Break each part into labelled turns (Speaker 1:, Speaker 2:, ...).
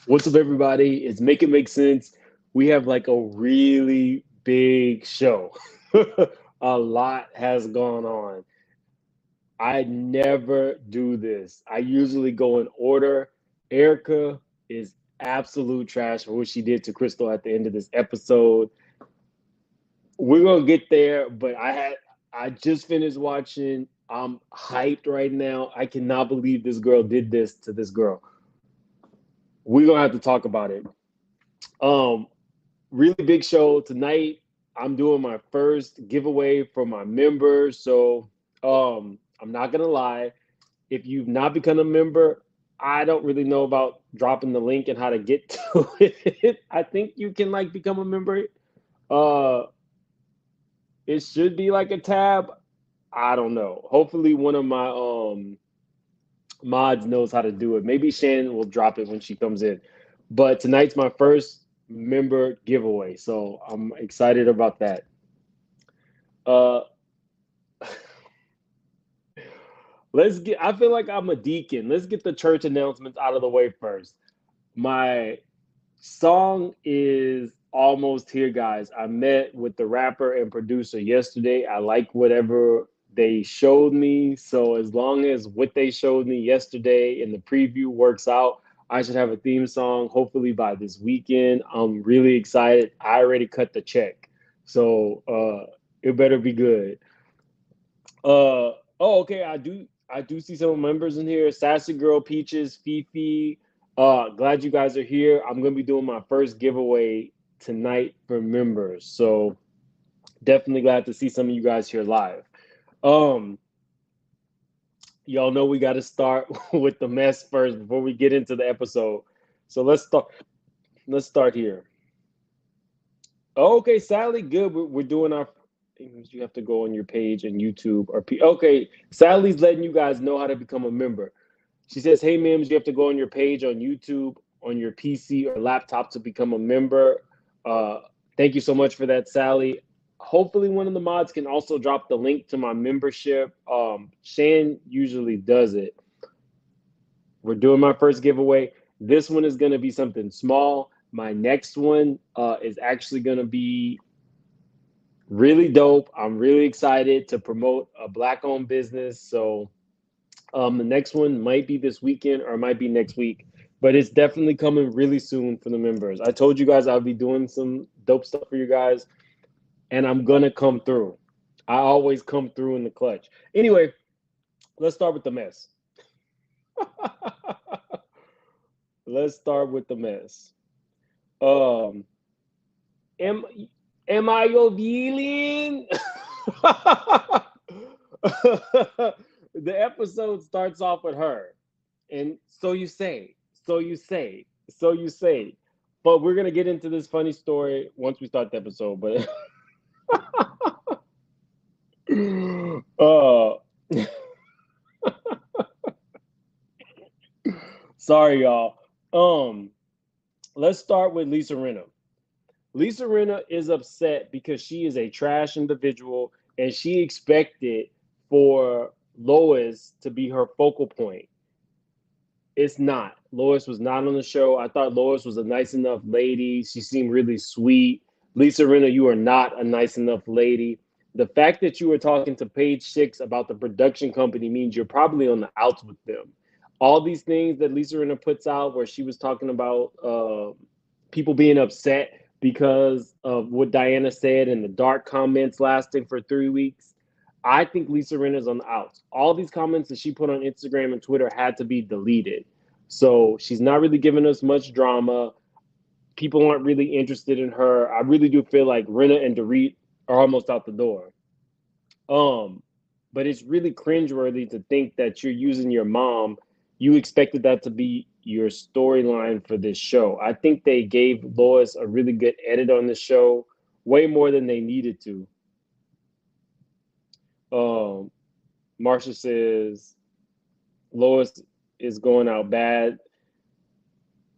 Speaker 1: What's up, everybody? It's Make It Make Sense. We have like a really big show. A lot has gone on. I never do this. I usually go in order. Erica is absolute trash for what she did to Crystal at the end of this episode. We're gonna get there, but I just finished watching. I'm hyped right now. I cannot believe this girl did this to this girl. We're gonna have to talk about it. Um, Really big show tonight. I'm doing my first giveaway for my members. So I'm not gonna lie. If you've not become a member, I don't really know about dropping the link and how to get to it. I think you can like become a member. Uh it should be like a tab. I don't know. Hopefully one of my mods knows how to do it. Maybe Shannon will drop it when she comes in. But tonight's my first member giveaway, so I'm excited about that. Uh, let's get. I feel like I'm a deacon. Let's get the church announcements out of the way first. My song is almost here, guys. I met with the rapper and producer yesterday. I like whatever they showed me. So as long as what they showed me yesterday in the preview works out, I should have a theme song hopefully by this weekend. I'm really excited. I already cut the check. So it better be good. Okay, I do see some members in here. Sassy Girl, Peaches, Fifi. Glad you guys are here. I'm gonna be doing my first giveaway tonight for members. So definitely glad to see some of you guys here live. Um, y'all know we gotta start with the mess first before we get into the episode. So let's start here. Okay, Sally, good. We're doing our. You have to go on your page and YouTube okay. Sally's letting you guys know how to become a member. She says, "Hey, Mims, you have to go on your page on YouTube on your PC or laptop to become a member." Uh, Thank you so much for that, Sally. Hopefully, one of the mods can also drop the link to my membership. Shan usually does it. We're doing my first giveaway. This one is going to be something small. My next one is actually going to be really dope. I'm really excited to promote a black-owned business. So the next one might be this weekend or it might be next week, but it's definitely coming really soon for the members. I told you guys I'll be doing some dope stuff for you guys, and I'm gonna come through. I always come through in the clutch. Anyway, let's start with the mess. Let's start with the mess. Um, am am I your villain? The episode starts off with her, and so you say, so you say, so you say. But we're gonna get into this funny story once we start the episode. But uh, sorry, y'all. Um, let's start with Lisa Rinna. Lisa Rinna is upset because she is a trash individual, and she expected for Lois to be her focal point. It's not. Lois was not on the show. I thought Lois was a nice enough lady. She seemed really sweet. Lisa Rinna, you are not a nice enough lady. The fact that you were talking to Page Six about the production company means you're probably on the outs with them. All these things that Lisa Rinna puts out, where she was talking about people being upset because of what Diana said and the dark comments lasting for 3 weeks. I think Lisa Rinna's on the outs. All these comments that she put on Instagram and Twitter had to be deleted. So she's not really giving us much drama. People aren't really interested in her. I really do feel like Rinna and Dorit are almost out the door. Um, but it's really cringeworthy to think that you're using your mom. You expected that to be your storyline for this show. I think they gave Lois a really good edit on the show, way more than they needed to. Um, Marsha says Lois is going out bad.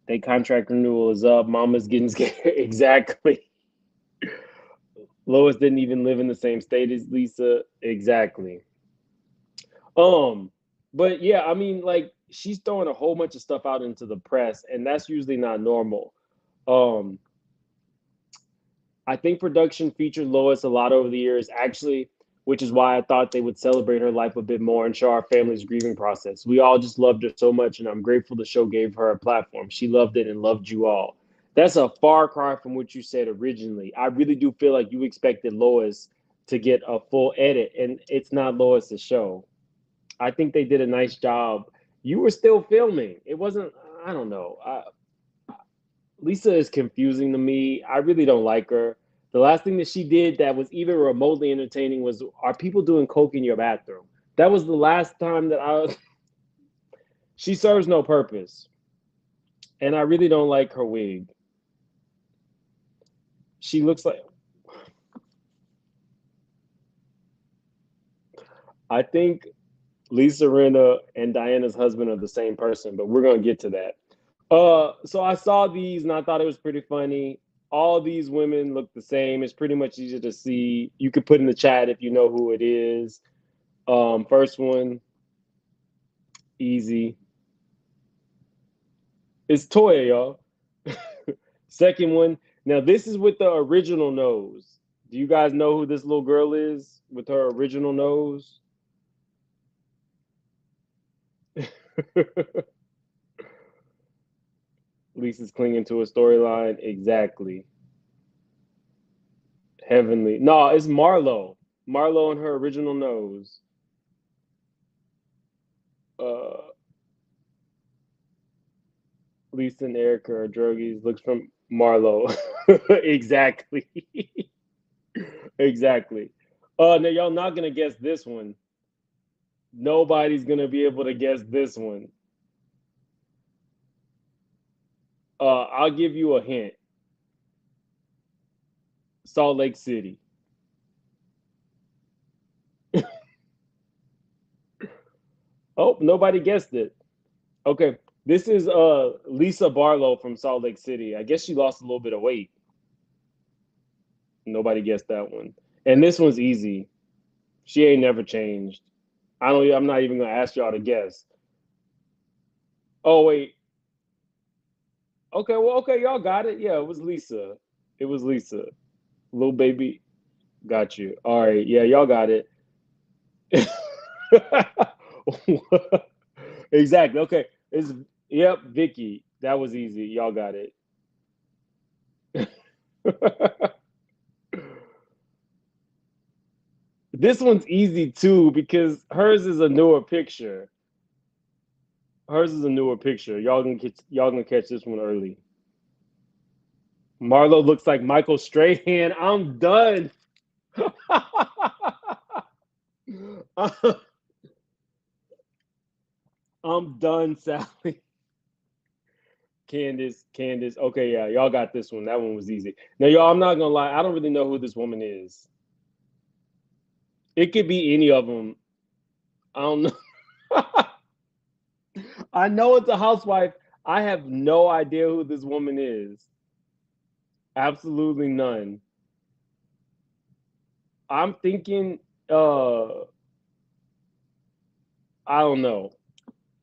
Speaker 1: They contract renewal is up. Mama's getting scared. Exactly. Lois didn't even live in the same state as Lisa. Exactly. Um, but yeah, I mean, like she's throwing a whole bunch of stuff out into the press, and that's usually not normal. Um, I think production featured Lois a lot over the years, actually, which is why I thought they would celebrate her life a bit more and show our family's grieving process. We all just loved her so much, and I'm grateful the show gave her a platform. She loved it and loved you all. That's a far cry from what you said originally. I really do feel like you expected Lois to get a full edit, and it's not Lois's show. I think they did a nice job. You were still filming. It wasn't, I don't know. Lisa is confusing to me. I really don't like her. The last thing that she did that was even remotely entertaining was, are people doing coke in your bathroom? That was the last time that I. She serves no purpose, and I really don't like her wig. She looks like. I think Lisa Rinna and Diana's husband are the same person, but we're gonna get to that. So I saw these and I thought it was pretty funny. All these women look the same. It's pretty much easy to see. You could put in the chat if you know who it is. First one, easy. It's Toya, y'all. Second one. Now this is with the original nose. Do you guys know who this little girl is with her original nose? Lisa's clinging to a storyline. Exactly. Heavenly. No, it's Marlo. Marlo and her original nose. Uh, Lisa and Erica are druggies. Looks from Marlo. Exactly. Exactly. Now y'all not gonna guess this one. Nobody's gonna be able to guess this one. I'll give you a hint. Salt Lake City. Oh, nobody guessed it. Okay. This is Lisa Barlow from Salt Lake City. I guess she lost a little bit of weight. Nobody guessed that one. And this one's easy. She ain't never changed. I'm not even gonna ask y'all to guess. Oh wait. Okay, well, okay, y'all got it. Yeah, it was Lisa. It was Lisa. Little baby. Got you. All right. Yeah, y'all got it. Exactly. Okay. It's yep, Vicky. That was easy. Y'all got it. This one's easy too because hers is a newer picture. Hers is a newer picture. Y'all gonna catch this one early. Marlo looks like Michael Strahan. I'm done. I'm done, Sally. Candace. Okay, yeah, y'all got this one. That one was easy. Now, y'all, I'm not gonna lie. I don't really know who this woman is. It could be any of them. I don't know. I know it's a housewife. I have no idea who this woman is. Absolutely none. I'm thinking. I don't know.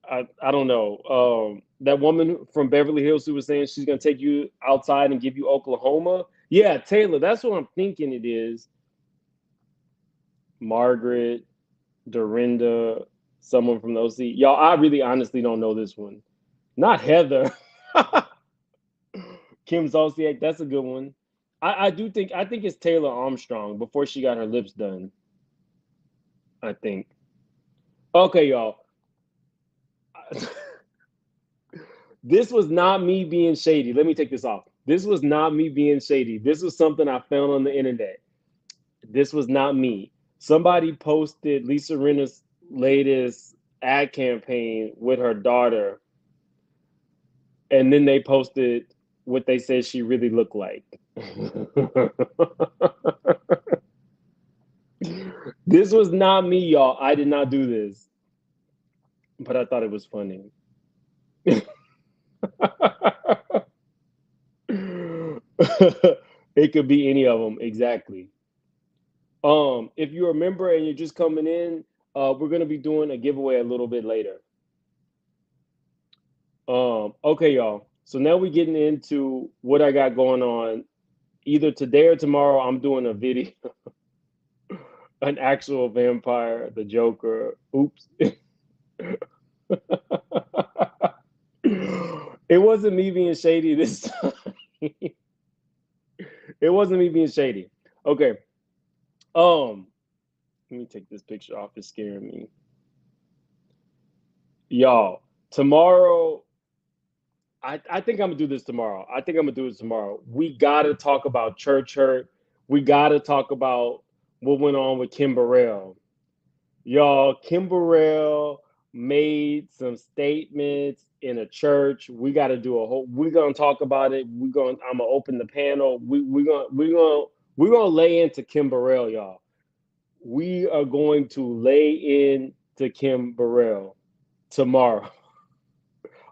Speaker 1: I don't know. That woman from Beverly Hills who was saying she's gonna take you outside and give you Oklahoma. Yeah, Taylor. That's what I'm thinking it is. Margaret, Dorinda, someone from the OC. Y'all, I really honestly don't know this one. Not Heather. Kim Zolciak. That's a good one. I think it's Taylor Armstrong before she got her lips done. I think. Okay, y'all. This was not me being shady. Let me take this off. This was not me being shady. This was something I found on the internet. This was not me. Somebody posted Lisa Rinna's latest ad campaign with her daughter, and then they posted what they said she really looked like. This was not me, y'all. I did not do this, but I thought it was funny. It could be any of them, exactly. If you remember and you're just coming in, we're gonna be doing a giveaway a little bit later. Okay, y'all. So now we're getting into what I got going on. Either today or tomorrow, I'm doing a video, an actual vampire, the Joker. Oops. It wasn't me being shady this time. It wasn't me being shady. Okay. Um, Let me take this picture off. It's scaring me. Y'all, tomorrow, I think I'm gonna do this tomorrow. I think I'm gonna do this tomorrow. We gotta talk about church hurt. We gotta talk about what went on with Kim Burrell. Y'all, Kim Burrell made some statements in a church. We got to do a whole. We're gonna talk about it. I'm gonna open the panel. We're gonna lay into Kim Burrell, y'all. We are going to lay into Kim Burrell tomorrow.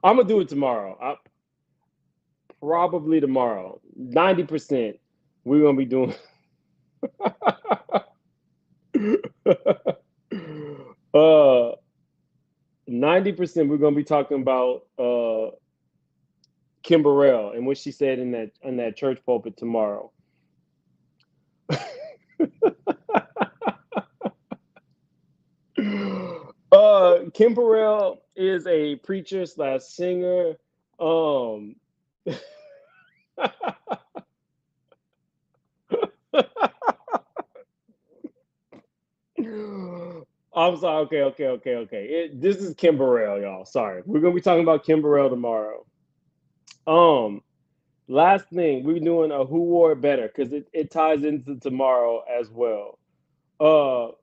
Speaker 1: I'm gonna do it tomorrow. Probably tomorrow. 90%. We're gonna be doing. 90% we're gonna be talking about Kim Burrell and what she said in that church pulpit tomorrow. Kim Burrell is a preacher slash singer. Um, I'm sorry. Okay. This is Kim Burrell, y'all. Sorry, we're gonna be talking about Kim Burrell tomorrow. Um, Last thing, we're doing a who wore it better because it ties into tomorrow as well. Uh,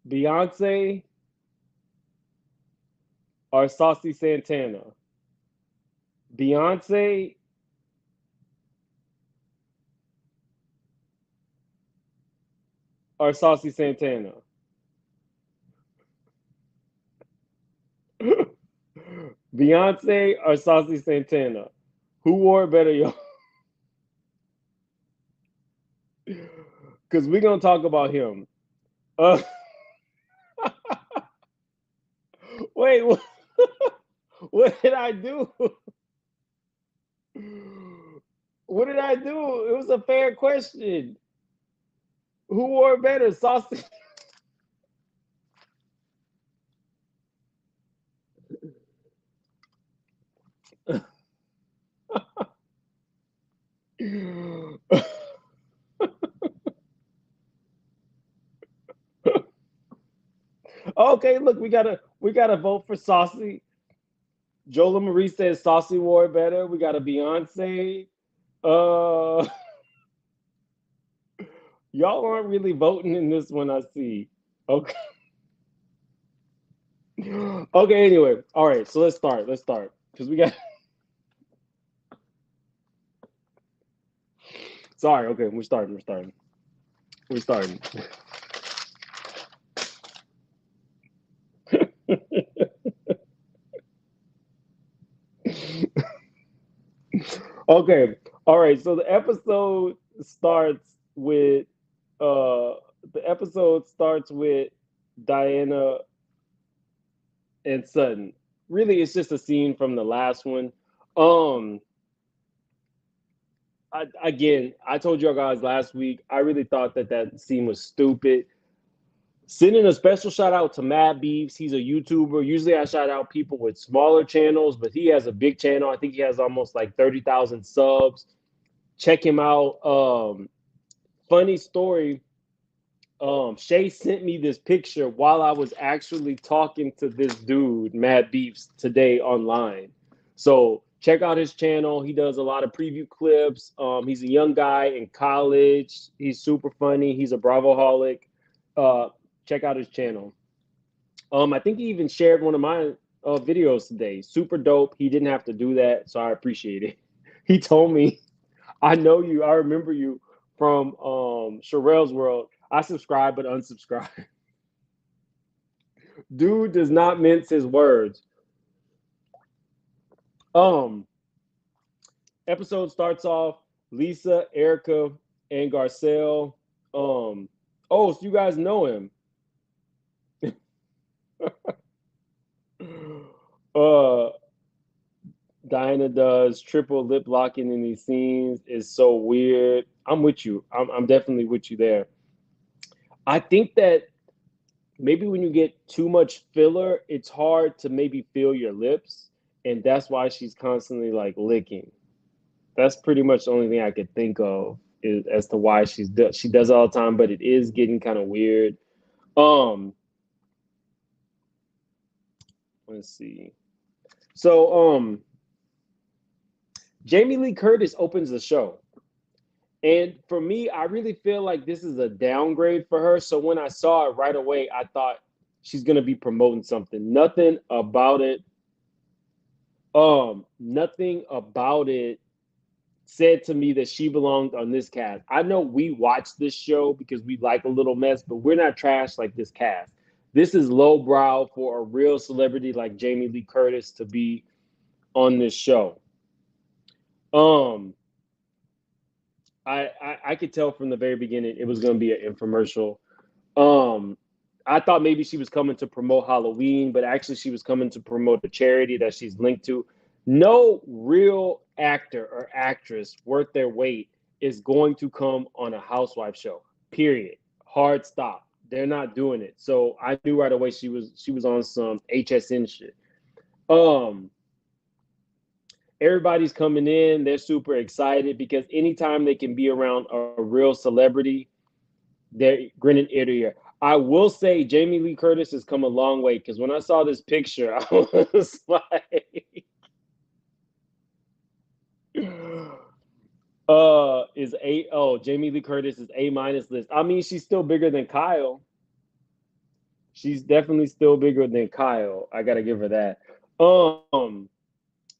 Speaker 1: Beyonce or Saucy Santana? Beyonce or Saucy Santana? Beyonce or Saucy Santana? Who wore it better, y'all? Because we're gonna talk about him. Uh, Wait, what did I do? What did I do? It was a fair question. Who wore it better, Saucy? Okay, look, we gotta vote for Saucy. Jola Marie says Saucy wore it better. We got a Beyonce. Uh, y'all aren't really voting in this one, I see. Okay. Okay, anyway. All right, so let's start. Let's start. Because we got sorry, okay, We're starting. Okay. All right. So uh the episode starts with Diana and Sutton. Really, it's just a scene from the last one. Um, I told you guys last week. I really thought that scene was stupid. Sending a special shout out to Mad Beefs. He's a YouTuber. Usually, I shout out people with smaller channels, but he has a big channel. I think he has almost like 30,000 subs. Check him out. Funny story. Shay sent me this picture while I was actually talking to this dude, Mad Beefs, today online. So check out his channel. He does a lot of preview clips. He's a young guy in college. He's super funny. He's a Bravoholic. Uh, Check out his channel. I think he even shared one of my videos today. Super dope. He didn't have to do that, so I appreciate it. He told me, "I know you. I remember you from Sherelle's World. I subscribe but unsubscribe." Dude does not mince his words. Um, Episode starts off Lisa, Erica, and Garcelle. Oh, so you guys know him. Uh, Diana does triple lip locking in these scenes is so weird. I'm with you. I'm definitely with you there. I think that maybe when you get too much filler, it's hard to maybe feel your lips, and that's why she's constantly like licking. That's pretty much the only thing I could think of is as to why she does it all the time, but it is getting kind of weird. Um, let's see. So Jamie Lee Curtis opens the show. And for me, I really feel like this is a downgrade for her. So when I saw it right away, I thought she's gonna be promoting something. Nothing about it said to me that she belonged on this cast. I know we watch this show because we like a little mess, but we're not trash like this cast. This is lowbrow for a real celebrity like Jamie Lee Curtis to be on this show. Um, I could tell from the very beginning it was going to be an infomercial. Um, I thought maybe she was coming to promote Halloween, but actually she was coming to promote a charity that she's linked to. No real actor or actress worth their weight is going to come on a housewife show. Period. Hard stop. They're not doing it. So I knew right away she was on some HSN shit. Um, Everybody's coming in. They're super excited because anytime they can be around a real celebrity, they're grinning ear to ear. I will say Jamie Lee Curtis has come a long way because when I saw this picture, I was like, is a oh Jamie Lee Curtis is A minus list. I mean, she's still bigger than Kyle. She's definitely still bigger than Kyle. I gotta give her that. Um,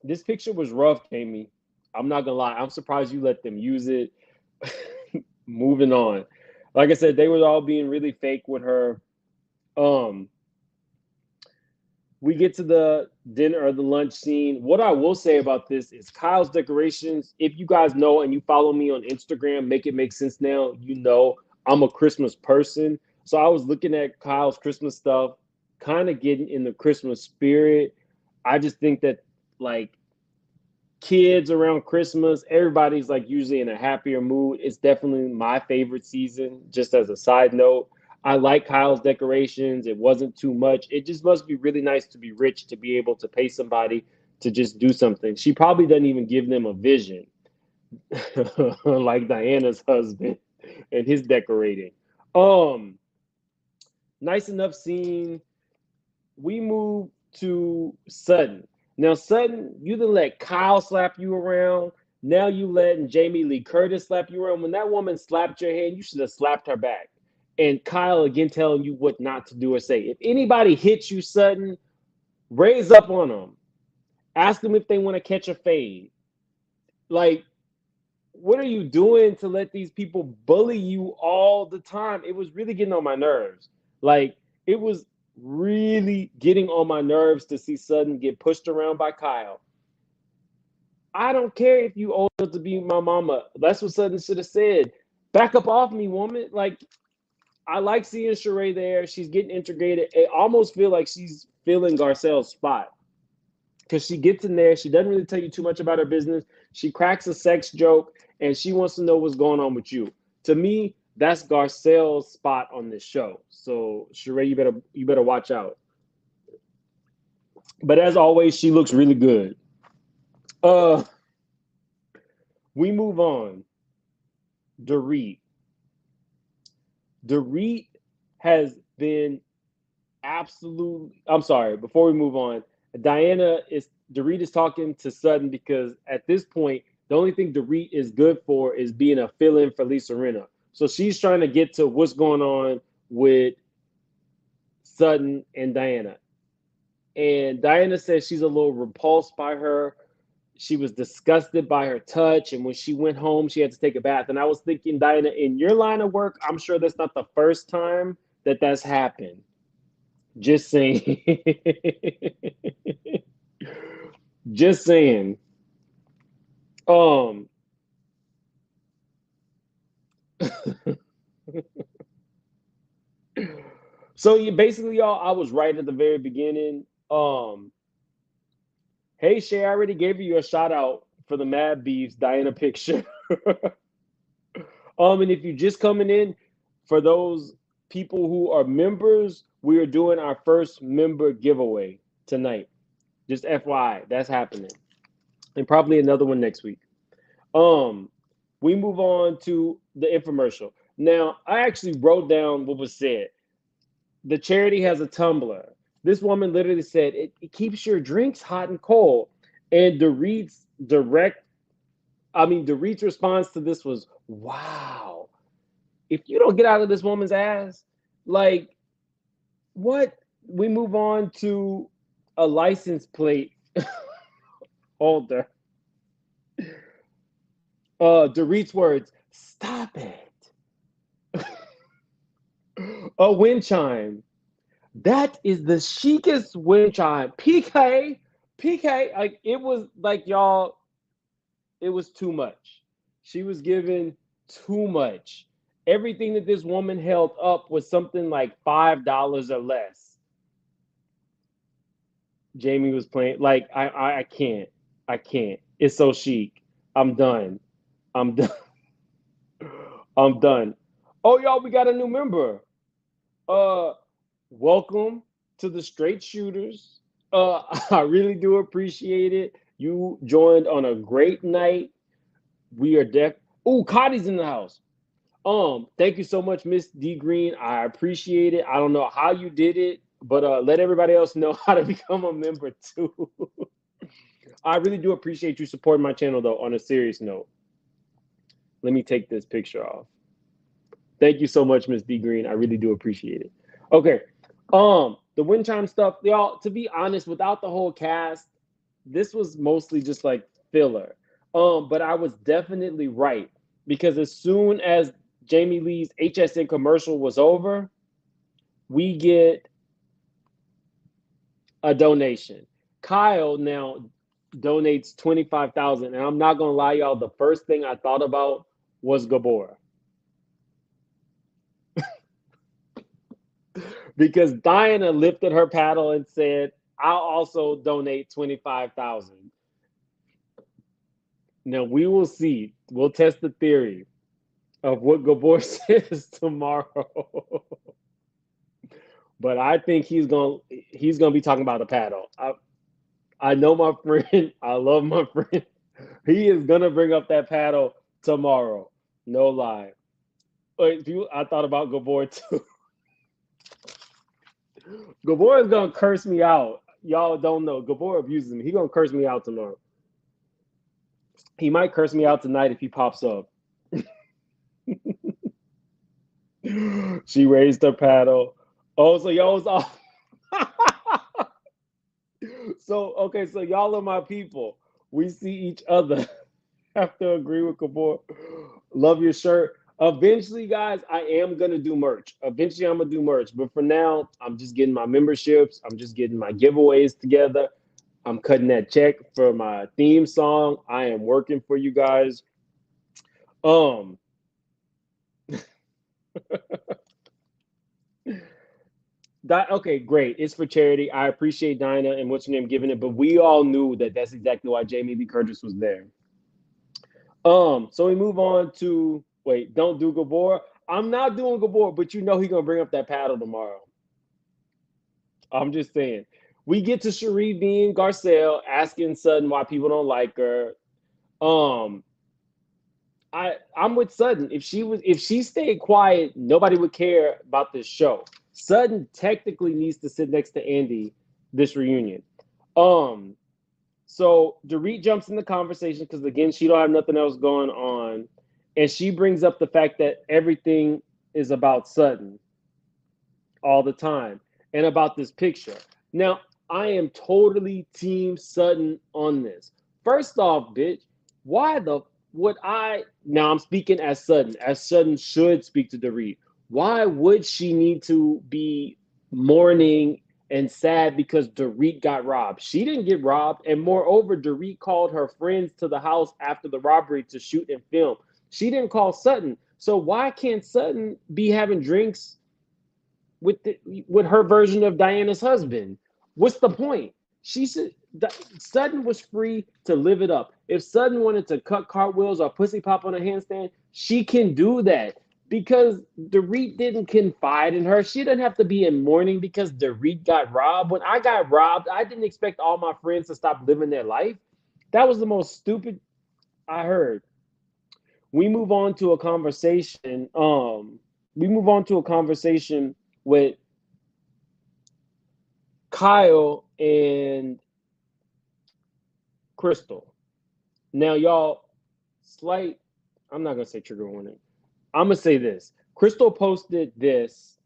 Speaker 1: this picture was rough, Jamie. I'm not gonna lie. I'm surprised you let them use it. Moving on. Like I said, they were all being really fake with her. Um, we get to the dinner or the lunch scene. What I will say about this is Kyle's decorations. If you guys know and you follow me on Instagram, make it make sense now. You know I'm a Christmas person. So I was looking at Kyle's Christmas stuff, kind of getting in the Christmas spirit. I just think that like kids around Christmas, everybody's like usually in a happier mood. It's definitely my favorite season, just as a side note. I like Kyle's decorations. It wasn't too much. It just must be really nice to be rich to be able to pay somebody to just do something. She probably doesn't even give them a vision like Diana's husband and his decorating. Um, Nice enough scene. We move to Sutton. Now, Sutton, you done let Kyle slap you around. Now you letting Jamie Lee Curtis slap you around. When that woman slapped your hand, you should have slapped her back. And Kyle again telling you what not to do or say. If anybody hits you, Sutton, raise up on them. Ask them if they want to catch a fade. Like, what are you doing to let these people bully you all the time? It was really getting on my nerves. Like, it was really getting on my nerves to see Sutton get pushed around by Kyle. I don't care if you old enough to be my mama. That's what Sutton should have said. Back up off me, woman. Like, I like seeing Sheree there. She's getting integrated. I almost feel like she's filling Garcelle's spot because she gets in there. She doesn't really tell you too much about her business. She cracks a sex joke and she wants to know what's going on with you. To me, that's Garcelle's spot on this show. So Sheree, you better watch out. But as always, she looks really good. Uh, we move on. Dorit. Dorit has been absolutely. I'm sorry. Before we move on, Dorit is talking to Sutton because at this point, the only thing Dorit is good for is being a fill-in for Lisa Rinna. So she's trying to get to what's going on with Sutton and Diana. And Diana says she's a little repulsed by her. She was disgusted by her touch. And when she went home, she had to take a bath. And I was thinking, Diana, in your line of work, I'm sure that's not the first time that that's happened. Just saying. Just saying. Um so basically y'all, I was right at the very beginning. Hey Shay, I already gave you a shout out for the Mad Beefs Diana picture. And if you're just coming in, for those people who are members, we are doing our first member giveaway tonight. Just FYI, that's happening. And probably another one next week. Um, we move on to the infomercial. Now, I actually wrote down what was said. The charity has a tumbler. This woman literally said it keeps your drinks hot and cold. And Dorit's response to this was, wow. If you don't get out of this woman's ass, like what? We move on to a license plate holder. Dorit's words, stop it. A wind chime. That is the chicest wind chime. PK, like it was like y'all, it was too much. She was given too much. Everything that this woman held up was something like $5 or less. Jamie was playing like I can't. I can't. It's so chic. I'm done. I'm done. I'm done. Oh y'all, we got a new member. Uh Welcome to the Straight Shooters. I really do appreciate it. You joined on a great night. We are deaf. Oh, Cotty's in the house. Thank you so much, Miss D Green. I appreciate it. I don't know how you did it, but let everybody else know how to become a member too. I really do appreciate you supporting my channel though, on a serious note. Let me take this picture off. Thank you so much, Miss D Green. I really do appreciate it. Okay. The wind chime stuff, y'all, to be honest, without the whole cast, this was mostly just like filler. But I was definitely right because as soon as Jamie Lee's HSN commercial was over, we get a donation. Kyle now donates 25,000, and I'm not gonna lie, y'all. The first thing I thought about was Gabor. Because Diana lifted her paddle and said, I'll also donate 25,000. Now we will see. We'll test the theory of what Gabor says tomorrow. But I think he's gonna be talking about a paddle. I know my friend. I love my friend. He is gonna bring up that paddle tomorrow. No lie. I thought about Gabor too. Gabor is gonna curse me out. Y'all don't know. Gabor abuses me. He gonna curse me out tomorrow. He might curse me out tonight if he pops up. She raised her paddle. Oh, so y'all was off. So y'all are my people. We see each other. Have to agree with Gabor. Love your shirt. Eventually, guys, I am gonna do merch. Eventually, I'm gonna do merch. But for now, I'm just getting my memberships. I'm just getting my giveaways together. I'm cutting that check for my theme song. I am working for you guys. Okay, great. It's for charity. I appreciate Dinah and what's her name giving it, but we all knew that that's exactly why Jamie Lee Curtis was there. So we move on to don't do Gabor. I'm not doing Gabor, but you know he's gonna bring up that paddle tomorrow. I'm just saying. We get to Cherie being Garcelle asking Sutton why people don't like her. I'm with Sutton. If she stayed quiet, nobody would care about this show. Sutton technically needs to sit next to Andy this reunion. So Dorit jumps in the conversation because again, she don't have nothing else going on. And she brings up the fact that everything is about Sutton all the time and about this picture. Now, I am totally team Sutton on this. First off, bitch, why the would I now I'm speaking as Sutton should speak to Dorit. Why would she need to be mourning and sad because Dorit got robbed? She didn't get robbed. And moreover, Dorit called her friends to the house after the robbery to shoot and film. She didn't call Sutton. So why can't Sutton be having drinks with her version of Diana's husband? What's the point? She said Sutton was free to live it up. If Sutton wanted to cut cartwheels or pussy pop on a handstand, she can do that because Dorit didn't confide in her. She doesn't have to be in mourning because Dorit got robbed. When I got robbed, I didn't expect all my friends to stop living their life. That was the most stupid I heard. We move on to a conversation. We move on to a conversation with Kyle and Crystal. Now, y'all, I'm not going to say trigger warning. I'm going to say this. Crystal posted this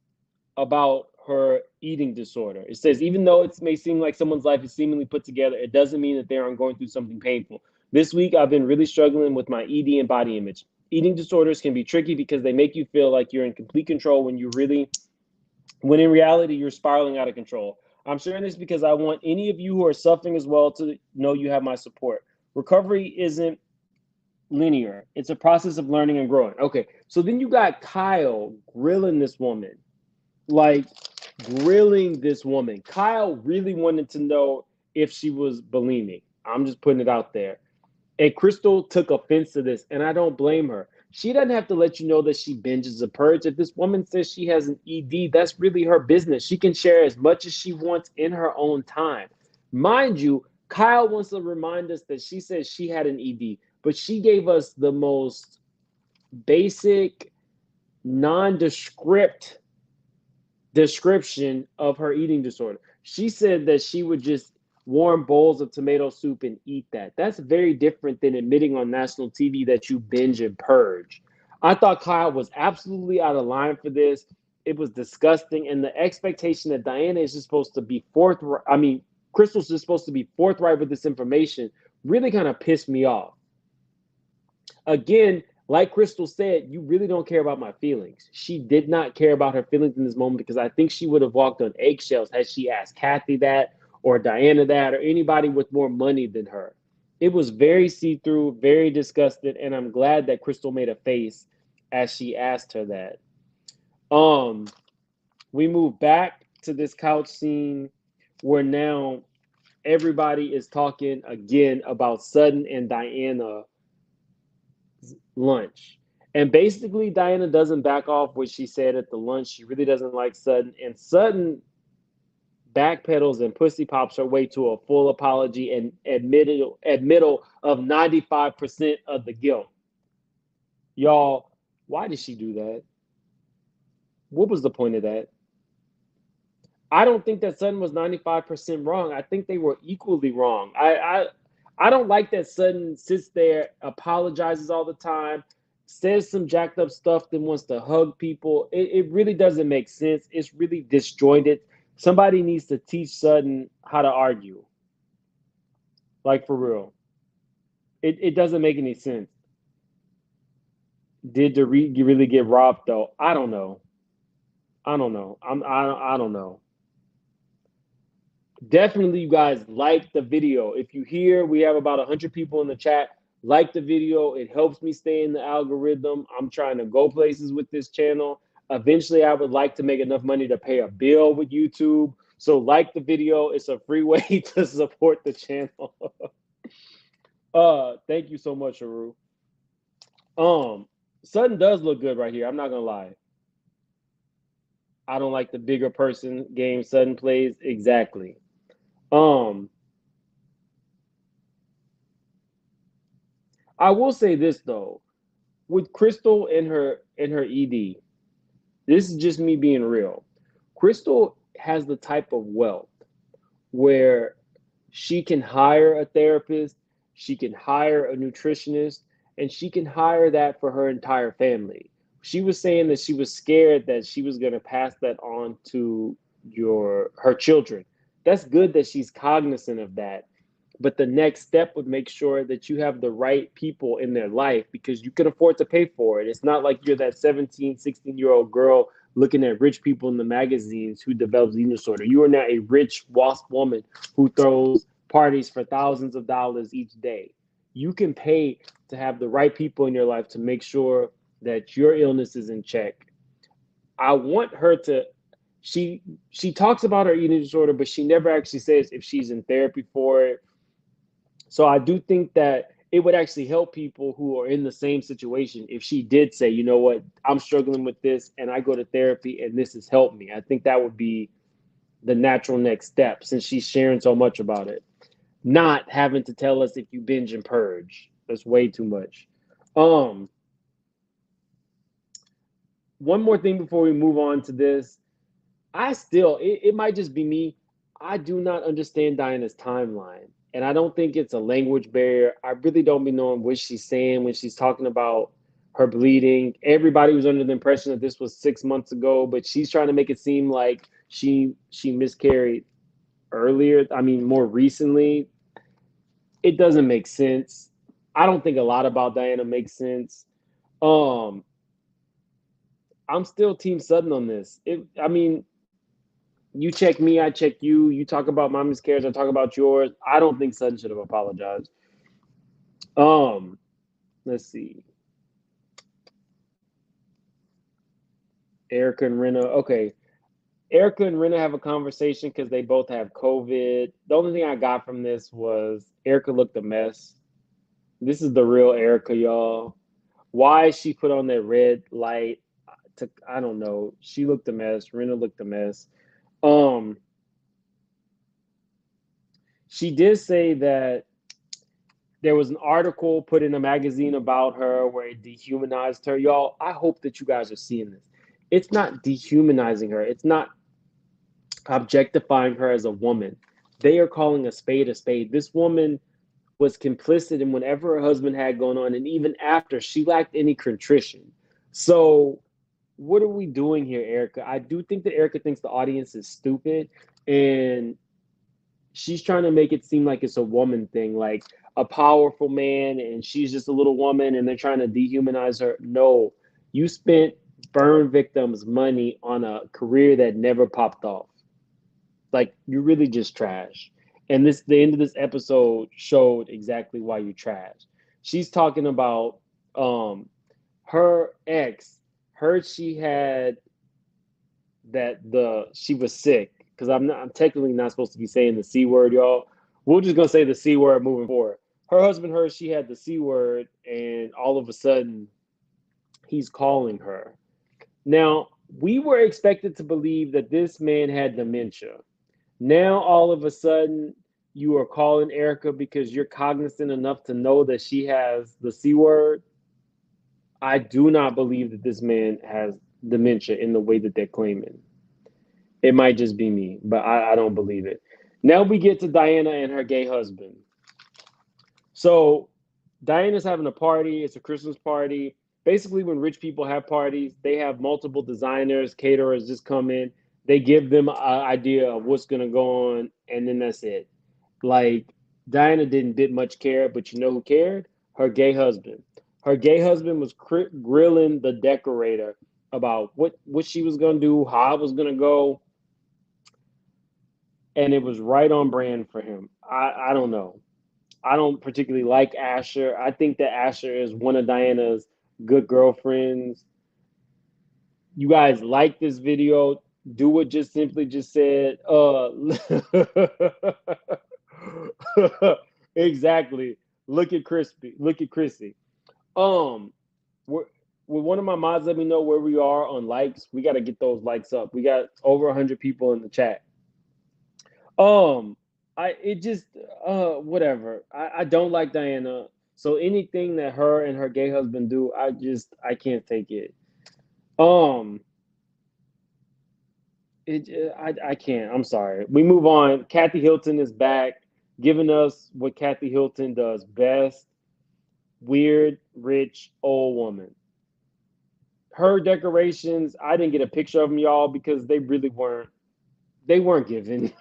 Speaker 1: about her eating disorder. It says, even though it may seem like someone's life is seemingly put together, it doesn't mean that they aren't going through something painful. This week, I've been really struggling with my ED and body image. Eating disorders can be tricky because they make you feel like you're in complete control when in reality, you're spiraling out of control. I'm sharing this because I want any of you who are suffering as well to know you have my support. Recovery isn't linear. It's a process of learning and growing. Okay, so then you got Kyle grilling this woman. Kyle really wanted to know if she was bulimic. I'm just putting it out there. And Crystal took offense to this, and I don't blame her. She doesn't have to let you know that she binges a purge. If this woman says she has an ED, that's really her business. She can share as much as she wants in her own time. Mind you, Kyle wants to remind us that she says she had an ED, but she gave us the most basic, nondescript description of her eating disorder. She said that she would just warm bowls of tomato soup and eat that. That's very different than admitting on national TV that you binge and purge. I thought Kyle was absolutely out of line for this. It was disgusting. And the expectation that Diana is just supposed to be Crystal's just supposed to be forthright with this information really kind of pissed me off. Again, like Crystal said, you really don't care about my feelings. She did not care about her feelings in this moment because I think she would have walked on eggshells had she asked Kathy that or Diana that or anybody with more money than her. It was very see-through, very disgusted, and I'm glad that Crystal made a face as she asked her that. We move back to this couch scene where now everybody is talking again about Sutton and Diana lunch. And basically, Diana doesn't back off what she said at the lunch. She really doesn't like Sutton. And Sutton backpedals and pussy pops her way to a full apology and admittal of 95% of the guilt. Y'all, why did she do that? What was the point of that? I don't think that Sutton was 95% wrong. I think they were equally wrong. I don't like that Sutton sits there, apologizes all the time, says some jacked up stuff, then wants to hug people. It really doesn't make sense. It's really disjointed. Somebody needs to teach Sutton how to argue. Like, for real. It doesn't make any sense. Did Dorit really get robbed, though? I don't know. I don't know. Definitely, you guys like the video. If you hear we have about 100 people in the chat, like the video. It helps me stay in the algorithm. I'm trying to go places with this channel. Eventually, I would like to make enough money to pay a bill with YouTube. So like the video. It's a free way to support the channel. Thank you so much, Aru. Sutton does look good right here. I'm not gonna lie. I don't like the bigger person game Sutton plays. Exactly. I will say this though, with Crystal and her ED, this is just me being real. Crystal has the type of wealth where she can hire a therapist, she can hire a nutritionist, and she can hire that for her entire family. She was saying that she was scared that she was going to pass that on to her children. That's good that she's cognizant of that. But the next step would make sure that you have the right people in their life because you can afford to pay for it. It's not like you're that 17, 16-year-old girl looking at rich people in the magazines who develops eating disorder. You are now a rich WASP woman who throws parties for thousands of dollars each day. You can pay to have the right people in your life to make sure that your illness is in check. I want her to she talks about her eating disorder, but she never actually says if she's in therapy for it. So I do think that it would actually help people who are in the same situation if she did say, you know what, I'm struggling with this and I go to therapy and this has helped me. I think that would be the natural next step since she's sharing so much about it. Not having to tell us if you binge and purge. That's way too much. Um, One more thing before we move on to this. It might just be me. I do not understand Diana's timeline. And I don't think it's a language barrier. I really don't be knowing what she's saying when she's talking about her bleeding. Everybody was under the impression that this was 6 months ago, but she's trying to make it seem like she miscarried earlier. I mean, more recently. It doesn't make sense. I don't think a lot about Diana makes sense. Um, I'm still Team Sutton on this. I mean, you check me, I check you. You talk about my miscarriage, I talk about yours. I don't think Sutton should have apologized. Um, let's see. Erica and Rinna. Okay. Erica and Rinna have a conversation because they both have COVID. The only thing I got from this was Erica looked a mess. This is the real Erica, y'all. Why she put on that red light? I don't know. She looked a mess. Rinna looked a mess. Um, she did say that there was an article put in a magazine about her where it dehumanized her. Y'all, I hope that you guys are seeing this. It's not dehumanizing her. It's not objectifying her as a woman. They are calling a spade a spade. This woman was complicit in whatever her husband had going on, and even after, she lacked any contrition. So what are we doing here, Erica? I do think that Erica thinks the audience is stupid, and she's trying to make it seem like it's a woman thing, like a powerful man, and she's just a little woman, and they're trying to dehumanize her. No, you spent burn victims' money on a career that never popped off. Like you're really just trash. And the end of this episode showed exactly why you trash. She's talking about her ex heard she had she was sick because I'm technically not supposed to be saying the C word, y'all. We're just gonna say the C word moving forward. Her husband heard she had the C word, and all of a sudden he's calling her. Now we were expected to believe that this man had dementia. Now all of a sudden you are calling Erica because you're cognizant enough to know that she has the C word. I do not believe that this man has dementia in the way that they're claiming. It might just be me, but I don't believe it. Now we get to Diana and her gay husband. So Diana's having a party. It's a Christmas party. Basically, when rich people have parties, they have multiple designers, caterers just come in. They give them an idea of what's going to go on, and then that's it. Like, Diana didn't much care, but you know who cared? Her gay husband. Her gay husband was grilling the decorator about what she was going to do, how it was going to go, and it was right on brand for him. I don't know. I don't particularly like Asher. I think that Asher is one of Diana's good girlfriends. You guys like this video? Do what just simply just said. Exactly. Look at Crispy. Look at Chrissy. Um, we're, will one of my mods let me know where we are on likes? We got to get those likes up. We got over 100 people in the chat. Um, I it just whatever. I don't like Diana. So anything that her and her gay husband do, I can't take it. Um, I can't. I'm sorry. We move on. Kathy Hilton is back, giving us what Kathy Hilton does best: weird, rich, old woman. Her decorations, I didn't get a picture of them, y'all, because they really weren't. They weren't given.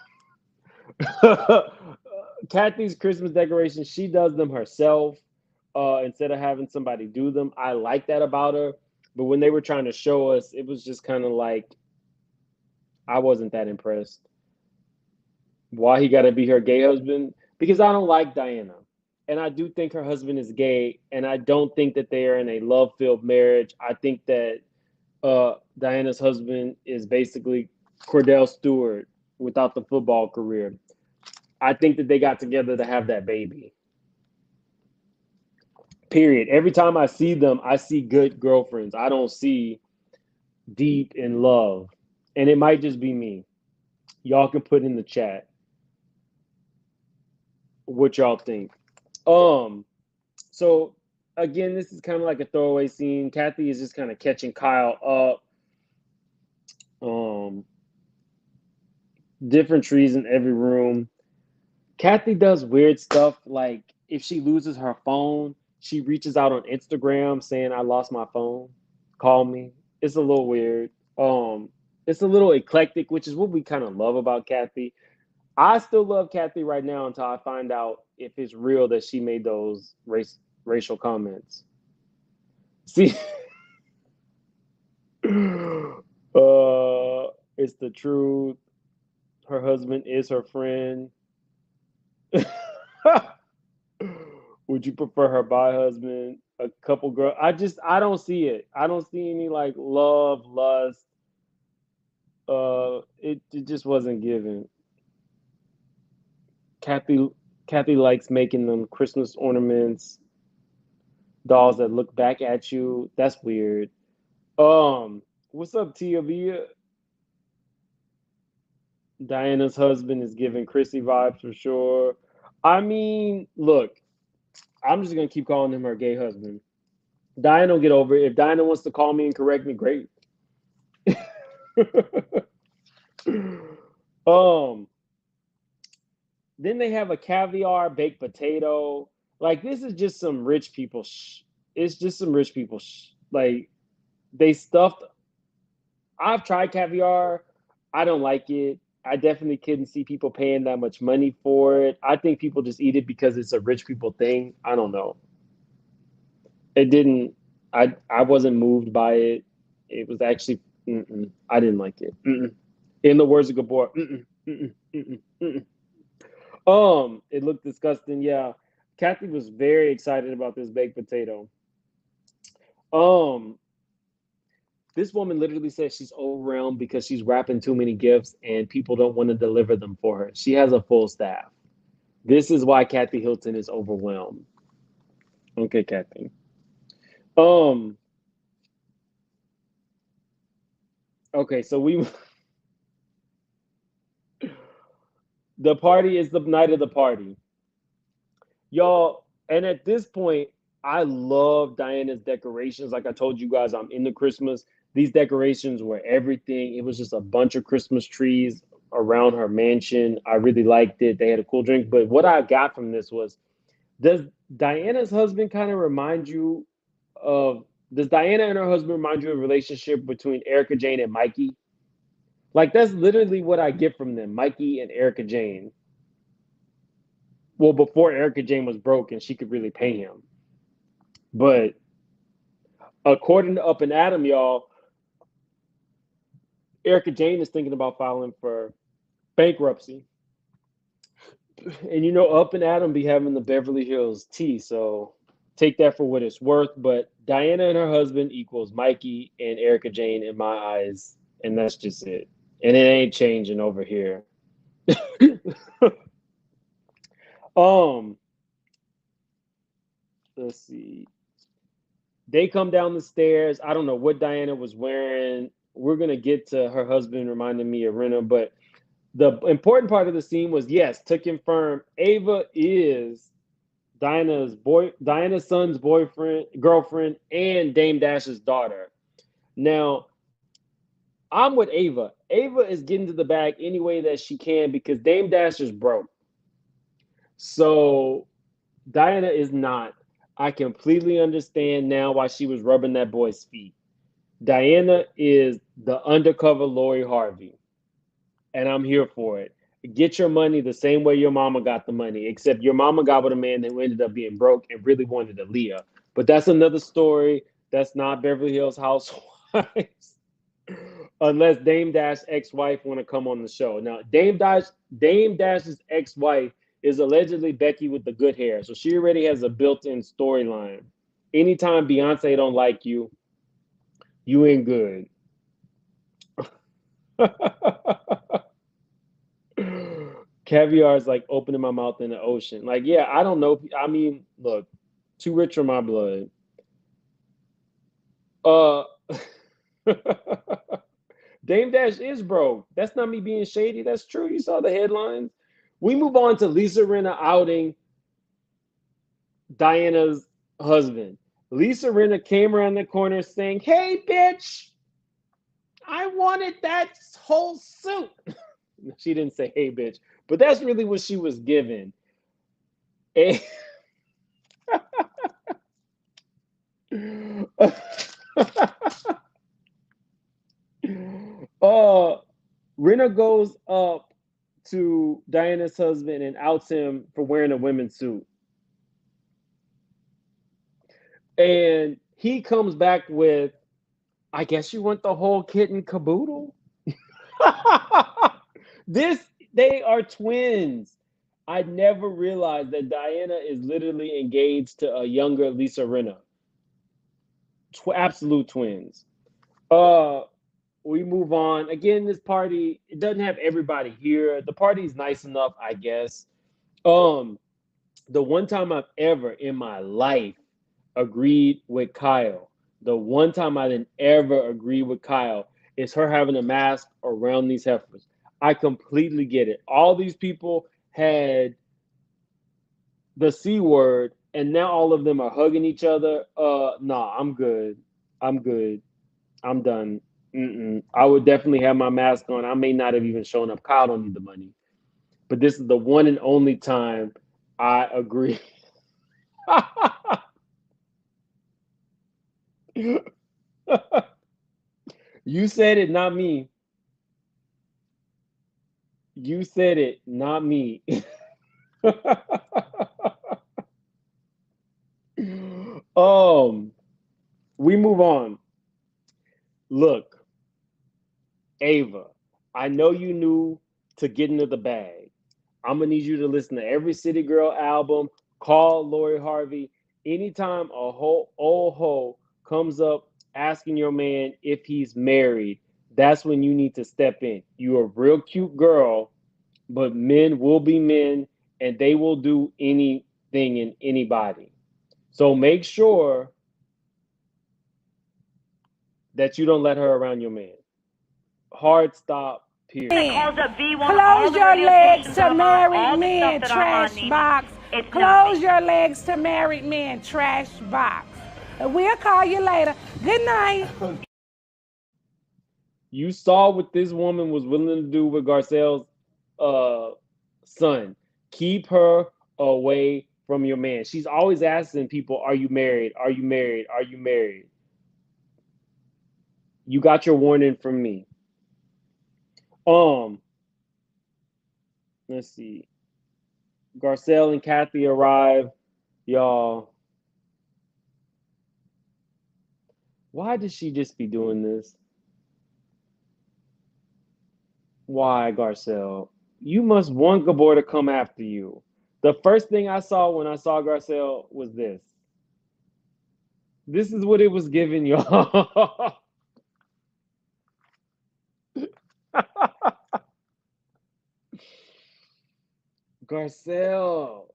Speaker 1: Kathy's Christmas decorations, she does them herself instead of having somebody do them. I like that about her. But when they were trying to show us, it was just kind of like, I wasn't that impressed. Why he got to be her gay husband? Because I don't like Diana. And I do think her husband is gay. And I don't think that they are in a love filled marriage. I think that Diana's husband is basically Cordell Stewart without the football career. I think that they got together to have that baby. Period. Every time I see them, I see good girlfriends. I don't see deep in love. And it might just be me. Y'all can put in the chat what y'all think. Um, so again, this is kind of like a throwaway scene. Kathy is just kind of catching Kyle up. Um, different trees in every room. Kathy does weird stuff like if she loses her phone, she reaches out on Instagram saying, I lost my phone. Call me. It's a little weird. Um, it's a little eclectic, which is what we kind of love about Kathy. I still love Kathy right now until I find out if it's real that she made those racial comments. See, it's the truth. Her husband is her friend. Would you prefer her by husband? A couple girl. I don't see it. I don't see any like love, lust. It just wasn't given. Kathy Kathy likes making them Christmas ornaments, dolls that look back at you. That's weird. What's up, Tia Via? Diana's husband is giving Chrissy vibes for sure. I mean, look, I'm just gonna keep calling him her gay husband. Diana will get over it. If Diana wants to call me and correct me, great. um, then they have a caviar baked potato. Like this is just some rich people. It's just some rich people. Like they stuffed. I've tried caviar. I don't like it. I definitely couldn't see people paying that much money for it. I think people just eat it because it's a rich people thing. I don't know. It didn't. I wasn't moved by it. It was actually. I didn't like it. In the words of Gabor. It looked disgusting. Yeah, Kathy was very excited about this baked potato. Um, this woman literally says she's overwhelmed because she's wrapping too many gifts and people don't want to deliver them for her. She has a full staff. This is why Kathy Hilton is overwhelmed. Okay, Kathy. Um, okay, so we the party is the night of the party. Y'all, and at this point, I love Diana's decorations. Like I told you guys, I'm into Christmas. These decorations were everything. It was just a bunch of Christmas trees around her mansion. I really liked it. They had a cool drink. But what I got from this was, does Diana's husband kind of remind you of, does Diana and her husband remind you of a relationship between Erica Jane and Mikey? Like that's literally what I get from them, Mikey and Erica Jane. Well, before Erica Jane was broke and she could really pay him. But according to Up and Adam, y'all, Erica Jane is thinking about filing for bankruptcy. And you know, Up and Adam be having the Beverly Hills tea, so take that for what it's worth. But Diana and her husband equals Mikey and Erica Jane in my eyes, and that's just it. And it ain't changing over here. um, let's see. They come down the stairs. I don't know what Diana was wearing. We're gonna get to her husband reminding me of Rinna, but the important part of the scene was yes, to confirm Ava is Diana's son's boyfriend, girlfriend, and Dame Dash's daughter. Now, I'm with Ava. Ava is getting to the bag any way that she can because Dame Dash is broke. So Diana is not. I completely understand now why she was rubbing that boy's feet. Diana is the undercover Lori Harvey, and I'm here for it. Get your money the same way your mama got the money, except your mama got with a man who ended up being broke and really wanted a Leah. But that's another story. That's not Beverly Hills Housewives. Unless Dame Dash ex-wife want to come on the show. Now, Dame Dash's ex-wife is allegedly Becky with the good hair. So she already has a built-in storyline. Anytime Beyonce don't like you, you ain't good. Caviar is like opening my mouth in the ocean. Like, yeah, I don't know. I mean, look, too rich for my blood. Uh, Dame Dash is broke. That's not me being shady. That's true. You saw the headlines. We move on to Lisa Rinna outing Diana's husband. Lisa Rinna came around the corner saying, "Hey, bitch, I wanted that whole suit." She didn't say, "Hey, bitch," but that's really what she was given. And Rinna goes up to Diana's husband and outs him for wearing a women's suit. And he comes back with, "I guess you want the whole kit and caboodle." This, they are twins. I never realized that Diana is literally engaged to a younger Lisa Rinna. Absolute twins. Uh, we move on. Again, this party, it doesn't have everybody here. The party is nice enough, I guess. Um, the one time I've ever in my life agreed with Kyle, the one time I didn't ever agree with Kyle is her having a mask around these heifers. I completely get it. All these people had the C word, and now all of them are hugging each other. Nah, I'm good. I'm good. I'm done. I would definitely have my mask on. I may not have even shown up. Kyle don't need the money. But this is the one and only time I agree. You said it, not me. You said it, not me. um, we move on. Look, Ava, I know you knew to get into the bag. I'm gonna need you to listen to every City Girl album. Call Lori Harvey. Anytime a whole old hoe comes up asking your man if he's married, that's when you need to step in. You're a real cute girl, but men will be men and they will do anything and anybody. So make sure that you don't let her around your man. Hard stop, period.
Speaker 2: Close your legs to married men, trash box. Close your legs to married men, trash box. We'll call you later. Good night.
Speaker 1: You saw what this woman was willing to do with Garcelle's son. Keep her away from your man. She's always asking people, "Are you married? Are you married? Are you married?" You got your warning from me. Um, let's see. Garcelle and Kathy arrive. Y'all, why did she just be doing this? Why, Garcelle? You must want Gabor to come after you. The first thing I saw when I saw Garcelle was this. This is what it was giving y'all. Garcelle.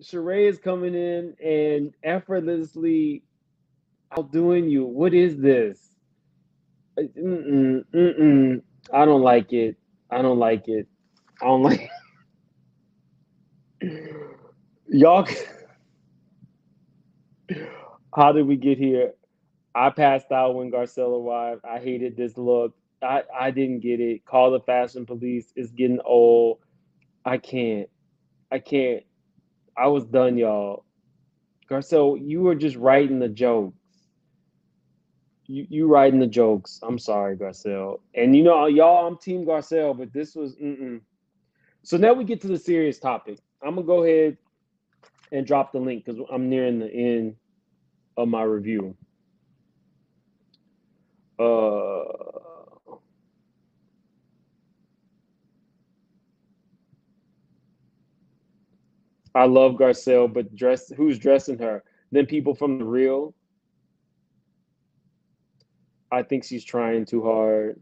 Speaker 1: Sheree is coming in and effortlessly outdoing you. What is this? Mm-mm, mm-mm. I don't like it. I don't like it. I don't like y'all. How did we get here? I passed out when Garcelle arrived. I hated this look. I didn't get it. Call the fashion police. It's getting old. I can't. I can't. I was done, y'all. Garcelle, you were just writing the jokes. You writing the jokes. I'm sorry, Garcelle. And you know, y'all, I'm Team Garcelle, but this was mm-mm. So now we get to the serious topic. I'm gonna go ahead and drop the link because I'm nearing the end of my review. I love Garcelle, but who's dressing her? Then people from the real. I think she's trying too hard.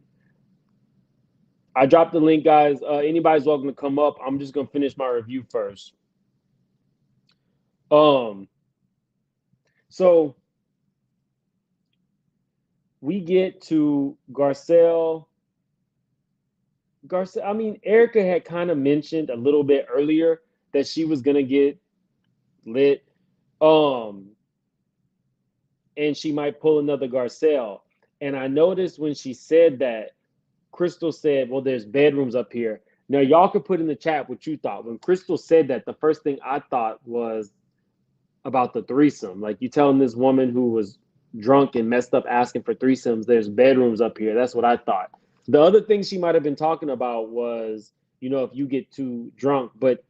Speaker 1: I dropped the link, guys. Anybody's welcome to come up. I'm just gonna finish my review first. Um, so we get to Garcelle. I mean, Erica had kind of mentioned a little bit earlier that she was gonna get lit. Um, and she might pull another Garcelle. And I noticed when she said that, Crystal said, well, there's bedrooms up here. Now, y'all could put in the chat what you thought. When Crystal said that, the first thing I thought was about the threesome. Like, you telling this woman who was drunk and messed up asking for threesomes, there's bedrooms up here. That's what I thought. The other thing she might have been talking about was, if you get too drunk, but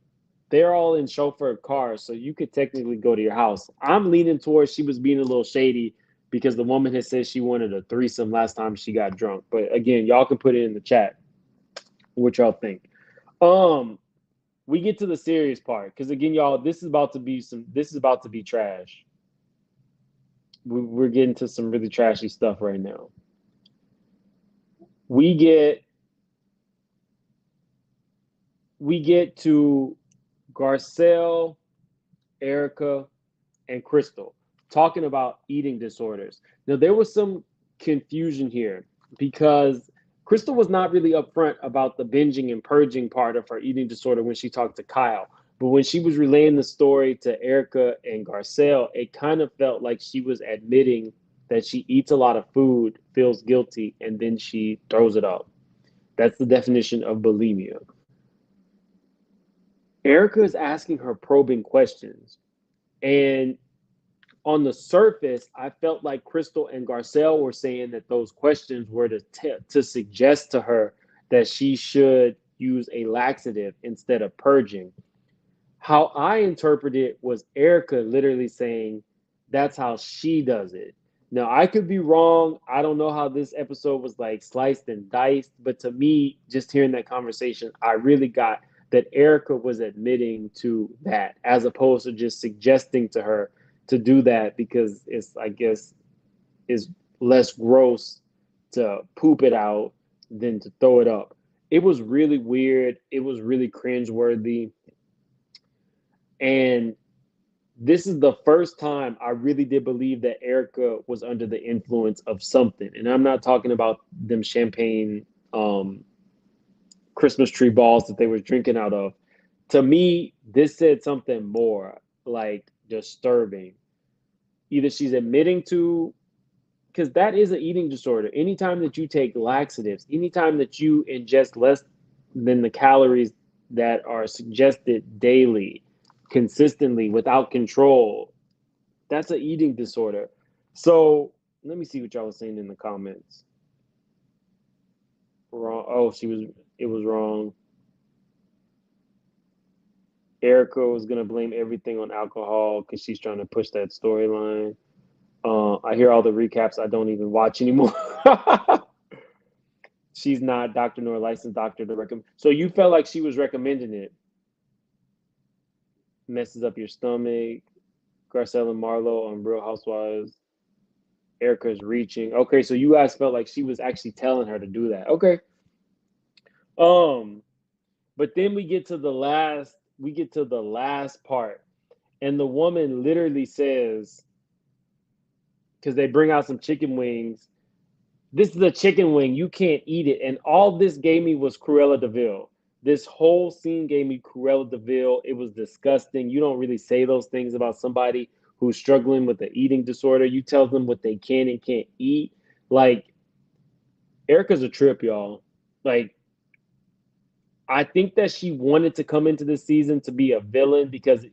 Speaker 1: they're all in chauffeur cars, so you could technically go to your house. I'm leaning towards she was being a little shady because the woman had said she wanted a threesome last time she got drunk. But again, y'all can put it in the chat what y'all think. We get to the serious part because again, y'all, this is about to be trash. We're getting to some really trashy stuff right now. We get to Garcelle, Erica, and Crystal talking about eating disorders. Now, there was some confusion here because Crystal was not really upfront about the binging and purging part of her eating disorder when she talked to Kyle. But when she was relaying the story to Erica and Garcelle, it kind of felt like she was admitting that she eats a lot of food, feels guilty, and then she throws it up. That's the definition of bulimia. Erica is asking her probing questions. And on the surface, I felt like Crystal and Garcelle were saying that those questions were to suggest to her that she should use a laxative instead of purging. How I interpreted it was Erica literally saying that's how she does it. Now, I could be wrong. I don't know how this episode was like sliced and diced, but to me, just hearing that conversation, I really got that Erica was admitting to that as opposed to just suggesting to her to do that because it's, I guess, is less gross to poop it out than to throw it up. It was really weird. It was really cringeworthy. And this is the first time I really did believe that Erica was under the influence of something. And I'm not talking about them champagne Christmas tree balls that they were drinking out of. To me, this said something more like disturbing. Either she's admitting to, because that is an eating disorder. Anytime that you take laxatives, anytime that you ingest less than the calories that are suggested daily, consistently, without control, that's an eating disorder. So let me see what y'all was saying in the comments. Wrong. Oh, it was wrong. Erica was gonna blame everything on alcohol because she's trying to push that storyline. I hear all the recaps. I don't even watch anymore. She's not doctor nor licensed doctor to recommend. So you felt like she was recommending it. Messes up your stomach. Garcelle and Marlo on Real Housewives. Erica's reaching. Okay, so you guys felt like she was actually telling her to do that. Okay. But then we get to the last part, and the woman literally says, because they bring out some chicken wings. This is a chicken wing. You can't eat it. And all this gave me was Cruella de Vil. This whole scene gave me Cruella de Vil. It was disgusting. You don't really say those things about somebody who's struggling with an eating disorder. You tell them what they can and can't eat. Like, Erica's a trip, y'all. Like, I think that she wanted to come into this season to be a villain because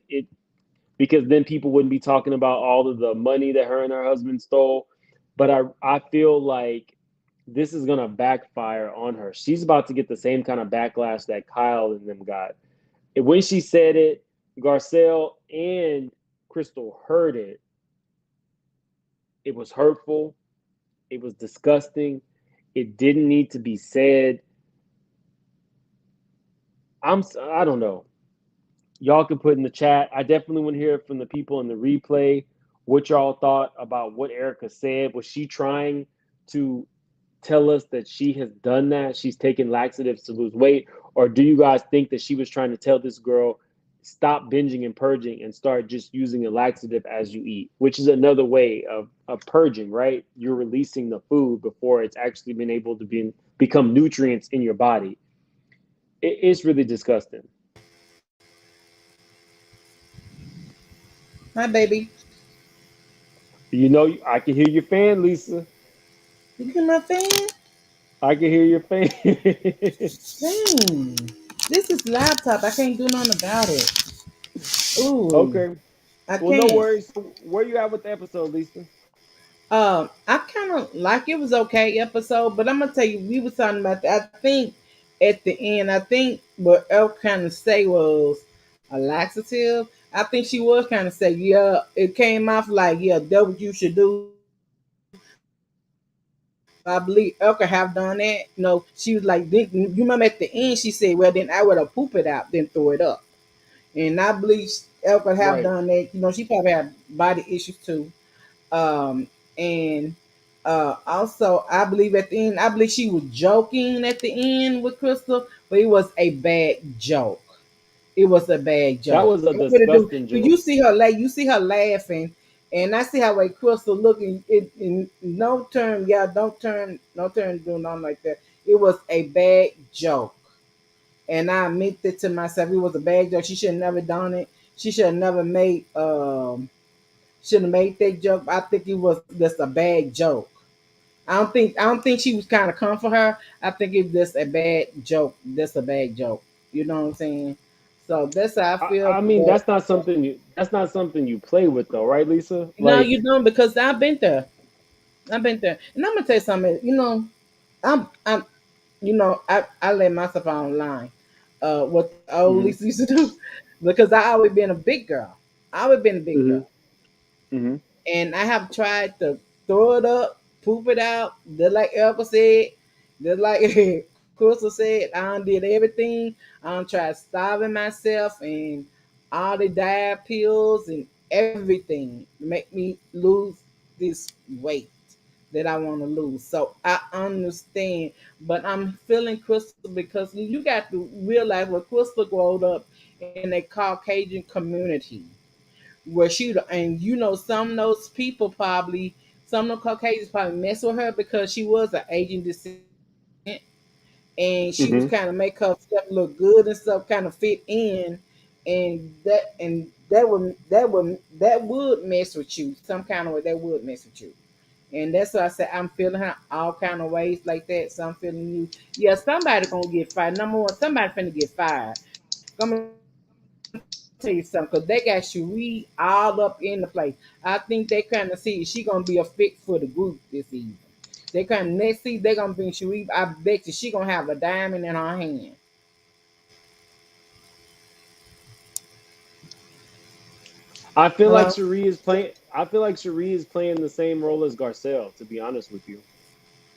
Speaker 1: then people wouldn't be talking about all of the money that her and her husband stole. But I feel like this is gonna backfire on her. She's about to get the same kind of backlash that Kyle and them got. And when she said it, Garcelle and Crystal heard it. It was hurtful. It was disgusting. It didn't need to be said. I don't know. Y'all can put in the chat. I definitely want to hear from the people in the replay what y'all thought about what Erica said. Was she trying to tell us that she has done that? She's taken laxatives to lose weight? Or do you guys think that she was trying to tell this girl, stop binging and purging and start just using a laxative as you eat, which is another way of purging, right? You're releasing the food before it's actually been able to become nutrients in your body. It's really disgusting.
Speaker 3: Hi, baby.
Speaker 1: You know, I can hear your fan, Lisa.
Speaker 3: You get my fan?
Speaker 1: I can hear your fan.
Speaker 3: Dang. This is laptop. I can't do nothing about it. Ooh,
Speaker 1: Okay.
Speaker 3: I
Speaker 1: Well, no
Speaker 3: can't.
Speaker 1: worries. So where you at with the episode, Lisa?
Speaker 3: I kind of like it was okay episode, but I'm gonna tell you, we was talking about that. I think at the end, I think what Elle kind of say was a laxative. I think she was kind of say, yeah, it came off like, yeah, that what you should do. I believe Elle could have done that. She was like, you remember at the end, she said, well, then I would have poop it out, then throw it up. And I believe Elle could have done that. She
Speaker 1: Right.
Speaker 3: probably had body issues too. And also, I believe at the end, I believe she was joking at the end with Crystal, but it was a bad joke. It was a bad
Speaker 1: That
Speaker 3: joke.
Speaker 1: was a
Speaker 3: It really do.
Speaker 1: disgusting
Speaker 3: Cause you
Speaker 1: joke.
Speaker 3: see her you see her laughing, and I see how way Crystal looking. It in no turn, yeah, don't turn, no turn, doing nothing like that. It was a bad joke, and I admitted to myself it was a bad joke. She should have never done it. She should have never made should have made that joke. I think it was just a bad joke. I don't think she was kind of come for her. I think it's just a bad joke. That's a bad joke. You know what I'm saying? So that's how I feel.
Speaker 1: I mean,
Speaker 3: But
Speaker 1: that's not something you play with though, right, Lisa?
Speaker 3: no,
Speaker 1: Like,
Speaker 3: you don't because I've been there. I've been there, and I'm gonna tell you something. I'm I let myself online. What the old
Speaker 1: hmm
Speaker 3: Lisa used to do, because I always been a big girl. I always been a big
Speaker 1: hmm
Speaker 3: girl.
Speaker 1: hmm
Speaker 3: And I have tried to throw it up, poop it out, just like Elba said, just like Crystal said. I done did everything. I done tried starving myself and all the diet pills and everything to make me lose this weight that I want to lose. So I understand, but I'm feeling Crystal because you got to realize what Crystal growed up in a Caucasian community where she and some of those people probably some of the Caucasians probably mess with her because she was an Asian descent, and she was kind of
Speaker 1: hmm
Speaker 3: make her stuff look good and stuff, kind of fit in, and that would mess with you some kind of way. That would mess with you, and that's why I said I'm feeling her all kind of ways like that. So I'm feeling you. Yeah, somebody gonna get fired. Number one, somebody finna get fired. I'm gonna tell you something because they got Cherie all up in the place. I think they kind of see she gonna be a fit for the group this season. They kind of next season they gonna bring Cherie. I bet you she gonna have a diamond in her hand.
Speaker 1: I feel like
Speaker 3: Hello.
Speaker 1: Cherie is playing. I feel like Cherie is playing the same role as Garcelle. To be honest with you,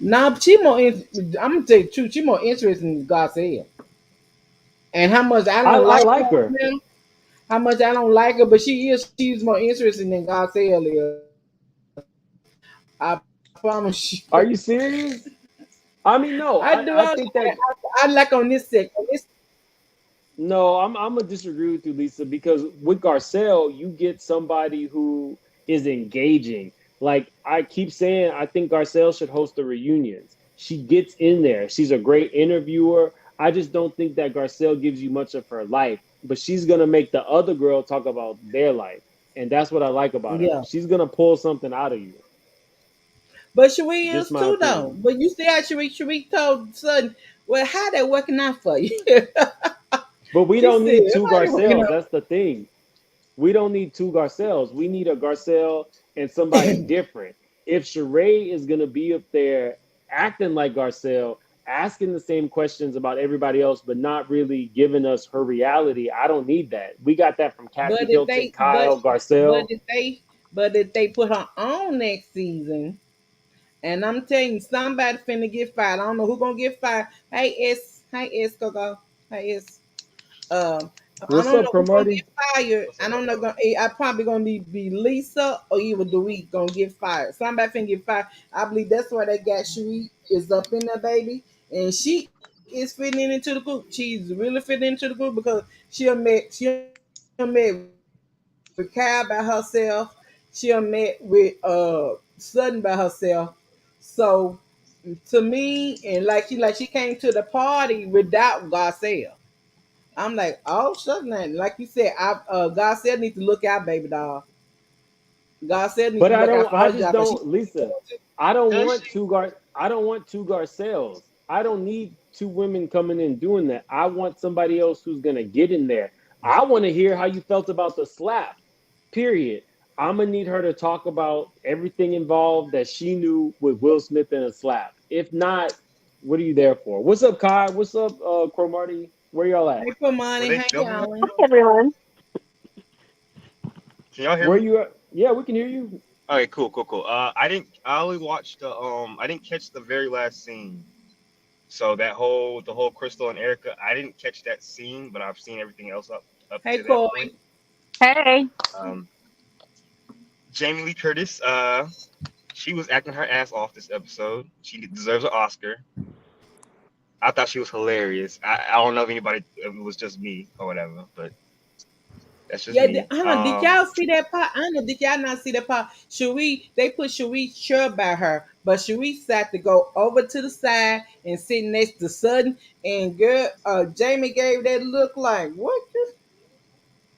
Speaker 3: Nah, she more. I'm gonna tell you the truth. She more interested in Garcia. And how much I don't
Speaker 1: I
Speaker 3: like
Speaker 1: like
Speaker 3: her
Speaker 1: her.
Speaker 3: now, how much I don't like her, but she's more interesting than Garcia is. I promise you.
Speaker 1: Are you serious? I
Speaker 3: I
Speaker 1: mean,
Speaker 3: do.
Speaker 1: no. I think that
Speaker 3: I like on this set. On this,
Speaker 1: no. I'm gonna disagree with you, Lisa, because with Garcelle, you get somebody who is engaging. Like I keep saying, I think Garcelle should host the reunions. She gets in there. She's a great interviewer. I just don't think that Garcelle gives you much of her life, but she's gonna make the other girl talk about their life, and that's what I like about her.
Speaker 3: yeah.
Speaker 1: She's gonna pull something out of you.
Speaker 3: But Cherie
Speaker 1: Just
Speaker 3: is
Speaker 1: my
Speaker 3: too though.
Speaker 1: opinion.
Speaker 3: But you see how Cherie told Sudden, well, how they working out for you?
Speaker 1: But we
Speaker 3: She
Speaker 1: don't
Speaker 3: said,
Speaker 1: need two
Speaker 3: how they working
Speaker 1: Garcelles. That's the thing. We don't need two Garcelles. We need a Garcelle and somebody
Speaker 3: out?
Speaker 1: different. If Sheree is gonna be up there acting like Garcelle, asking the same questions about everybody else, but not really giving us her reality, I don't need that. We got that from
Speaker 3: but
Speaker 1: Kathy
Speaker 3: if
Speaker 1: Hilton,
Speaker 3: they but
Speaker 1: Kyle,
Speaker 3: but
Speaker 1: Garcelle.
Speaker 3: if they but if they put her on next season, and I'm telling you, somebody finna get fired. I don't know who gonna get fired. Hey S, Coco. Hey S. Um, I
Speaker 1: What's
Speaker 3: don't
Speaker 1: up,
Speaker 3: know who's gonna
Speaker 1: Cromartie?
Speaker 3: get fired.
Speaker 4: What's
Speaker 3: I
Speaker 4: up,
Speaker 3: don't know.
Speaker 4: bro?
Speaker 3: I probably gonna be Lisa or either Dewey gonna get fired. Somebody finna get fired. I believe that's why they got Sheree is up in there, baby, and she is fitting into the group. She's really fitting into the group because she'll met with Kyle by herself. She'll met with Sutton by herself. So to me, and like she came to the party without Garcelle. I'm like, oh shucks, man. Like you said, God said need to look out, baby doll. God said need to
Speaker 1: But
Speaker 3: look out for her
Speaker 1: I
Speaker 3: job
Speaker 1: just
Speaker 3: because she.
Speaker 1: don't, Lisa.
Speaker 4: Does she?
Speaker 1: I don't want two Garcelles. I don't need two women coming in doing that. I want somebody else who's gonna get in there. I want to hear how you felt about the slap. Period. I'm gonna need her to talk about everything involved that she knew with Will Smith and a slap. If not, what are you there for? What's up, Kai? What's up, Cromartie? Where y'all
Speaker 3: Hey,
Speaker 1: at?
Speaker 3: for
Speaker 4: Were
Speaker 3: money,
Speaker 4: they
Speaker 3: hey
Speaker 4: filming that
Speaker 3: Alan.
Speaker 4: though?
Speaker 5: Everyone.
Speaker 4: Can y'all hear
Speaker 1: Where
Speaker 4: me?
Speaker 1: you at? Yeah, we can hear you.
Speaker 4: Okay, cool. I didn't. I only watched the. I didn't catch the very last scene. So the whole Crystal and Erica, I didn't catch that scene, but I've seen everything else up
Speaker 3: Hey
Speaker 4: to that point.
Speaker 3: Corey.
Speaker 5: Hey.
Speaker 4: Um, Jamie Lee Curtis, she was acting her ass off this episode. She deserves an Oscar. I thought she was hilarious. I don't know if it was just me or whatever, but that's just
Speaker 3: Yeah,
Speaker 4: me.
Speaker 3: did y'all see that part? I don't know. Did y'all not see that part? Cherie, they put Cherie's chair by her, but Cherie sat to go over to the side and sit next to Sutton. And girl, Jamie gave that look like, what?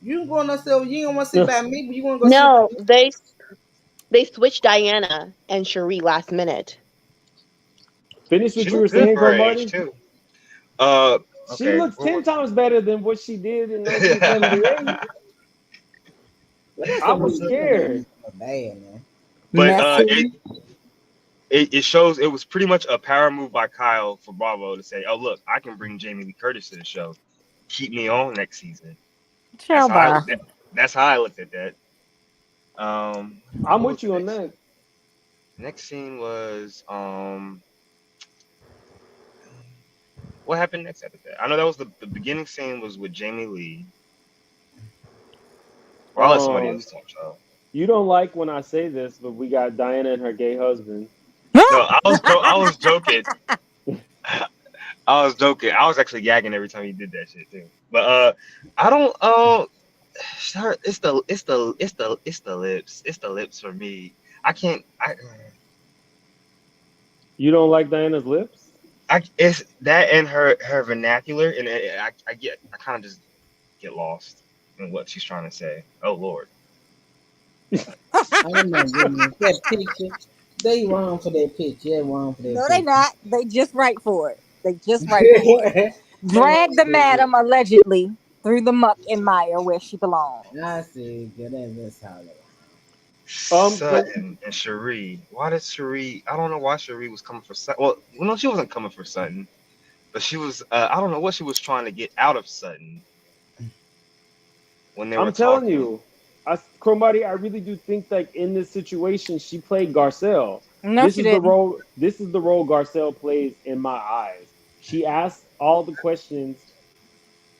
Speaker 3: You gonna sit? You don't want to sit by me, but you want to go sit by
Speaker 5: No,
Speaker 3: me?
Speaker 5: they switched Diana and Cherie last minute.
Speaker 1: Finish what
Speaker 4: She
Speaker 1: you were
Speaker 4: looked good
Speaker 1: saying,
Speaker 4: for her age
Speaker 1: Cromartie.
Speaker 4: too. Uh,
Speaker 1: She
Speaker 4: okay.
Speaker 1: looks 10 times better than what she did in
Speaker 4: but
Speaker 1: 1978.
Speaker 3: Vanessa
Speaker 1: I was
Speaker 3: Williams don't be
Speaker 1: scared.
Speaker 3: so bad, man.
Speaker 4: it,
Speaker 5: Messy.
Speaker 4: it shows it was pretty much a power move by Kyle for Bravo to say, "Oh look, I can bring Jamie Lee Curtis to the show. Keep me on next season." That's
Speaker 5: Chill,
Speaker 4: how I
Speaker 5: bye.
Speaker 4: looked at. That's how I looked at that.
Speaker 1: I'm
Speaker 4: What was
Speaker 1: with
Speaker 4: the
Speaker 1: you on
Speaker 4: next
Speaker 1: that.
Speaker 4: scene? Next scene was what happened next after that? I know that was the beginning scene was with Jamie Lee. Or I'll let somebody
Speaker 1: Um,
Speaker 4: else talk, y'all.
Speaker 1: you don't like when I say this, but we got Diana and her gay husband.
Speaker 4: No, I was joking. I was joking. I was actually gagging every time he did that shit too. But I don't it's the lips. It's the lips for me. I can't
Speaker 1: You don't like Diana's lips?
Speaker 4: I it's that and her vernacular and I kind of just get lost in what she's trying to say. Oh Lord.
Speaker 3: Oh my goodness, that picture. They wrong for that picture. They wrong for that
Speaker 6: No, they
Speaker 3: picture.
Speaker 6: not. They just right for it. They just right for it.
Speaker 3: Oh
Speaker 6: Drag the
Speaker 3: goodness.
Speaker 6: madam allegedly through the muck and mire where she belongs.
Speaker 3: I see. Good, that's how it.
Speaker 1: So
Speaker 4: Sutton and Cherie. Why did Cherie? I don't know why Cherie was coming for Sutton. Well, no, she wasn't coming for Sutton, but she was. I don't know what she was trying to get out of Sutton when they were
Speaker 1: I'm telling
Speaker 4: talking.
Speaker 1: you, Cromartie, I really do think like in this situation, she played Garcelle.
Speaker 6: No, she didn't.
Speaker 1: This is the role Garcelle plays in my eyes. She asks all the questions.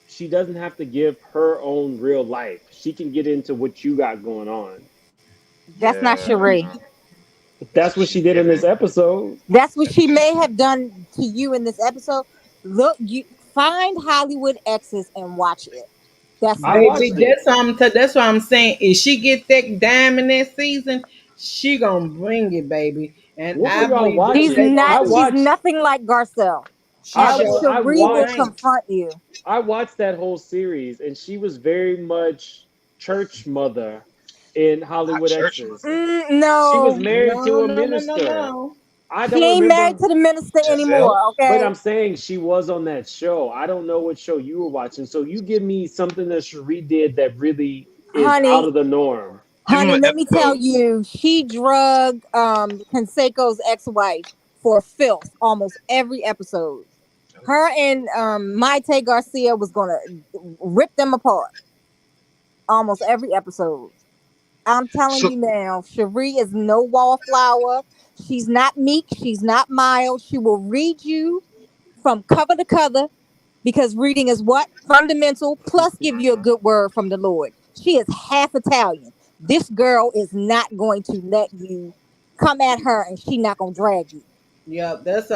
Speaker 1: She doesn't have to give her own real life. She can get into what you got going on.
Speaker 6: That's not
Speaker 4: Yeah,
Speaker 6: Cherie.
Speaker 4: that's
Speaker 1: That's
Speaker 4: what
Speaker 1: what
Speaker 4: she
Speaker 1: she did in this
Speaker 4: didn't.
Speaker 1: episode.
Speaker 6: That's what
Speaker 4: That's what
Speaker 6: she
Speaker 4: she
Speaker 6: may
Speaker 4: didn't.
Speaker 6: have done to you in this episode. Look, you find Hollywood Exes and watch it. That's
Speaker 1: I
Speaker 6: not
Speaker 3: Baby,
Speaker 1: watched
Speaker 6: Cherie.
Speaker 1: it.
Speaker 3: that's what I'm saying. If she get that diamond that season, she gonna bring it, baby. And
Speaker 1: What were
Speaker 3: I
Speaker 1: y'all
Speaker 3: believe
Speaker 6: She's
Speaker 3: they
Speaker 1: watching?
Speaker 3: gonna
Speaker 6: not.
Speaker 1: I
Speaker 3: do.
Speaker 6: She's
Speaker 1: watched.
Speaker 6: nothing like Garcelle.
Speaker 3: She showed
Speaker 1: I
Speaker 6: Cherie will
Speaker 3: I
Speaker 1: watched.
Speaker 3: ain't.
Speaker 6: confront you.
Speaker 1: I watched that whole series, and she was very much church mother in
Speaker 4: Not
Speaker 1: Hollywood
Speaker 4: church
Speaker 1: Exes.
Speaker 4: mother.
Speaker 1: She was
Speaker 6: No,
Speaker 1: married to
Speaker 3: No,
Speaker 1: a
Speaker 3: no, no, no,
Speaker 1: minister.
Speaker 3: no.
Speaker 1: I
Speaker 6: she
Speaker 1: don't
Speaker 6: ain't married
Speaker 1: remember,
Speaker 6: to the minister
Speaker 4: Giselle.
Speaker 6: anymore.
Speaker 1: but
Speaker 6: Okay,
Speaker 1: I'm saying she was on that show. I don't know what show you were watching. So you give me something that Cherie did that really is out
Speaker 6: honey.
Speaker 1: of the norm.
Speaker 4: Give him
Speaker 6: Honey,
Speaker 4: an
Speaker 6: let me tell
Speaker 4: episode.
Speaker 6: you, she drug Conseco's ex-wife for filth almost every episode. Her and Maite Garcia was gonna rip them apart almost every episode. I'm telling
Speaker 4: So
Speaker 6: you now, Cherie is no wallflower. She's not meek. She's not mild. She will read you from cover to cover because reading is what? Fundamental, plus give you a good word from the Lord. She is half Italian. This girl is not going to let you come at her and she not gonna drag you.
Speaker 3: Yeah, that's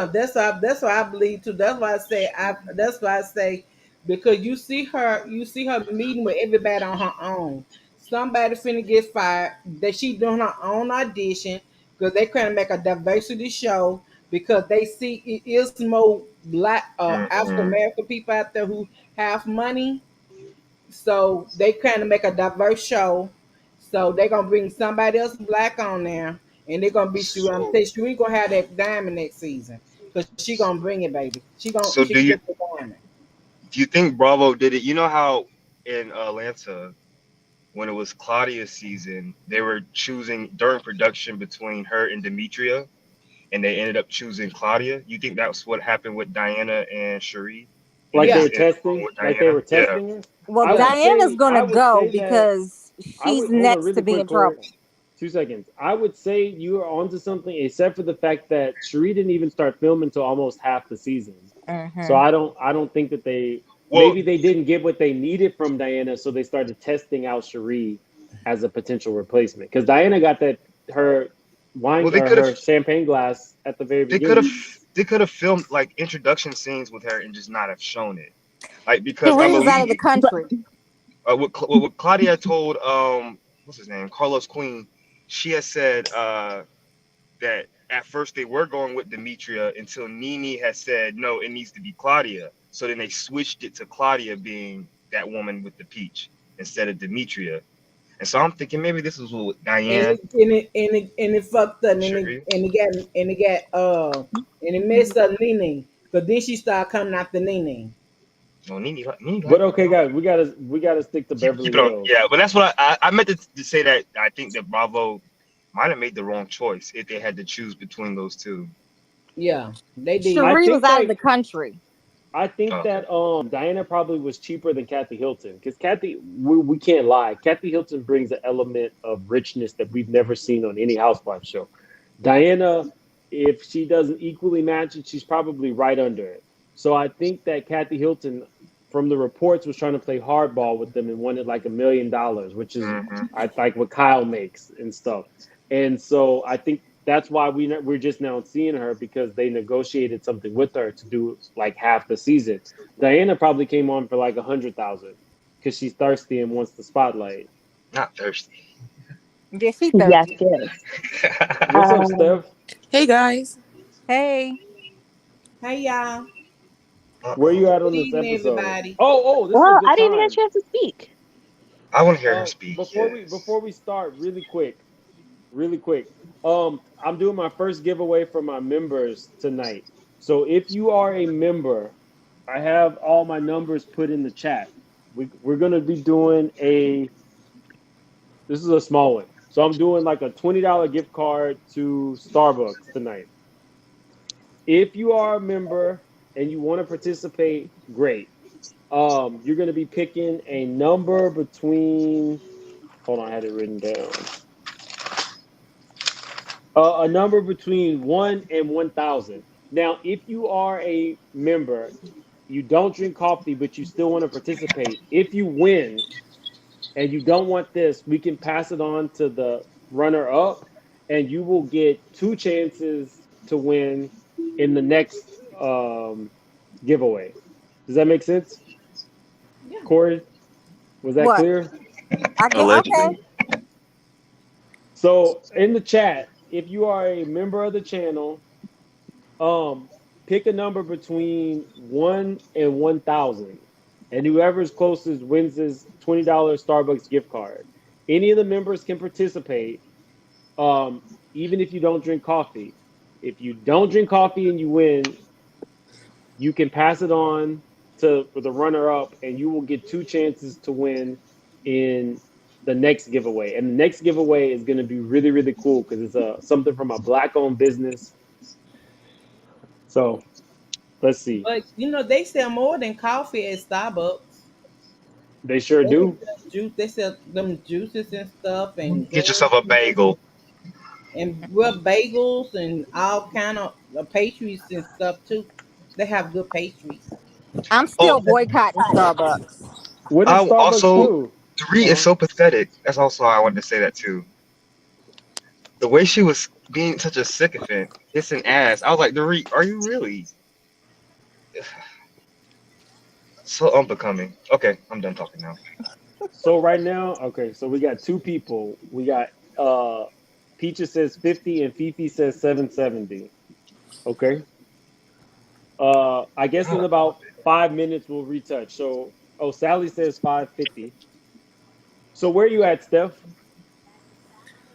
Speaker 3: what I believe too. That's why I say because you see her meeting with everybody on her own. Somebody finna get fired. That she doing her own audition because they trying to make a diversity show because they see it is more black African
Speaker 4: Mm-hmm.
Speaker 3: American people out there who have money. So they trying to make a diverse show. So they gonna bring somebody else black on there, and they're gonna be sure. I'm
Speaker 4: So,
Speaker 3: saying she ain't gonna have that diamond next season because she gonna bring it, baby. She
Speaker 4: so
Speaker 3: gonna
Speaker 4: do
Speaker 3: get
Speaker 4: you
Speaker 3: the diamond.
Speaker 4: do you think Bravo did it? You know how in Atlanta, when it was Claudia's season, they were choosing during production between her and Demetria, and they ended up choosing Claudia. You think that's what happened with Diana and Cherie, and they
Speaker 1: Like they
Speaker 3: Yeah,
Speaker 1: were
Speaker 4: just ended up going
Speaker 1: testing,
Speaker 4: with
Speaker 1: like they
Speaker 4: Diana?
Speaker 1: were
Speaker 4: Yeah.
Speaker 1: testing her.
Speaker 6: Well,
Speaker 3: yeah,
Speaker 6: Diana's
Speaker 1: I
Speaker 6: gonna
Speaker 1: would
Speaker 6: go
Speaker 1: say that
Speaker 6: because
Speaker 1: I
Speaker 6: she's
Speaker 1: would hold on
Speaker 6: next to
Speaker 1: really
Speaker 6: be
Speaker 1: quick,
Speaker 6: in
Speaker 1: Corey.
Speaker 6: trouble.
Speaker 1: 2 seconds. I would say you are onto something, except for the fact that Cherie didn't even start filming until almost half the season. So
Speaker 6: Hmm
Speaker 1: I don't think that they
Speaker 4: Well,
Speaker 1: maybe they didn't get what they needed from Diana, so they started testing out Cherie as a potential replacement. Because Diana got that her
Speaker 4: well,
Speaker 1: wine or her champagne glass at the very
Speaker 4: they could have
Speaker 1: beginning.
Speaker 4: they could have filmed like introduction scenes with her and just not have shown it. Like because I
Speaker 6: Cherie was out of the
Speaker 4: believe
Speaker 6: country.
Speaker 4: what Claudia told what's his name, Carlos Queen, she had said that at first they were going with Demetria until Nene had said no, it needs to be Claudia. So then they switched it to Claudia being that woman with the peach instead of Demetria. And so I'm thinking maybe this was what
Speaker 3: and
Speaker 4: Diane
Speaker 3: it fucked up,
Speaker 4: Cherie.
Speaker 3: and it messed up Nene because then she started coming after Nene.
Speaker 4: No, Nene
Speaker 1: But
Speaker 4: like
Speaker 1: okay, guys, we gotta stick to
Speaker 4: keep
Speaker 1: Beverly
Speaker 4: it on.
Speaker 1: Hills.
Speaker 4: Yeah, but that's what I meant to say that I think that Bravo might have made the wrong choice if they had to choose between those two.
Speaker 3: Yeah, they
Speaker 1: I
Speaker 3: did.
Speaker 6: Cherie was
Speaker 1: think
Speaker 6: out of
Speaker 1: that
Speaker 6: the country.
Speaker 1: I think
Speaker 4: Okay.
Speaker 1: that Diana probably was cheaper than Kathy Hilton because we can't lie. Kathy Hilton brings an element of richness that we've never seen on any housewife show. Diana, if she doesn't equally match it, she's probably right under it. So I think that Kathy Hilton, from the reports, was trying to play hardball with them and wanted like $1 million, which is
Speaker 4: Hmm.
Speaker 1: I like what Kyle makes and stuff. And so I think that's why we're just now seeing her because they negotiated something with her to do like half the season. Diana probably came on for like 100,000 because she's thirsty and wants the spotlight.
Speaker 4: Not thirsty.
Speaker 6: Yeah, she
Speaker 5: Yes,
Speaker 6: thirsty.
Speaker 5: yes.
Speaker 1: What's up,
Speaker 5: Um,
Speaker 1: Steph?
Speaker 7: Hey guys.
Speaker 6: Hey,
Speaker 3: Hey y'all,
Speaker 1: Where you at
Speaker 3: good
Speaker 1: on this
Speaker 3: evening,
Speaker 1: episode?
Speaker 3: everybody.
Speaker 1: Oh, this is a
Speaker 5: well,
Speaker 1: good
Speaker 5: I didn't even get a
Speaker 1: time.
Speaker 5: chance to speak.
Speaker 4: I want to hear her speak.
Speaker 1: Before
Speaker 4: Yes.
Speaker 1: we start, really quick. I'm doing my first giveaway for my members tonight. So if you are a member, I have all my numbers put in the chat. We're gonna be doing a. This is a small one. So I'm doing like a $20 gift card to Starbucks tonight. If you are a member and you want to participate, great. You're gonna be picking a number between. Hold on, I had it written down. A number between 1 and 1,000. Now, if you are a member, you don't drink coffee, but you still want to participate. If you win and you don't want this, we can pass it on to the runner up, and you will get two chances to win in the next giveaway. Does that make sense,
Speaker 3: Yeah.
Speaker 1: Corey? Was that
Speaker 6: what?
Speaker 1: clear?
Speaker 6: I get okay.
Speaker 4: Allegedly.
Speaker 1: So in the chat, if you are a member of the channel, Um, pick a number between 1 and 1,000, and whoever's closest wins this $20 Starbucks gift card. Any of the members can participate, even if you don't drink coffee. If you don't drink coffee and you win, you can pass it on to the runner up, and you will get two chances to win in the next giveaway. And the next giveaway is going to be really, really cool because it's something from a black owned business. So let's see.
Speaker 3: But they sell more than coffee at Starbucks.
Speaker 1: They sure
Speaker 3: They
Speaker 1: do.
Speaker 3: sell juice. They sell them juices and stuff, and
Speaker 4: Get yourself a
Speaker 3: donuts
Speaker 4: bagel.
Speaker 3: and well bagels and all kind of pastries and stuff too. They have good pastries.
Speaker 6: I'm
Speaker 4: Oh,
Speaker 6: still boycotting Starbucks.
Speaker 1: What did
Speaker 4: I
Speaker 1: Starbucks
Speaker 4: also
Speaker 1: do?
Speaker 4: 3 is
Speaker 1: Uh-huh.
Speaker 4: so pathetic. That's also I wanted to say that too. The way she was being such a sycophant, hissing ass. I was like, Dorit, are you really so unbecoming? Okay, I'm done talking now.
Speaker 1: So right now, okay, so we got two people. We got Peaches says 50 and Fifi says 770. Okay. I guess in about 5 minutes we'll retouch. So Sally says 550. So where you at, Steph,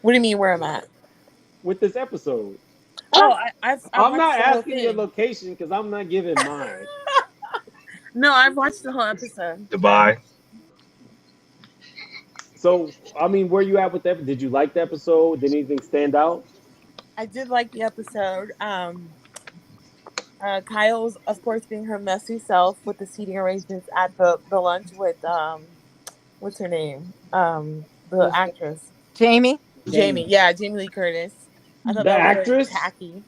Speaker 7: What do you mean? Where am I?
Speaker 1: with this episode?
Speaker 7: Oh, I've
Speaker 1: I'm
Speaker 7: watched
Speaker 1: not
Speaker 7: the whole
Speaker 1: asking your
Speaker 7: thing.
Speaker 1: location because I'm not giving mine.
Speaker 7: No, I've watched the whole episode.
Speaker 4: Dubai.
Speaker 1: So I mean, where you at with that? Did you like the episode? Did anything stand out?
Speaker 7: I did like the episode. Kyle's, of course, being her messy self with the seating arrangements at the lunch with what's her name? The
Speaker 3: What's that?
Speaker 7: actress
Speaker 6: Jamie?
Speaker 7: Jamie.
Speaker 3: Jamie.
Speaker 7: Yeah, Jamie Lee Curtis. I thought
Speaker 1: The
Speaker 7: that was very
Speaker 1: actress,
Speaker 7: tacky.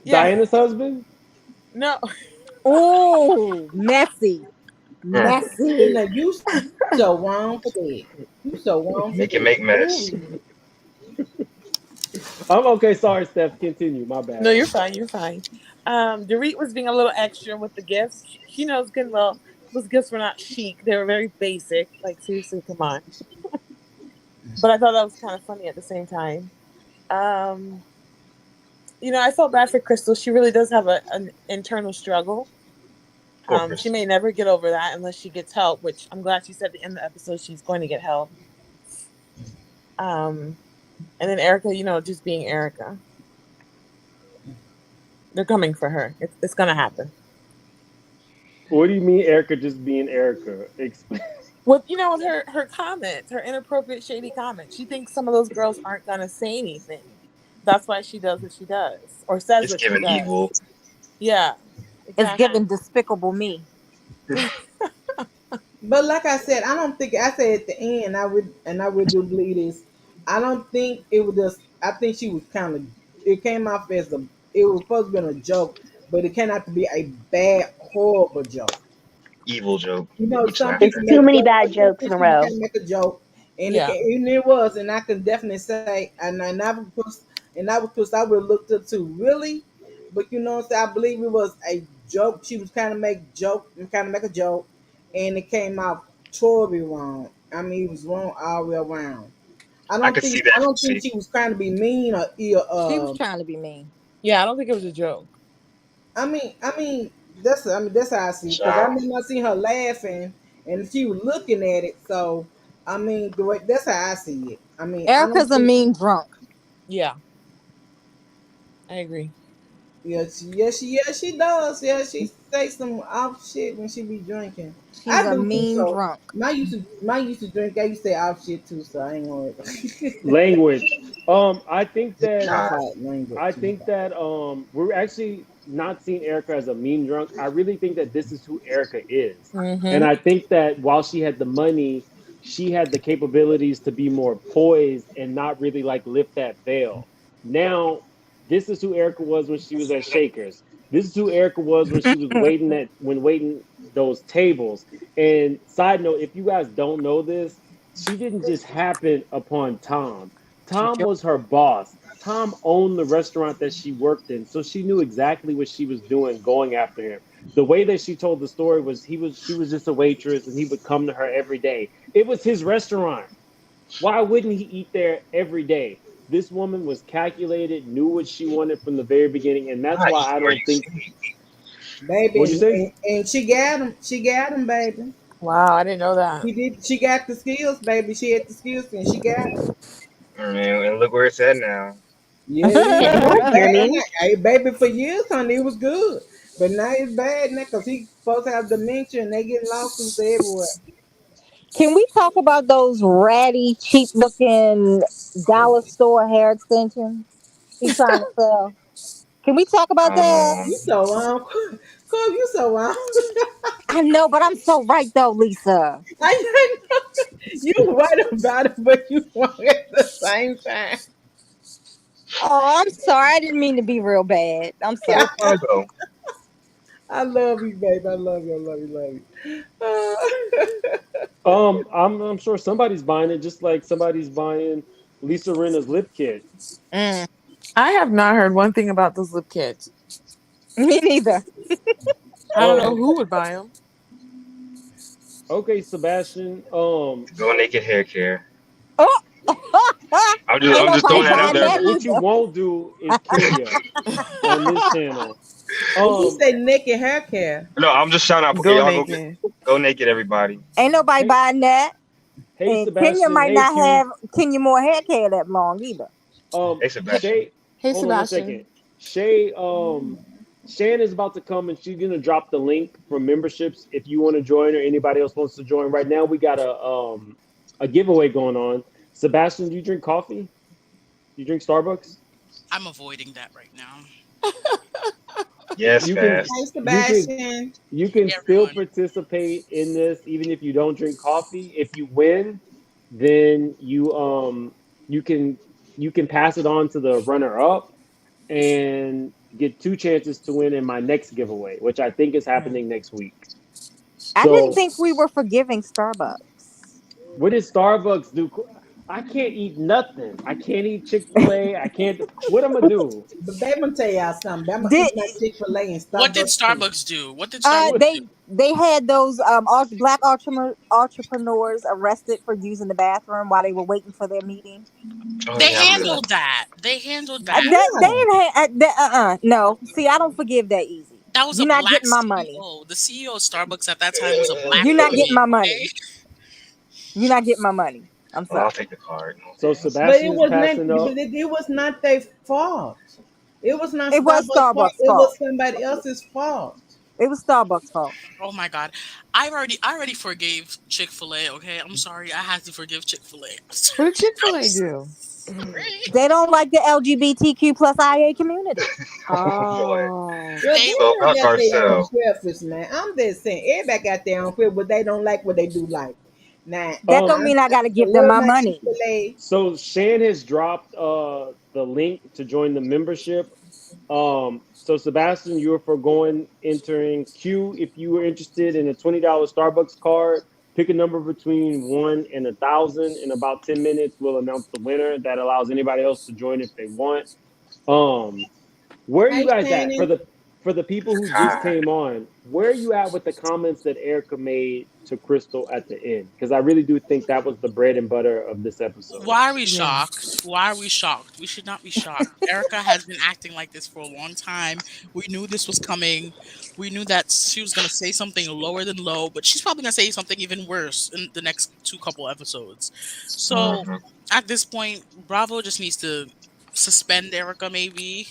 Speaker 7: Yeah.
Speaker 1: Diana's husband.
Speaker 7: No.
Speaker 6: Ooh, messy.
Speaker 4: Mm,
Speaker 3: And
Speaker 6: Messy.
Speaker 3: you so wrong for that. You so wrong for
Speaker 4: make it
Speaker 3: that.
Speaker 4: make mess.
Speaker 3: Ooh.
Speaker 1: I'm okay. Sorry, Steph. Continue. My
Speaker 7: No,
Speaker 1: bad.
Speaker 7: you're fine. You're fine. Dorit was being a little extra with the gifts. She knows good and well those gifts were not chic. They were very basic. Like seriously, come on. But I thought that was kind of funny at the same time. Um, I felt bad for Crystal. She really does have an internal struggle.
Speaker 4: Poor
Speaker 7: She
Speaker 4: Crystal.
Speaker 7: may never get over that unless she gets help, which I'm glad she said at the end of the episode she's going to get help. Um, and then Erica, just being Erica. They're coming for her. It's going to happen.
Speaker 1: What do you mean, Erica just being Erica?
Speaker 7: With her comments, her inappropriate, shady comments, she thinks some of those girls aren't gonna say anything. That's why she does what she does, or says
Speaker 4: It's
Speaker 7: what she
Speaker 4: giving
Speaker 7: does.
Speaker 4: evil.
Speaker 7: Yeah,
Speaker 6: It's
Speaker 7: exactly.
Speaker 6: giving Despicable Me.
Speaker 3: But like I said, I don't think I said at the end. I would do believe this. I don't think it was just. I think she was kind of. It came off as a. It was supposed to be a joke, but it came out to be a bad, horrible joke.
Speaker 4: Evil joke.
Speaker 3: Some
Speaker 4: Each
Speaker 5: It's
Speaker 3: people
Speaker 4: laughter.
Speaker 5: too
Speaker 3: make
Speaker 5: many
Speaker 3: jokes, but
Speaker 5: bad
Speaker 3: I don't
Speaker 5: jokes in
Speaker 3: think
Speaker 5: a
Speaker 3: she was
Speaker 5: row.
Speaker 3: trying to make a joke, and
Speaker 7: Yeah,
Speaker 3: it was, and I can definitely say, and I would I would have looked up to really, but what I'm saying, I believe it was a joke. She was kind of make a joke, and it came out totally wrong. I mean, it was wrong all the way around.
Speaker 4: I could see
Speaker 3: I
Speaker 4: that
Speaker 3: don't think
Speaker 4: see.
Speaker 3: she was trying to be mean or ill.
Speaker 6: She was trying to be mean.
Speaker 7: yeah. I don't think it was a joke.
Speaker 3: That's how I see it. Because I
Speaker 4: Child.
Speaker 3: remember I seen her laughing, and she was looking at it. So the way that's how I see it. I don't
Speaker 6: Erica's a
Speaker 3: think.
Speaker 6: mean drunk.
Speaker 7: Yeah, I agree.
Speaker 3: Yeah, she does. Yeah, she say some off shit when she be drinking.
Speaker 6: She's
Speaker 3: I
Speaker 6: a
Speaker 3: do too.
Speaker 6: mean
Speaker 3: So
Speaker 6: drunk.
Speaker 3: my used to drink. I used to say off shit too. So I ain't gonna.
Speaker 1: Language. I think that
Speaker 3: My
Speaker 4: God.
Speaker 3: fault, language.
Speaker 1: I
Speaker 3: My
Speaker 1: think
Speaker 3: fault.
Speaker 1: that we're actually not seeing Erica as a mean drunk. I really think that this is who Erica is. And
Speaker 7: Mm-hmm.
Speaker 1: I think that while she had the money, she had the capabilities to be more poised and not really like lift that veil. Now, this is who Erica was when she was at Shakers. This is who Erica was when she was waiting those tables. And side note, if you guys don't know this, she didn't just happen upon Tom.
Speaker 6: She
Speaker 1: Tom
Speaker 6: sure.
Speaker 1: was her boss. Tom owned the restaurant that she worked in, so she knew exactly what she was doing going after him. The way that she told the story was she was just a waitress and he would come to her every day. It was his restaurant. Why wouldn't he eat there every day? This woman was calculated, knew what she wanted from the very beginning, and that's
Speaker 4: Not
Speaker 1: why
Speaker 4: eat
Speaker 1: I
Speaker 4: where
Speaker 1: don't
Speaker 4: you
Speaker 1: think.
Speaker 4: sleep.
Speaker 3: Baby,
Speaker 1: What'd you say?
Speaker 3: and she got him. She got him, baby.
Speaker 7: Wow, I didn't know that.
Speaker 3: She did. She got the skills, baby. She had the skills, and she got him.
Speaker 4: And look where it's at now.
Speaker 3: Yeah, it
Speaker 5: Getting
Speaker 3: was
Speaker 5: rich, you know what I
Speaker 3: bad.
Speaker 5: mean?
Speaker 3: Hey, baby, for years, honey, it was good. But now it's bad now because he supposed to have dementia and they getting lawsuits everywhere.
Speaker 6: Can we talk about those ratty, cheap looking dollar store hair extensions he's trying to sell? Can we talk about that?
Speaker 3: You
Speaker 4: Um,
Speaker 3: so wrong. Cole, you so wrong.
Speaker 6: I know, but I'm so right though, Lisa.
Speaker 3: I know you right about it, but you wrong at the same time.
Speaker 6: Oh, I'm sorry. I didn't mean to be real bad. I'm
Speaker 4: how
Speaker 6: sorry.
Speaker 4: far though?
Speaker 3: I love you, babe. I love you. I love you. Love you.
Speaker 1: I'm sure somebody's buying it, just like somebody's buying Lisa Rinna's lip kit.
Speaker 6: Mm,
Speaker 7: I have not heard one thing about those lip kits.
Speaker 6: me neither.
Speaker 7: I don't know
Speaker 1: Um,
Speaker 7: who would buy them.
Speaker 1: okay, Sebastian.
Speaker 4: Go naked hair care.
Speaker 6: Oh, ain't
Speaker 4: I'm just
Speaker 6: nobody
Speaker 4: throwing that out
Speaker 6: buying
Speaker 4: there.
Speaker 6: that
Speaker 1: What you
Speaker 6: either.
Speaker 1: won't do is Kenya on this channel.
Speaker 3: And you
Speaker 1: Um,
Speaker 3: say naked hair care.
Speaker 4: No, I'm just shouting out. Okay,
Speaker 7: Go
Speaker 4: y'all
Speaker 7: naked.
Speaker 4: go naked, everybody.
Speaker 6: Ain't nobody
Speaker 1: hey,
Speaker 6: buying that.
Speaker 1: hey,
Speaker 6: And Kenya
Speaker 1: Sebastian.
Speaker 6: might
Speaker 1: Hey,
Speaker 6: not
Speaker 1: Q.
Speaker 6: have Kenya more hair care that long either.
Speaker 1: Um,
Speaker 4: Hey, Sebastian.
Speaker 1: Shay,
Speaker 7: Hey,
Speaker 1: hold on one second.
Speaker 7: Sebastian.
Speaker 1: Shay, Shan is about to come and she's gonna drop the link for memberships if you want to join or anybody else wants to join. Right now, we got a giveaway going on. Sebastian, do you drink coffee? You drink Starbucks?
Speaker 8: I'm avoiding that right now.
Speaker 4: Yes,
Speaker 1: You can
Speaker 3: Hey,
Speaker 4: fast.
Speaker 1: you can
Speaker 3: Sebastian.
Speaker 1: you can
Speaker 8: Hey,
Speaker 1: still
Speaker 8: everyone.
Speaker 1: participate in this even if you don't drink coffee. If you win, then you can pass it on to the runner up and get two chances to win in my next giveaway, which I think is happening next week.
Speaker 6: I didn't
Speaker 1: So,
Speaker 6: think we were forgiving Starbucks.
Speaker 1: what did Starbucks do? I can't eat nothing. I can't eat Chick-fil-A. I can't. What I'm gonna do?
Speaker 3: But babe, I'm gonna tell y'all something. I'm gonna
Speaker 6: Did
Speaker 3: eat my Chick-fil-A and
Speaker 8: What did
Speaker 3: Starbucks too.
Speaker 8: Starbucks do? What did Starbucks
Speaker 1: What?
Speaker 8: do?
Speaker 6: they had those black entrepreneurs arrested for using the bathroom while they were waiting for their meeting.
Speaker 4: Oh
Speaker 8: They
Speaker 4: yeah, I remember
Speaker 8: handled that. They handled
Speaker 6: Uh,
Speaker 8: that.
Speaker 6: that they
Speaker 3: Yeah.
Speaker 6: didn't no. See, I don't forgive that easy.
Speaker 8: That was a
Speaker 6: You're not
Speaker 8: black
Speaker 6: getting my money.
Speaker 8: CEO. The CEO of Starbucks at that time was a black
Speaker 6: You're not getting
Speaker 8: woman.
Speaker 6: my
Speaker 8: Okay.
Speaker 6: money. You're not getting my money. I'm
Speaker 4: Oh, I'll
Speaker 6: sorry.
Speaker 4: take the card.
Speaker 1: So
Speaker 4: Okay.
Speaker 3: But
Speaker 1: Sebastian
Speaker 3: it
Speaker 1: is
Speaker 3: was not.
Speaker 1: passing
Speaker 3: But
Speaker 1: up.
Speaker 3: it was not their fault. It was not
Speaker 6: It was
Speaker 3: Starbucks' fault.
Speaker 6: Starbucks'
Speaker 3: It
Speaker 6: fault.
Speaker 3: was somebody else's fault.
Speaker 6: It was Starbucks' fault.
Speaker 8: Oh my God. I already forgave Chick-fil-A. Okay. I'm sorry. I had to forgive Chick-fil-A. I'm
Speaker 7: What
Speaker 8: sorry.
Speaker 7: did Chick Fil
Speaker 8: I'm
Speaker 7: A do?
Speaker 8: sorry.
Speaker 6: They don't like the LGBTQ plus IA community.
Speaker 4: Oh boy.
Speaker 7: Oh,
Speaker 3: Well,
Speaker 8: They
Speaker 4: So
Speaker 3: they
Speaker 4: about
Speaker 3: got their own
Speaker 4: Garcelle.
Speaker 3: preference, man. I'm just saying, everybody got their own preference, but they don't like what they do like. Now,
Speaker 6: That
Speaker 1: Um,
Speaker 6: don't mean I gotta
Speaker 3: I
Speaker 6: give them
Speaker 3: love
Speaker 6: my
Speaker 3: my
Speaker 6: money.
Speaker 3: Chick-fil-A.
Speaker 1: so Shan has dropped the link to join the membership. So Sebastian, you're for going entering Q if you were interested in a $20 Starbucks card. Pick a number between 1 and 1,000. In about 10 minutes, we'll announce the winner. That allows anybody else to join if they want. Um, where are you
Speaker 3: Hey,
Speaker 1: guys at
Speaker 3: Shannon.
Speaker 1: for the people who just
Speaker 4: God.
Speaker 1: came on? Where are you at with the comments that Erica made to Crystal at the end? Because I really do think that was the bread and butter of this episode.
Speaker 8: Why are we
Speaker 7: yeah.
Speaker 8: shocked? Why are we shocked? We should not be shocked. Erica has been acting like this for a long time. We knew this was coming. We knew that she was going to say something lower than low, but she's probably going to say something even worse in the next two couple episodes. So
Speaker 4: Mhm.
Speaker 8: at this point, Bravo just needs to suspend Erica maybe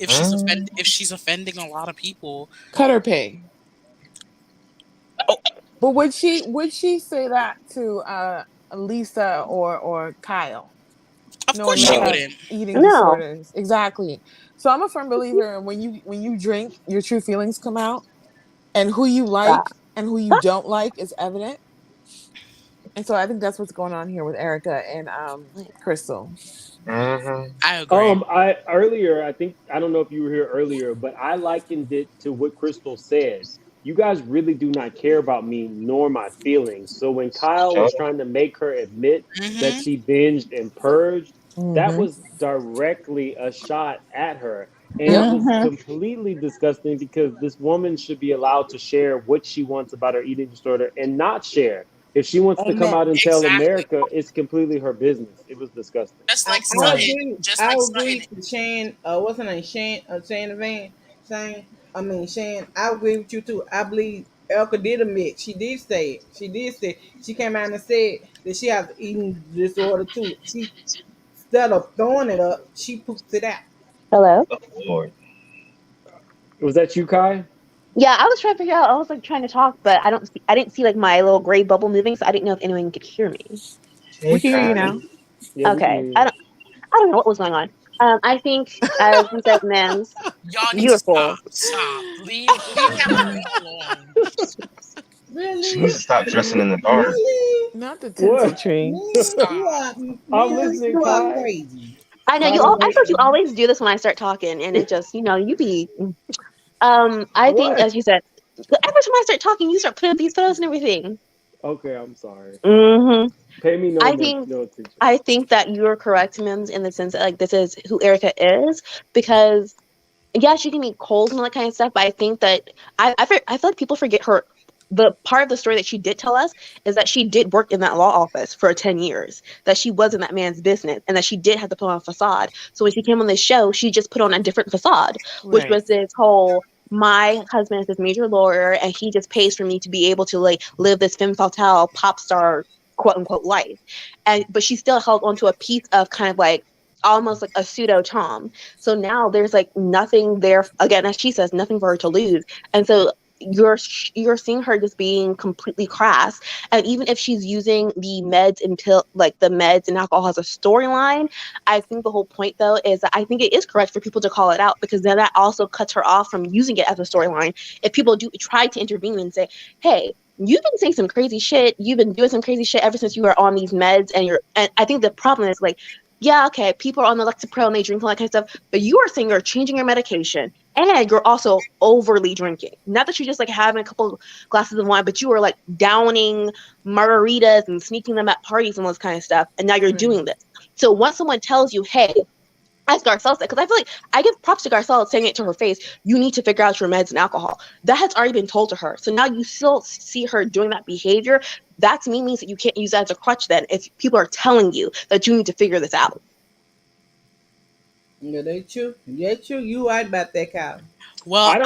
Speaker 4: Mm.
Speaker 8: if she's offending a lot of people.
Speaker 7: Cut her pay.
Speaker 8: Oh,
Speaker 7: But would she say that to Lisa or Kyle,
Speaker 8: of course
Speaker 7: knowing they
Speaker 8: she
Speaker 4: No.
Speaker 7: have
Speaker 8: wouldn't.
Speaker 7: eating
Speaker 5: No.
Speaker 7: disorders? Exactly. So I'm a firm believer in when you drink, your true feelings come out, and who you like and who you don't like is evident. And so I think that's what's going on here with Erica and Crystal.
Speaker 4: Hmm.
Speaker 8: I agree.
Speaker 1: I think I don't know if you were here earlier, but I likened it to what Crystal said. You guys really do not care about me nor my feelings. So when Kyle
Speaker 4: Shut
Speaker 1: was
Speaker 4: up.
Speaker 1: trying to make her admit that
Speaker 8: Mhm.
Speaker 1: she binged and purged, that
Speaker 7: Mm-hmm.
Speaker 1: was directly a shot at her. And it
Speaker 7: Yep.
Speaker 1: was
Speaker 6: Mm-hmm.
Speaker 1: completely disgusting because this woman should be allowed to share what she wants about her eating disorder and not share. If she wants to come
Speaker 6: Amen.
Speaker 1: out and tell
Speaker 8: Exactly.
Speaker 1: America, it's completely her business. It was disgusting.
Speaker 8: Just
Speaker 3: I,
Speaker 8: like
Speaker 3: I
Speaker 7: Right.
Speaker 8: Sutton.
Speaker 3: agree.
Speaker 8: Just
Speaker 3: I
Speaker 8: like
Speaker 3: agree
Speaker 8: Sutton.
Speaker 3: to Shane. What's her name? Shane Van. Shane. I mean Shane. I agree with you too. I believe Elka did admit. She did say it. She did say she came out and said that she has eating disorder too. She instead of throwing it up, she poops it out.
Speaker 5: Hello?
Speaker 4: Oh Lord.
Speaker 1: Was that you, Kai?
Speaker 5: Yeah, I was trying to figure out. I was like trying to talk, but I didn't see like my little gray bubble moving, so I didn't know if anyone could hear me.
Speaker 7: We
Speaker 4: Hey,
Speaker 7: can hear you
Speaker 4: Kai.
Speaker 7: now.
Speaker 1: Yeah, we can
Speaker 5: Okay.
Speaker 1: hear you.
Speaker 5: I don't know what was going on. I think as you said, Mims,
Speaker 8: Y'all need to
Speaker 5: beautiful.
Speaker 8: stop. Stop. Leave Captain Rinna alone.
Speaker 4: She needs
Speaker 3: Really,
Speaker 4: to stop dressing in the dark.
Speaker 3: really,
Speaker 7: Not the tinsel
Speaker 1: What?
Speaker 7: tree.
Speaker 3: man,
Speaker 8: Stop.
Speaker 3: you are
Speaker 1: I'm
Speaker 3: man,
Speaker 1: listening,
Speaker 3: you are
Speaker 1: Kai.
Speaker 3: crazy.
Speaker 5: I know
Speaker 1: Kai,
Speaker 5: you
Speaker 1: don't
Speaker 5: all. I
Speaker 1: make.
Speaker 5: thought you always do this when I start talking, and it just, you be. I think,
Speaker 1: What?
Speaker 5: as you said, every time I start talking, you start putting up these photos and everything.
Speaker 1: Okay, I'm sorry.
Speaker 5: hmm
Speaker 1: Pay me
Speaker 5: I think
Speaker 1: no attention.
Speaker 5: I think that you're correct, Mims, in the sense that like this is who Erica is because yeah, she can be cold and all that kind of stuff, but I think that I feel like people forget her. The part of the story that she did tell us is that she did work in that law office for 10 years, that she was in that man's business, and that she did have to put on a facade. So when she came on this show, she just put on a different facade, which
Speaker 7: Right.
Speaker 5: was this whole my husband is this major lawyer and he just pays for me to be able to like live this femme fatale pop star quote unquote life. And but she still held onto a piece of kind of like almost like a pseudo Tom. So now there's like nothing there again, as she says, nothing for her to lose. And so you're seeing her just being completely crass. And even if she's using the meds and pill like the meds and alcohol as a storyline, I think the whole point though is that I think it is correct for people to call it out because then that also cuts her off from using it as a storyline. If people do try to intervene and say, hey, you've been saying some crazy shit. You've been doing some crazy shit ever since you were on these meds, and I think the problem is like yeah, okay, people are on the Lexapro and they drink all that kind of stuff, but you are saying you're changing your medication and you're also overly drinking. Not that you're just like having a couple glasses of wine, but you are like downing margaritas and sneaking them at parties and all this kind of stuff, and now you're doing this. So once someone tells you, hey, as Garcelle said, because I feel like I give props to Garcelle saying it to her face, you need to figure out your meds and alcohol. That has already been told to her. So now you still see her doing that behavior. That to me means that you can't use that as a crutch then if people are telling you that you need to figure this out.
Speaker 3: Yeah, they true. Yeah, true. You right about that, Kyle.
Speaker 8: Well,
Speaker 1: I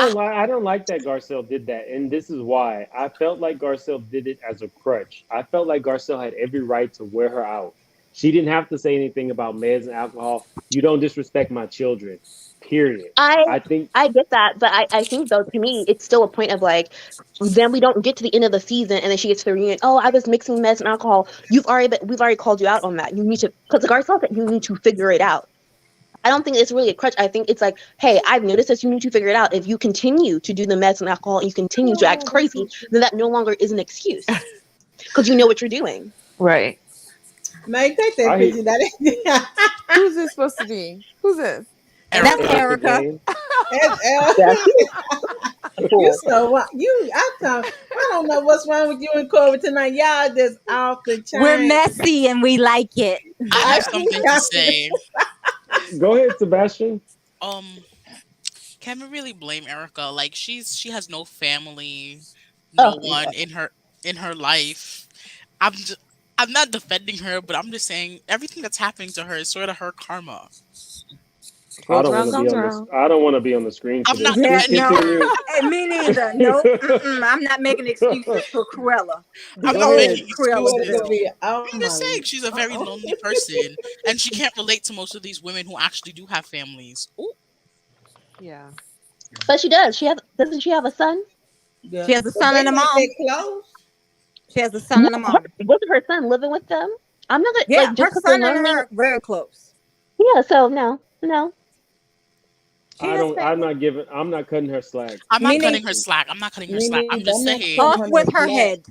Speaker 1: don't like that Garcelle did that, and this is why. I felt like Garcelle did it as a crutch. I felt like Garcelle had every right to wear her out. She didn't have to say anything about meds and alcohol. You don't disrespect my children. Period.
Speaker 5: I
Speaker 1: I think
Speaker 5: I get that, but I think though to me it's still a point of like then we don't get to the end of the season and then she gets to the reunion. Oh, I was mixing meds and alcohol. We've already called you out on that. You need to because Garcelle said you need to figure it out. I don't think it's really a crutch. I think it's like, hey, I've noticed this. You need to figure it out. If you continue to do the meds and alcohol and you continue to act crazy, then that no longer is an excuse because you know what you're doing.
Speaker 7: Right.
Speaker 3: Man, take that
Speaker 1: I hate
Speaker 3: picture. That
Speaker 7: Who's this supposed to be? Who's this?
Speaker 6: That's
Speaker 8: Erica.
Speaker 1: Erica
Speaker 6: Erica.
Speaker 1: Jane.
Speaker 5: Yeah,
Speaker 3: You
Speaker 5: cool.
Speaker 3: so what? I don't know what's wrong with you and Corey tonight. Y'all just off the
Speaker 6: We're
Speaker 3: chain.
Speaker 6: messy and we like it.
Speaker 8: I
Speaker 3: I
Speaker 8: have
Speaker 3: think
Speaker 8: something to say.
Speaker 1: Go ahead, Sebastian.
Speaker 8: Um, can we really blame Erica? Like she has no family, no
Speaker 5: Oh,
Speaker 8: one in her life. I'm just, I'm not defending her, but I'm just saying everything that's happening to her is sort of her karma.
Speaker 1: I
Speaker 7: Goes
Speaker 1: don't want
Speaker 7: around,
Speaker 1: to be
Speaker 7: comes
Speaker 1: on this.
Speaker 7: around.
Speaker 1: I don't want to be on the screen for
Speaker 8: I'm
Speaker 1: this.
Speaker 8: not
Speaker 6: Yeah,
Speaker 1: Please
Speaker 8: defending
Speaker 6: no,
Speaker 8: her.
Speaker 1: continue.
Speaker 6: me neither. Nope. I'm not making excuses for Cruella,
Speaker 8: I'm
Speaker 6: the
Speaker 8: not
Speaker 1: Go
Speaker 6: old
Speaker 1: ahead.
Speaker 8: making
Speaker 3: you
Speaker 6: Cruella
Speaker 3: want to
Speaker 8: excuses.
Speaker 6: girl.
Speaker 3: be oh
Speaker 8: I'm just
Speaker 3: my
Speaker 8: saying she's a very
Speaker 3: oh,
Speaker 8: lonely person, and she can't relate to most of these women who actually do have families. Ooh,
Speaker 7: Yeah.
Speaker 5: but she does. Doesn't she have a son?
Speaker 3: yeah.
Speaker 6: She has a
Speaker 3: But
Speaker 6: son
Speaker 3: they
Speaker 6: and a
Speaker 3: not
Speaker 6: mom.
Speaker 3: that close.
Speaker 6: She has a son and a mom.
Speaker 5: Wasn't her son living with them? I'm not gonna,
Speaker 6: Yeah,
Speaker 5: like just
Speaker 6: her
Speaker 5: because they're
Speaker 6: son and
Speaker 5: lonely.
Speaker 6: her are very close.
Speaker 5: Yeah, so no.
Speaker 6: She has
Speaker 1: I'm
Speaker 6: family.
Speaker 1: not giving. I'm not cutting her slack.
Speaker 8: I'm
Speaker 6: Me
Speaker 8: not cutting
Speaker 6: neither.
Speaker 8: her slack. I'm not cutting her
Speaker 3: Me
Speaker 8: slack. I'm
Speaker 3: neither.
Speaker 8: just
Speaker 3: I'm not
Speaker 8: saying
Speaker 3: putting
Speaker 6: Off
Speaker 3: her no
Speaker 6: with her
Speaker 3: slack.
Speaker 6: head.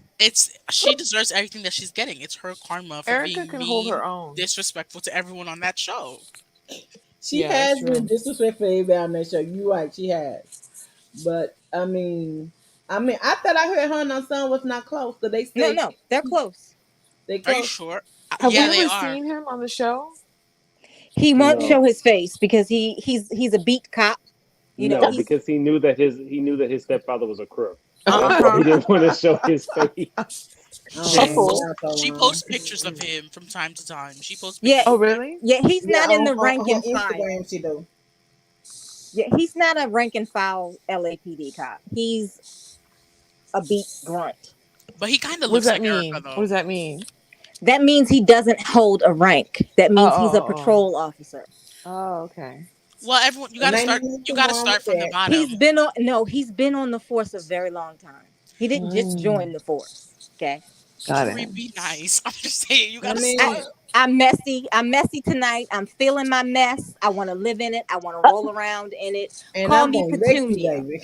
Speaker 8: she deserves everything that she's getting. It's her karma for
Speaker 7: Erica
Speaker 8: being
Speaker 7: can hold
Speaker 8: mean,
Speaker 7: her own.
Speaker 8: disrespectful to everyone on that show.
Speaker 3: She
Speaker 7: Yeah, that's
Speaker 3: has been
Speaker 7: true.
Speaker 3: disrespectful to everybody on that show. You right, she has. But I thought I heard her and her son was not close. Cause they
Speaker 6: No,
Speaker 3: say
Speaker 6: no, they're close.
Speaker 3: they
Speaker 8: Are you
Speaker 3: close.
Speaker 8: sure?
Speaker 7: Have we
Speaker 8: Yeah, they
Speaker 7: ever
Speaker 8: are.
Speaker 7: seen him on the show?
Speaker 6: He won't
Speaker 1: No,
Speaker 6: show his face because he's a beat cop. You know,
Speaker 1: no,
Speaker 6: he's
Speaker 1: because he knew that his stepfather was a crook. That's why
Speaker 6: uh-huh.
Speaker 1: he didn't want to show his face.
Speaker 3: Oh
Speaker 5: Oh,
Speaker 8: She
Speaker 3: man,
Speaker 5: cool.
Speaker 3: y'all so
Speaker 8: she
Speaker 3: wrong.
Speaker 8: posts pictures of him from time to time. She posts
Speaker 6: Yeah,
Speaker 8: pictures
Speaker 7: Oh,
Speaker 8: of him.
Speaker 7: really?
Speaker 6: yeah, he's
Speaker 3: Yeah,
Speaker 6: not in the
Speaker 3: on
Speaker 6: rank
Speaker 3: her
Speaker 6: and file.
Speaker 3: Instagram she do.
Speaker 6: Yeah, he's not a rank and file LAPD cop. He's a beat grunt.
Speaker 8: But he kind of
Speaker 7: What does
Speaker 8: looks
Speaker 7: that
Speaker 8: like Erica,
Speaker 7: mean? What
Speaker 8: though.
Speaker 7: does that mean?
Speaker 6: That means he doesn't hold a rank. That
Speaker 7: Oh,
Speaker 6: means he's a
Speaker 7: oh,
Speaker 6: patrol officer.
Speaker 7: oh, oh. Okay.
Speaker 8: Well, everyone,
Speaker 3: And ain't
Speaker 8: You
Speaker 3: nothing
Speaker 8: gotta
Speaker 3: wrong
Speaker 8: start
Speaker 3: with
Speaker 8: from the
Speaker 3: that.
Speaker 6: He's
Speaker 8: bottom.
Speaker 6: been on no, he's been on the force a very long time. He didn't just
Speaker 7: Mm,
Speaker 6: join the force. Okay.
Speaker 7: got
Speaker 8: Tori,
Speaker 7: it.
Speaker 8: be nice. I'm just saying, you
Speaker 3: I
Speaker 8: gotta
Speaker 6: I,
Speaker 8: start.
Speaker 3: mean,
Speaker 6: I'm messy. I'm messy tonight. I'm feeling my mess. I want to live in it. I want to roll around in it.
Speaker 3: and
Speaker 6: Call
Speaker 3: I'm
Speaker 6: me
Speaker 3: gonna wreck you,
Speaker 6: Petunia.
Speaker 3: baby.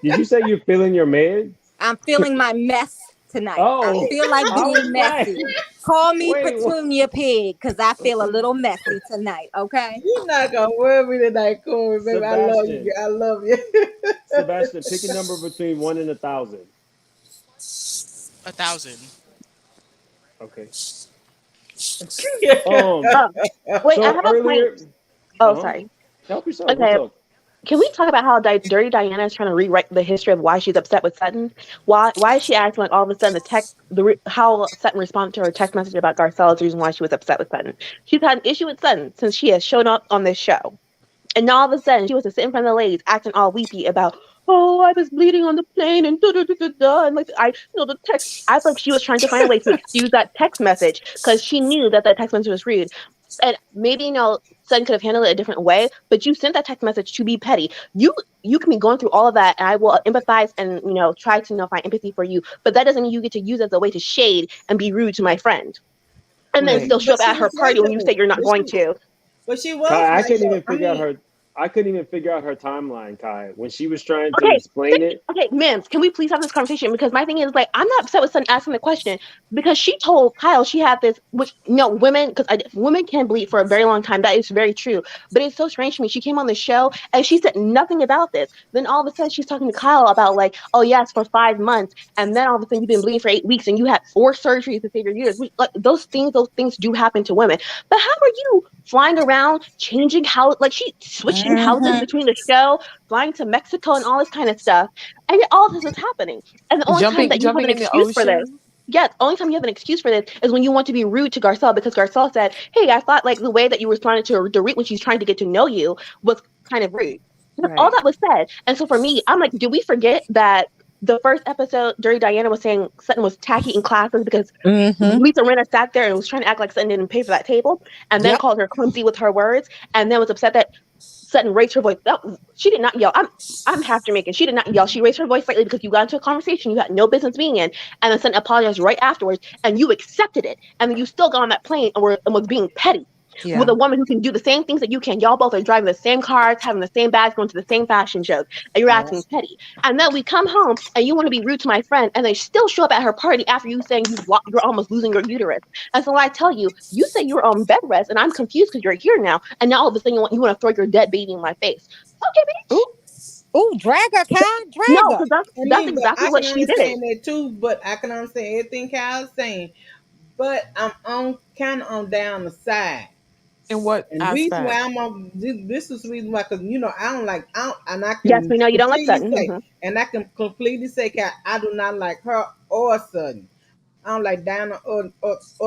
Speaker 1: Did you say you're feeling your meds?
Speaker 6: I'm feeling my mess tonight. I
Speaker 1: Oh,
Speaker 6: feel like
Speaker 1: I was
Speaker 6: being
Speaker 1: like,
Speaker 6: messy. Call me
Speaker 1: wait,
Speaker 6: Petunia Pig because I feel a little messy tonight. Okay.
Speaker 3: You're not gonna worry me tonight, Corey, baby. I love you.
Speaker 1: Sebastian.
Speaker 3: I love you.
Speaker 1: Sebastian, pick a number between 1 and 1,000.
Speaker 8: 1,000.
Speaker 1: Okay.
Speaker 3: Yeah.
Speaker 1: Um.
Speaker 5: Wait, I
Speaker 1: So
Speaker 5: have a point.
Speaker 1: earlier,
Speaker 5: Oh,
Speaker 1: uh huh.
Speaker 5: sorry.
Speaker 1: Help yourself. What's
Speaker 5: Okay,
Speaker 1: up?
Speaker 5: can we talk about how Dirty Diana is trying to rewrite the history of why she's upset with Sutton? Why is she acting like all of a sudden how Sutton responded to her text message about Garcelle is the reason why she was upset with Sutton? She's had an issue with Sutton since she has shown up on this show. And now all of a sudden, she was to sit in front of the ladies, acting all weepy about, oh, I was bleeding on the plane and da da da da da. And like, the text. I feel like she was trying to find a way to excuse that text message because she knew that that text message was rude. And maybe Sutton could have handled it a different way, but you sent that text message to be petty. You can be going through all of that, and I will empathize and try to find empathy for you. But that doesn't mean you get to use it as a way to shade and be rude to my friend, and then
Speaker 1: Right.
Speaker 5: still show
Speaker 3: But
Speaker 5: up
Speaker 3: she
Speaker 5: at her
Speaker 3: was right
Speaker 5: party when you
Speaker 3: though.
Speaker 5: say you're not going to.
Speaker 3: But she was
Speaker 1: Kai, I
Speaker 3: right
Speaker 1: couldn't
Speaker 3: though.
Speaker 1: even figure out her. I couldn't even figure out her timeline, Kai, when she was trying to
Speaker 5: Okay,
Speaker 1: explain it.
Speaker 5: okay, ma'am, can we please have this conversation? Because my thing is, like, I'm not upset with Sun asking the question because she told Kyle she had this, which, women, because women can bleed for a very long time. That is very true. But it's so strange to me. She came on the show and she said nothing about this. Then all of a sudden she's talking to Kyle about, like, oh, yes, for 5 months. And then all of a sudden you've been bleeding for 8 weeks and you had 4 surgeries to save your uterus. Like, those things do happen to women. But how are you flying around, changing how, like, she switching houses
Speaker 6: Mhm.
Speaker 5: between the show, flying to Mexico and all this kind of stuff. And yet all this is happening. And the only time that you have
Speaker 7: Jumping
Speaker 5: an
Speaker 7: in the
Speaker 5: excuse for this,
Speaker 7: ocean.
Speaker 5: yes, the only time you have an excuse for this is when you want to be rude to Garcelle because Garcelle said, hey, I thought like the way that you responded to Dorit when she's trying to get to know you was kind of rude. That's all
Speaker 7: Right.
Speaker 5: that was said. And so for me, I'm like, did we forget that the first episode, Dirty Diana was saying Sutton was tacky in classes because
Speaker 6: Mhm.
Speaker 5: Lisa Rinna sat there and was trying to act like Sutton didn't pay for that table and then
Speaker 6: Yep.
Speaker 5: called her clumsy with her words and then was upset that Sutton raised her voice. She did not yell. I'm half Jamaican. She did not yell. She raised her voice slightly because you got into a conversation you had no business being in, and then Sutton apologized right afterwards, and you accepted it, and then you still got on that plane and was being petty
Speaker 7: Yeah.
Speaker 5: with a woman who can do the same things that you can. Y'all both are driving the same cars, having the same bags, going to the same fashion shows, and you're
Speaker 3: Yeah.
Speaker 5: acting petty. And then we come home, and you want to be rude to my friend, and they still show up at her party after you saying you're almost losing your uterus. And so I tell you, you say you're on bed rest, and I'm confused because you're here now, and now all of a sudden you want to throw your dead baby in my face. Okay, bitch.
Speaker 6: Ooh, ooh, drag her, Kai,
Speaker 5: No,
Speaker 6: drag her.
Speaker 5: because that's
Speaker 3: But
Speaker 5: exactly
Speaker 3: I
Speaker 5: what
Speaker 3: can
Speaker 5: she did.
Speaker 3: understand that too. But I can understand everything Kyle's saying. But I'm on kind of on down the side.
Speaker 7: In what
Speaker 3: And the reason why
Speaker 7: aspect?
Speaker 3: I'm on this is the reason why, because I don't like, and I
Speaker 5: Yes,
Speaker 3: can
Speaker 5: we know you don't like
Speaker 3: completely
Speaker 5: Sutton.
Speaker 3: say, and I can completely say, Kat, I do not like her or Sutton. I don't like Diana or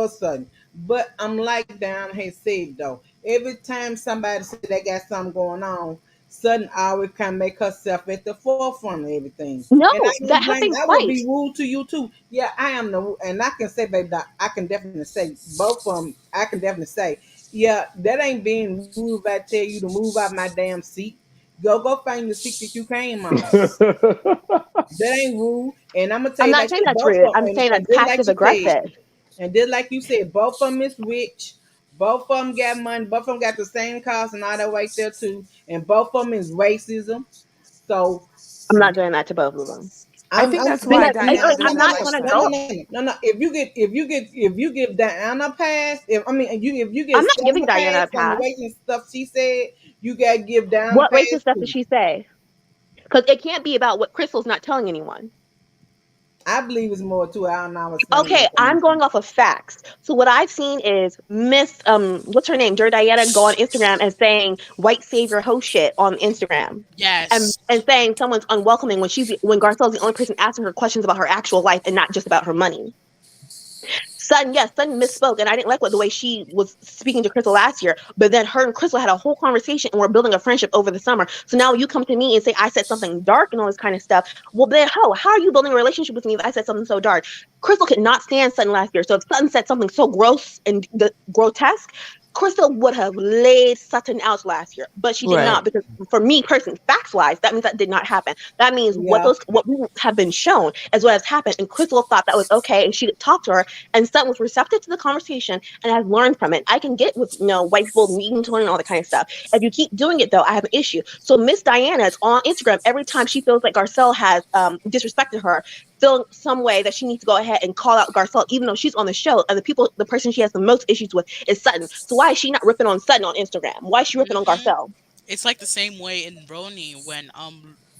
Speaker 3: Sutton. But I'm like Diana has said though. Every time somebody say they got something going on, Sutton always can make herself at the forefront of everything. And I
Speaker 5: No, that
Speaker 3: don't blame.
Speaker 5: happened
Speaker 3: I will be
Speaker 5: twice.
Speaker 3: rude to you too. Yeah, I am the, and I can say, baby, that I can definitely say both of them. I can definitely say, yeah, that ain't being rude if I tell you to move out my damn seat. Go find the seat that you came on. That ain't rude. And I'm gonna tell
Speaker 5: I'm
Speaker 3: you
Speaker 5: not
Speaker 3: like
Speaker 5: saying
Speaker 3: this,
Speaker 5: that's
Speaker 3: both
Speaker 5: rude.
Speaker 3: of
Speaker 5: I'm
Speaker 3: them,
Speaker 5: saying
Speaker 3: and
Speaker 5: that's
Speaker 3: just like
Speaker 5: passive
Speaker 3: you said,
Speaker 5: aggressive.
Speaker 3: and just like you said, both of them is rich. Both of them got money. Both of them got the same cars and all that right there too. And both of them is racism. So
Speaker 5: I'm not doing that to both of them
Speaker 7: I think
Speaker 3: I'm
Speaker 7: that's why
Speaker 5: because
Speaker 3: speaking
Speaker 5: I,
Speaker 3: now.
Speaker 7: Diana
Speaker 5: like,
Speaker 3: No,
Speaker 5: I'm
Speaker 7: didn't
Speaker 3: no,
Speaker 5: not
Speaker 3: no,
Speaker 7: like
Speaker 5: gonna
Speaker 3: no, no,
Speaker 5: go.
Speaker 7: Sutton.
Speaker 3: no, no, no. If you give Diana a pass, if you
Speaker 5: I'm
Speaker 3: get
Speaker 5: not
Speaker 3: Sutton
Speaker 5: giving
Speaker 3: a
Speaker 5: Diana
Speaker 3: pass
Speaker 5: a
Speaker 3: from the
Speaker 5: pass.
Speaker 3: racist stuff she said, you gotta give Diana a
Speaker 5: What racist
Speaker 3: pass
Speaker 5: stuff did
Speaker 3: too.
Speaker 5: she say? Because it can't be about what Crystal's not telling anyone.
Speaker 3: I believe it's more too. I don't know what's saying
Speaker 5: Okay, I'm going off of facts. So what I've seen is Miss what's her name? Jer Diana go on Instagram and saying white savior ho shit on Instagram. And
Speaker 8: Yes.
Speaker 5: saying someone's unwelcoming when Garcelle's the only person asking her questions about her actual life and not just about her money. Sutton, yes, Sutton misspoke, and I didn't like the way she was speaking to Crystal last year. But then her and Crystal had a whole conversation, and we're building a friendship over the summer. So now you come to me and say I said something dark and all this kind of stuff. Well, then how are you building a relationship with me if I said something so dark? Crystal could not stand Sutton last year, so if Sutton said something so gross and grotesque, Crystal would have laid Sutton out last year, but she did
Speaker 7: Right.
Speaker 5: not because for me personally, facts wise, that means that did not happen. That means
Speaker 3: Yeah.
Speaker 5: what we have been shown is what has happened, and Crystal thought that was okay, and she talked to her, and Sutton was receptive to the conversation and has learned from it. I can get with white people needing to learn and all that kind of stuff. If you keep doing it though, I have an issue. So Miss Diana is on Instagram every time she feels like Garcelle has disrespected her, feel some way that she needs to go ahead and call out Garcelle, even though she's on the show and the person she has the most issues with is Sutton. So why is she not ripping on Sutton on Instagram? Why is she ripping on
Speaker 8: Hmm.
Speaker 5: Garcelle?
Speaker 8: It's like the same way in Brony when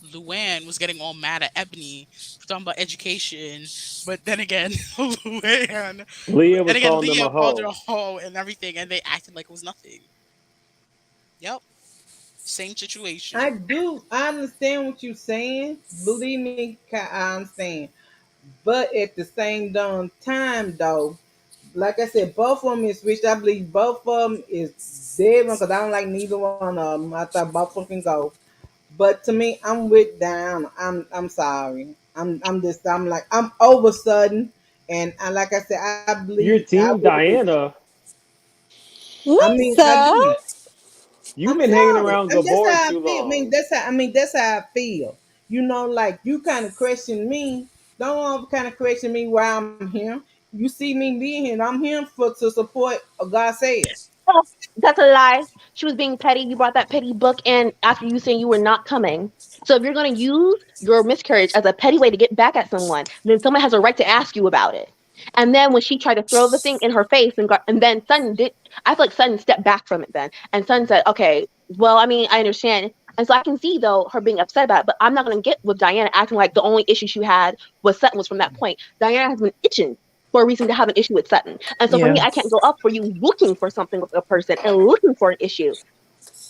Speaker 8: Luann was getting all mad at Ebony for talking about education, but then again Luann,
Speaker 1: Leah
Speaker 8: then
Speaker 1: was
Speaker 8: again
Speaker 1: calling them
Speaker 8: Leah
Speaker 1: a
Speaker 8: called her
Speaker 1: hoe.
Speaker 8: a hoe and everything, and they acted like it was nothing. Yep, same situation.
Speaker 3: I understand what you're saying. Believe me, I understand. But at the same darn time, though, like I said, both of them is rich. I believe both of them is dead one because I don't like neither one of them. I thought both of them can go. But to me, I'm with down. I'm sorry. I'm like I'm over sudden, and like I said, I believe
Speaker 1: Your
Speaker 3: I
Speaker 1: team,
Speaker 3: would have.
Speaker 1: Diana.
Speaker 3: I mean, I
Speaker 6: Lisa.
Speaker 3: do.
Speaker 1: You've
Speaker 3: I'm
Speaker 1: been hanging
Speaker 3: sorry.
Speaker 1: around
Speaker 3: I mean, that's
Speaker 1: Gabor
Speaker 3: how I
Speaker 1: too
Speaker 3: feel.
Speaker 1: long.
Speaker 3: That's how I feel. Like you kind of question me. Don't kind of question me why I'm here. You see me being here. I'm here for to support God says.
Speaker 5: Oh, that's a lie. She was being petty. You brought that petty book in after you saying you were not coming. So if you're going to use your miscarriage as a petty way to get back at someone, then someone has a right to ask you about it. And then when she tried to throw the thing in her face, and then Sutton did, I feel like Sutton stepped back from it then. And Sutton said, okay, well, I mean, I understand. And so I can see, though, her being upset about it, but I'm not going to get with Diana acting like the only issue she had with Sutton was from that point. Diana has been itching for a reason to have an issue with Sutton. And so for
Speaker 7: Yeah.
Speaker 5: me, I can't go up for you looking for something with a person and looking for an issue.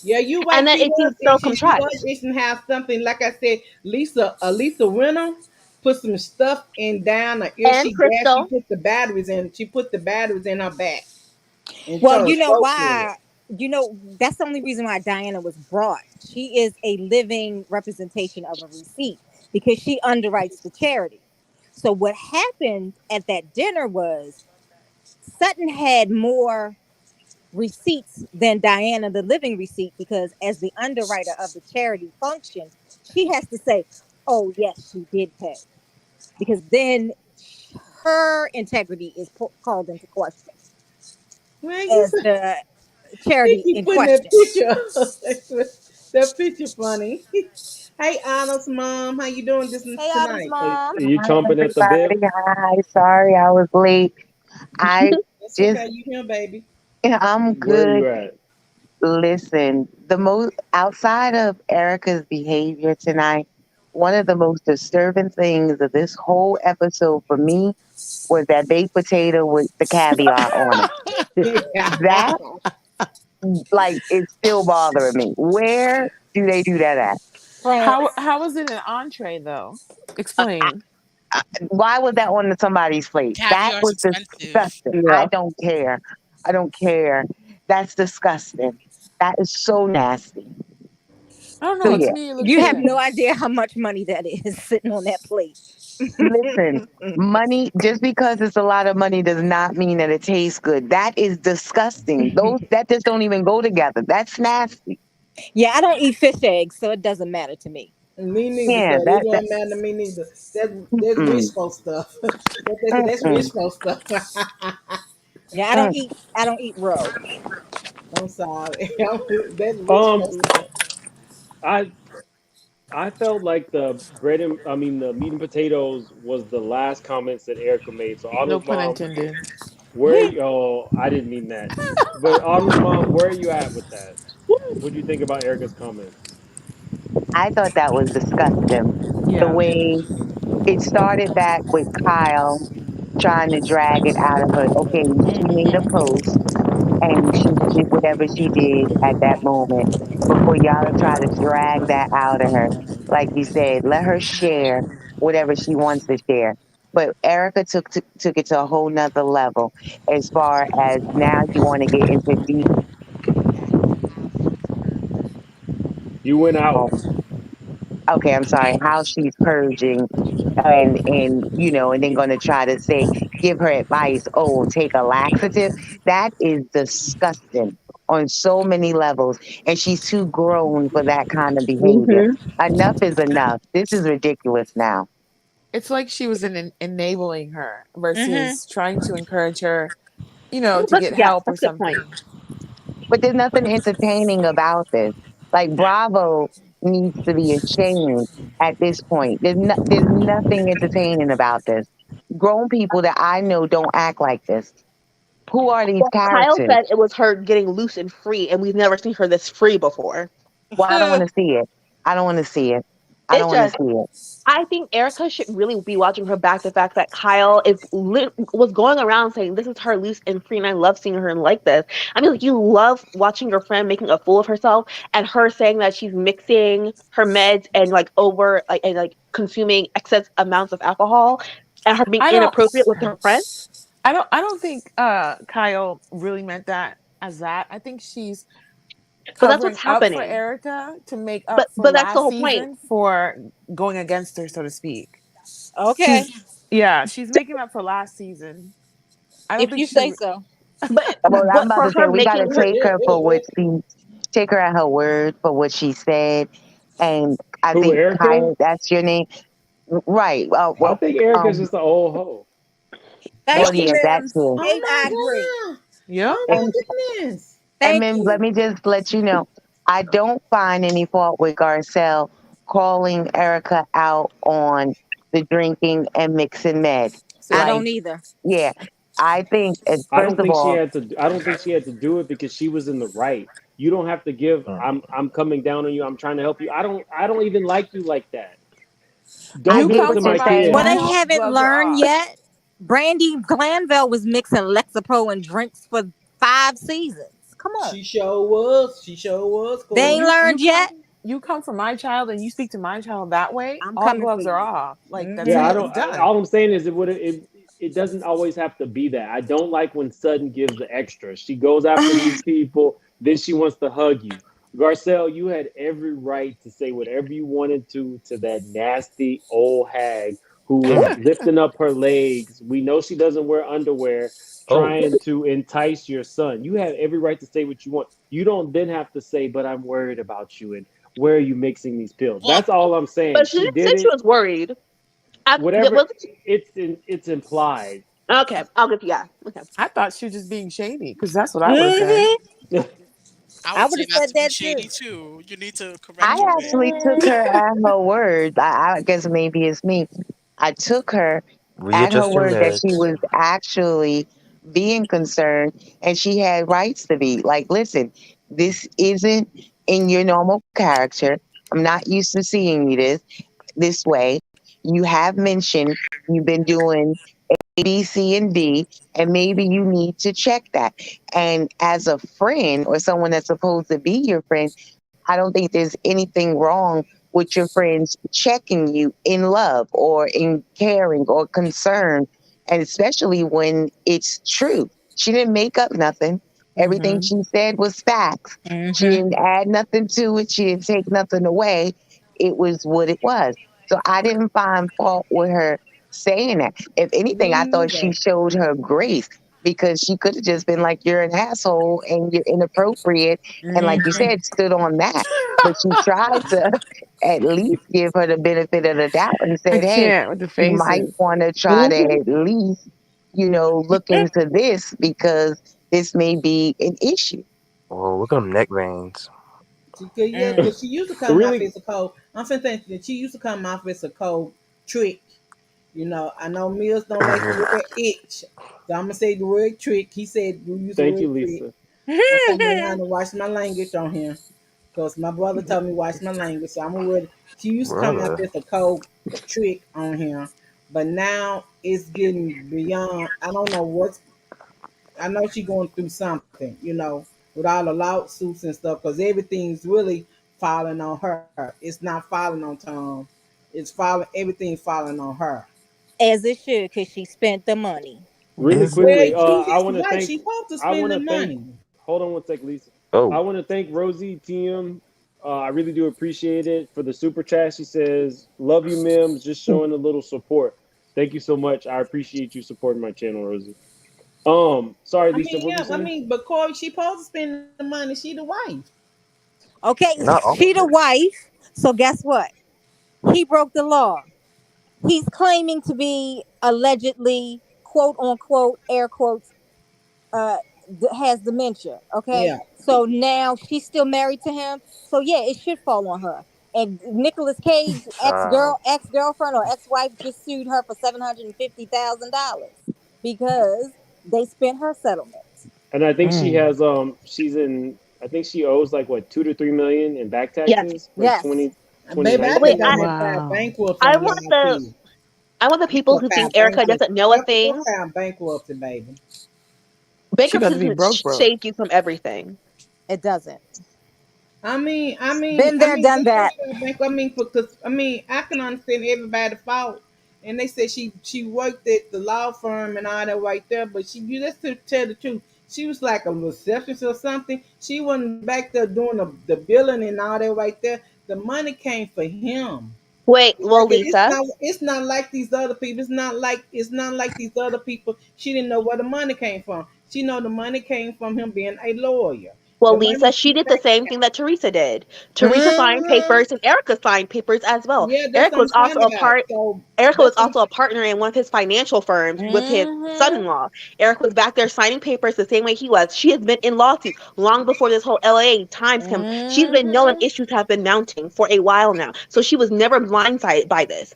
Speaker 3: Yeah, you
Speaker 5: And
Speaker 3: right.
Speaker 5: then
Speaker 3: She
Speaker 5: it
Speaker 3: was
Speaker 5: seems so
Speaker 3: itching. She
Speaker 5: contrived.
Speaker 3: was itching to have something. Like I said, Lisa Rinna put some stuff in down her ear.
Speaker 5: And
Speaker 3: She grabbed. She
Speaker 5: Crystal,
Speaker 3: put the batteries in. She put the batteries in her back and
Speaker 6: Well,
Speaker 3: told her
Speaker 6: you know
Speaker 3: go for it.
Speaker 6: why? That's the only reason why Diana was brought. She is a living representation of a receipt because she underwrites the charity. So what happened at that dinner was Sutton had more receipts than Diana, the living receipt, because as the underwriter of the charity function, she has to say, "Oh yes, she did pay," because then her integrity is called into question
Speaker 3: Man, you
Speaker 6: as the
Speaker 3: He
Speaker 6: charity
Speaker 3: keep
Speaker 6: in
Speaker 3: putting that
Speaker 6: question.
Speaker 3: picture. That picture funny. Hey, Anna's mom, how you doing this
Speaker 6: Hey, Autumn's
Speaker 3: tonight?
Speaker 6: mom.
Speaker 1: Are you
Speaker 9: Hi,
Speaker 1: chomping at the bit?
Speaker 9: everybody. Hi. Sorry I was late. I
Speaker 3: That's
Speaker 9: just,
Speaker 3: okay. You here, baby?
Speaker 9: I'm
Speaker 1: Where are
Speaker 9: good.
Speaker 1: you at?
Speaker 9: Listen, the most outside of Erica's behavior tonight, one of the most disturbing things of this whole episode for me was that baked potato with the caviar on it.
Speaker 3: Yeah.
Speaker 9: That, like, is still bothering me. Where do they do that at?
Speaker 6: France.
Speaker 7: How was it an entree though? Explain.
Speaker 9: Why was that on somebody's plate? That
Speaker 8: Caviar's
Speaker 9: was
Speaker 8: expensive.
Speaker 9: disgusting. I
Speaker 3: Yeah.
Speaker 9: don't care. I don't care. That's disgusting. That is so nasty.
Speaker 7: I don't
Speaker 9: So
Speaker 7: know. To
Speaker 9: yeah,
Speaker 7: me, it looked
Speaker 6: You have
Speaker 7: good.
Speaker 6: no idea how much money that is sitting on that plate.
Speaker 9: listen, money just because it's a lot of money does not mean that it tastes good. That is disgusting. Those that just don't even go together. That's nasty.
Speaker 6: Yeah, I don't eat fish eggs, so it doesn't matter to me.
Speaker 3: Me neither. So
Speaker 9: Yeah,
Speaker 3: it
Speaker 9: that
Speaker 3: don't matter to me neither. That's
Speaker 9: mm,
Speaker 3: wishful stuff. That's
Speaker 9: mm,
Speaker 3: wishful stuff.
Speaker 6: Yeah,
Speaker 9: mm.
Speaker 6: I don't eat rhobh.
Speaker 3: I'm sorry. That's wishful
Speaker 1: Um,
Speaker 3: stuff.
Speaker 1: I I felt like the meat and potatoes was the last comments that Erica made. So
Speaker 7: No
Speaker 1: Autumn's
Speaker 7: pun
Speaker 1: mom,
Speaker 7: intended.
Speaker 1: where you? Oh, I didn't mean that. But Autumn's mom, where are you at with that? What do you think about Erica's comments?
Speaker 9: I thought that was disgusting. The
Speaker 7: Yeah.
Speaker 9: way it started back with Kyle trying to drag it out of her. Okay, she made a
Speaker 8: Hmm.
Speaker 9: post and she did whatever she did at that moment. Before y'all try to drag that out of her, like you said, let her share whatever she wants to share. But Erica took it to a whole nother level as far as now you want to get into deep.
Speaker 1: You went out.
Speaker 9: Okay, I'm sorry, how she's purging and and then going to try to say give her advice, oh, take a laxative. That is disgusting on so many levels, and she's too grown for that kind of behavior.
Speaker 5: hmm
Speaker 9: Enough is enough. This is ridiculous now.
Speaker 7: It's like she was enabling her
Speaker 8: Hmm.
Speaker 7: versus trying to encourage her, to
Speaker 5: But
Speaker 7: get
Speaker 5: yeah,
Speaker 7: help or
Speaker 5: that's a good point.
Speaker 7: something.
Speaker 9: But there's nothing entertaining about this. Like Bravo, needs to be ashamed at this point. There's nothing entertaining about this. Grown people that I know don't act like this. Who are these
Speaker 5: Well, Kyle
Speaker 9: characters?
Speaker 5: said it was her getting loose and free, and we've never seen her this free before.
Speaker 9: Well, I don't want to see it. I don't want to see it. I don't
Speaker 5: It's
Speaker 9: want to
Speaker 5: just,
Speaker 9: see it.
Speaker 5: I think Erica should really be watching her back. The fact that Kyle was going around saying this is her loose and free, and I love seeing her like this. I mean, like you love watching your friend making a fool of herself, and her saying that she's mixing her meds and like over like and like consuming excess amounts of alcohol, and her being
Speaker 7: I don't.
Speaker 5: inappropriate with her friends.
Speaker 7: I don't think Kyle really meant that as that. I think she's
Speaker 5: But that's
Speaker 7: covering
Speaker 5: what's
Speaker 7: up for
Speaker 5: happening.
Speaker 7: Erica to make up for
Speaker 5: But that's the
Speaker 7: last
Speaker 5: whole point.
Speaker 7: season for going against her, so to speak.
Speaker 6: Okay,
Speaker 7: She's Yeah, she's making up for last season. I don't
Speaker 6: if
Speaker 7: think
Speaker 6: you
Speaker 7: she.
Speaker 6: say so.
Speaker 9: Well, I'm
Speaker 5: But
Speaker 9: about
Speaker 5: for
Speaker 9: to say
Speaker 5: her
Speaker 9: we got to
Speaker 5: making her
Speaker 9: take her for what she, take her at her word for what she said, and I
Speaker 1: Who,
Speaker 9: think
Speaker 1: Erica?
Speaker 9: Kyle, that's your name, right?
Speaker 1: I think Erica's just an old hoe.
Speaker 9: Well,
Speaker 6: Thank you,
Speaker 9: yeah, that's
Speaker 6: Mims.
Speaker 9: it.
Speaker 3: Oh
Speaker 6: And I
Speaker 3: my
Speaker 6: agree.
Speaker 3: God.
Speaker 7: Yep.
Speaker 3: Oh
Speaker 9: And
Speaker 3: my goodness.
Speaker 6: Thank
Speaker 9: Mims, let
Speaker 6: you.
Speaker 9: me just let you know, I don't find any fault with Garcelle calling Erica out on the drinking and mixing med.
Speaker 6: I
Speaker 7: See.
Speaker 9: Like,
Speaker 6: don't either.
Speaker 9: yeah, I think first of all,
Speaker 1: I don't think she had to do it because she was in the right. You don't have to give. I'm coming down on you. I'm trying to help you. I don't even like you like that.
Speaker 9: I
Speaker 1: Don't
Speaker 7: You
Speaker 1: do
Speaker 9: get
Speaker 1: it
Speaker 7: come
Speaker 1: to
Speaker 9: what
Speaker 7: from
Speaker 9: you're
Speaker 1: my
Speaker 7: my
Speaker 9: saying.
Speaker 6: Well,
Speaker 1: kids.
Speaker 6: they
Speaker 7: child.
Speaker 6: haven't
Speaker 7: Gloves are
Speaker 6: learned
Speaker 7: off.
Speaker 6: yet. Brandy Glanville was mixing Lexapro and drinks for 5 seasons. Come on.
Speaker 3: She sure was. She sure was,
Speaker 6: They ain't
Speaker 3: Corey.
Speaker 7: You
Speaker 6: learned
Speaker 7: come.
Speaker 6: yet.
Speaker 7: You come from my child, and you speak to my child that way.
Speaker 6: I'm
Speaker 7: All
Speaker 6: coming for
Speaker 7: gloves are
Speaker 6: you.
Speaker 7: off. Like that's
Speaker 1: Yeah,
Speaker 6: Hmm
Speaker 1: I
Speaker 7: it. It's
Speaker 1: don't.
Speaker 7: done.
Speaker 1: All I'm saying is it doesn't always have to be that. I don't like when Sutton gives the extra. She goes after these people, then she wants to hug you. Garcelle, you had every right to say whatever you wanted to that nasty old hag who was
Speaker 10: Mm.
Speaker 1: lifting up her legs. We know she doesn't wear underwear,
Speaker 10: Oh,
Speaker 1: trying to entice your son. You have every right to say what you want. You don't then have to say, but I'm worried about you and where are you mixing these pills?
Speaker 8: Well,
Speaker 1: That's all I'm saying.
Speaker 5: But she
Speaker 1: She
Speaker 5: didn't say
Speaker 1: did
Speaker 5: she
Speaker 1: it.
Speaker 5: was worried.
Speaker 1: Whatever.
Speaker 5: Was
Speaker 1: It's implied.
Speaker 5: okay, I'll give you that. Okay.
Speaker 7: I thought she was just being shady because that's what I would have said.
Speaker 6: hmm
Speaker 8: I
Speaker 6: I
Speaker 8: would
Speaker 6: would
Speaker 8: say
Speaker 6: have
Speaker 8: that
Speaker 6: said
Speaker 8: to be
Speaker 6: that too.
Speaker 8: shady too. You need to
Speaker 9: I
Speaker 8: correct your
Speaker 9: actually
Speaker 8: ways.
Speaker 9: took her at her word. I guess maybe it's me. I took her at her
Speaker 10: readjust your
Speaker 9: word that she
Speaker 10: meds.
Speaker 9: was actually being concerned and she had rights to be. Like, listen, this isn't in your normal character. I'm not used to seeing you this way. You have mentioned you've been doing A, B, C, and D, and maybe you need to check that. And as a friend or someone that's supposed to be your friend, I don't think there's anything wrong with your friends checking you in love or in caring or concern, and especially when it's true. She didn't make up nothing. Everything
Speaker 7: Mm-hmm.
Speaker 9: she said was facts. She
Speaker 6: hmm
Speaker 9: didn't add nothing to it. She didn't take nothing away. It was what it was. So I didn't find fault with her saying that. If anything, I
Speaker 3: Me
Speaker 9: thought she
Speaker 3: neither.
Speaker 9: showed her grace because she could have just been like, you're an asshole and you're inappropriate. And like you
Speaker 6: hmm
Speaker 9: said, stood on that. But she tried to at least give her the benefit of the doubt and
Speaker 7: I
Speaker 9: said, hey,
Speaker 7: can't with the
Speaker 9: you might
Speaker 7: faces.
Speaker 9: want to try to
Speaker 5: Mhm.
Speaker 9: at least, look into this because this may be an issue.
Speaker 10: Oh, look at them neck veins.
Speaker 3: Yeah, because she used to come off
Speaker 1: Really,
Speaker 3: as a cold. I'm finna think that she used to come off as a cold trick. I know Mills don't like the word itch. So I'm gonna say the word trick. He said you use the
Speaker 1: thank
Speaker 3: word
Speaker 1: you,
Speaker 3: trick.
Speaker 1: Lisa.
Speaker 3: I'm coming around to watch my language on here. Because my brother told me watch my language. So I'm aware she used to come out
Speaker 10: Brother.
Speaker 3: as a cold trick on here. But now it's getting beyond. I don't know what's I know she going through something, with all the lawsuits and stuff, because everything's really falling on her. It's not falling on Tom. It's falling. Everything's falling on her.
Speaker 6: As it should, because she spent the money.
Speaker 1: Really
Speaker 10: Is it?
Speaker 3: Well,
Speaker 1: quickly,
Speaker 3: she right. She supposed to
Speaker 1: I
Speaker 3: spend
Speaker 1: want
Speaker 3: the
Speaker 1: to thank.
Speaker 3: money.
Speaker 1: Hold on one sec, Lisa. I
Speaker 10: Oh,
Speaker 1: want to thank Rosie TM. I really do appreciate it for the super chat. She says, "Love you, Mims. Just showing a little support. Thank you so much. I appreciate you supporting my channel, Rosie." Sorry,
Speaker 3: I
Speaker 1: Lisa.
Speaker 3: mean,
Speaker 1: What were you
Speaker 3: yeah. I
Speaker 1: saying?
Speaker 3: mean, but Corey, she supposed to spend the money. She the wife.
Speaker 6: Okay,
Speaker 10: not all
Speaker 6: she
Speaker 10: of
Speaker 6: the
Speaker 10: it.
Speaker 6: wife. So guess what? He broke the law. He's claiming to be allegedly, quote unquote, air quotes, uh, has dementia. Okay,
Speaker 3: Yeah.
Speaker 6: so now she's still married to him. So yeah, it should fall on her. And Nicolas Cage
Speaker 10: Child.
Speaker 6: ex girlfriend or ex wife just sued her for $750,000 because they spent her settlement.
Speaker 1: And I think she
Speaker 10: Mm.
Speaker 1: has she's in I think she owes like what 2 to 3 million in back
Speaker 5: Yes.
Speaker 1: taxes for
Speaker 6: Yes.
Speaker 1: 20 twenty
Speaker 3: Baby, I
Speaker 5: Wait,
Speaker 3: think I
Speaker 1: nineteen.
Speaker 3: had filed
Speaker 11: Wow.
Speaker 3: bankruptcy
Speaker 5: I
Speaker 3: on
Speaker 5: want
Speaker 3: y'all
Speaker 5: the
Speaker 3: too.
Speaker 5: I want the
Speaker 3: I
Speaker 5: people
Speaker 3: gonna
Speaker 5: who
Speaker 3: file
Speaker 5: think Erica
Speaker 3: bankruptcy.
Speaker 5: doesn't know a
Speaker 3: Yep, we gonna
Speaker 5: thing.
Speaker 3: file bankruptcy, baby.
Speaker 10: She about
Speaker 5: Bankruptcy
Speaker 10: to be
Speaker 5: doesn't
Speaker 10: broke, broke.
Speaker 5: shade you from everything.
Speaker 6: It doesn't. Been there, done
Speaker 3: They gonna
Speaker 6: that.
Speaker 3: file bankruptcy. Because I can understand everybody's fault. And they said she worked at the law firm and all that right there, but you just to tell the truth, she was like a receptionist or something. She wasn't back there doing the billing and all that right there. The money came for him.
Speaker 5: Wait,
Speaker 3: Like
Speaker 5: well, Lisa.
Speaker 3: it's not like these other people. It's not like these other people. She didn't know where the money came from. She know the money came from him being a lawyer.
Speaker 5: Well,
Speaker 3: The money
Speaker 5: Lisa,
Speaker 3: was
Speaker 5: she did the
Speaker 3: back.
Speaker 5: same thing that Teresa did. Teresa signed
Speaker 3: Hmm.
Speaker 5: papers and Erica signed papers as well.
Speaker 3: Yeah, that's
Speaker 5: Erica
Speaker 3: what
Speaker 5: was
Speaker 3: I'm
Speaker 5: also
Speaker 3: talking
Speaker 5: a
Speaker 3: about.
Speaker 5: part
Speaker 3: So
Speaker 5: Erica was
Speaker 3: that's what
Speaker 5: also a partner in one of his financial firms with his
Speaker 6: Mm-hmm.
Speaker 5: son-in-law. Eric was back there signing papers the same way he was. She has been in lawsuits long before this whole LA Times come. She's been knowing
Speaker 6: Mm-hmm.
Speaker 5: issues have been mounting for a while now. So she was never blindsided by this.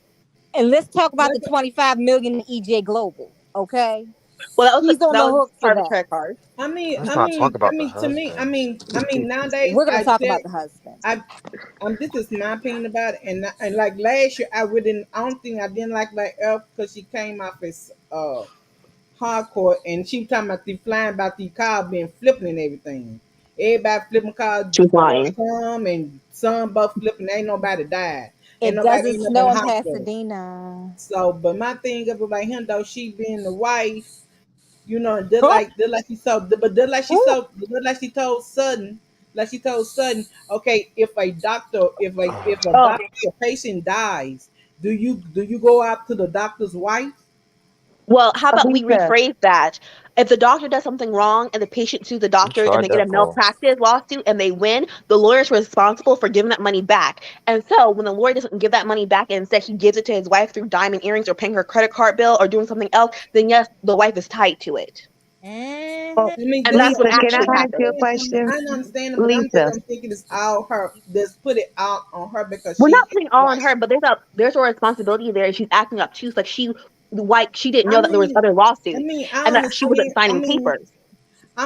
Speaker 6: And let's talk about the
Speaker 3: that's
Speaker 6: 25 million in EJ Global. Okay.
Speaker 5: Well,
Speaker 6: He's on
Speaker 5: that
Speaker 6: the
Speaker 5: was
Speaker 6: hook for
Speaker 5: part of the
Speaker 6: that.
Speaker 5: credit card.
Speaker 10: Let's not talk about the
Speaker 3: To me,
Speaker 10: husbands.
Speaker 3: nowadays
Speaker 6: We're gonna talk about the husband.
Speaker 3: I this is my opinion about it, and like last year, I don't think I didn't like Elf because she came off as hardcore, and she was talking about the flying about the car being flipping and everything. Everybody flipping cars,
Speaker 5: She was lying.
Speaker 3: some both flipping. Ain't nobody died. Ain't
Speaker 6: It
Speaker 3: nobody
Speaker 6: doesn't
Speaker 3: ended up in
Speaker 6: snow
Speaker 3: the
Speaker 6: in
Speaker 3: hospital.
Speaker 6: Pasadena.
Speaker 3: So, but my thing about him though, she being the wife,
Speaker 6: Oh, ooh.
Speaker 3: just like she told Sudden, okay, if a
Speaker 5: Oh,
Speaker 3: doctor a patient dies, do you go out to the doctor's wife?
Speaker 5: well, how about we
Speaker 9: Lisa,
Speaker 5: rephrase that? If the doctor does something wrong and the patient sues the
Speaker 10: Who
Speaker 5: doctor and they
Speaker 10: tried
Speaker 5: get a
Speaker 10: that for?
Speaker 5: malpractice lawsuit and they win, the lawyer's responsible for giving that money back. And so when the lawyer doesn't give that money back and instead he gives it to his wife through diamond earrings or paying her credit card bill or doing something else, then yes, the wife is tied to it.
Speaker 9: well,
Speaker 6: Mm-hmm.
Speaker 3: I mean,
Speaker 5: And
Speaker 3: just
Speaker 5: that's
Speaker 3: like
Speaker 5: what
Speaker 9: Lisa, can I
Speaker 5: actually
Speaker 9: ask you a
Speaker 5: happened.
Speaker 9: question?
Speaker 3: I understand it, but
Speaker 9: Lisa,
Speaker 3: I'm thinking it's all her. Just put it out on her because
Speaker 5: We're
Speaker 3: she
Speaker 5: not putting all on
Speaker 3: like.
Speaker 5: her, but there's a responsibility there. She's acting up too. Like she didn't
Speaker 3: I
Speaker 5: know that there was
Speaker 3: mean,
Speaker 5: other lawsuits and that she wasn't
Speaker 3: I
Speaker 5: signing
Speaker 3: mean,
Speaker 5: papers.
Speaker 3: I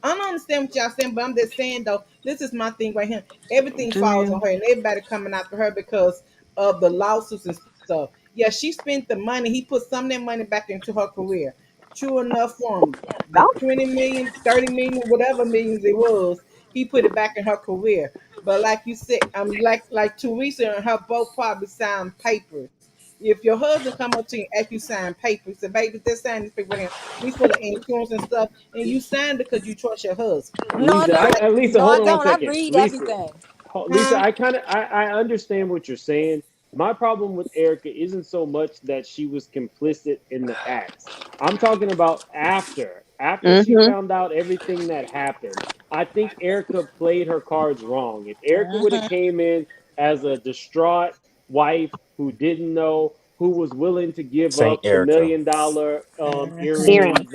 Speaker 3: don't understand what y'all saying, but I'm just saying though, this is my thing right here. Everything
Speaker 11: Do
Speaker 3: falls on
Speaker 11: you?
Speaker 3: her, and everybody coming after her because of the lawsuits and stuff. Yeah, she spent the money. He put some of that money back into her career. True enough, from the 20 million, 30 million, whatever millions it was, he put it back in her career. But like you said, like Teresa and her both probably signed papers. If your husband come up to you and ask you sign papers, say, baby, this sign this paper here, we full of insurance and stuff, and you signed because you trust your husband.
Speaker 6: No, I
Speaker 1: Lisa,
Speaker 3: Just like
Speaker 6: don't.
Speaker 1: Lisa,
Speaker 6: No,
Speaker 1: hold
Speaker 6: I
Speaker 1: on one
Speaker 6: don't. I
Speaker 1: second.
Speaker 6: read
Speaker 1: Lisa,
Speaker 6: everything.
Speaker 1: Lisa,
Speaker 3: huh?
Speaker 1: I understand what you're saying. My problem with Erica isn't so much that she was complicit in the acts. I'm talking about after she
Speaker 5: Hmm.
Speaker 1: found out everything that happened. I think Erica played her cards wrong. If Erica would have
Speaker 6: Mm-hmm.
Speaker 1: came in as a distraught wife who didn't know, who was willing to give
Speaker 10: Saint
Speaker 1: up the
Speaker 10: Erica.
Speaker 1: $1 million
Speaker 6: Mm-hmm.
Speaker 5: Earrings.
Speaker 1: earrings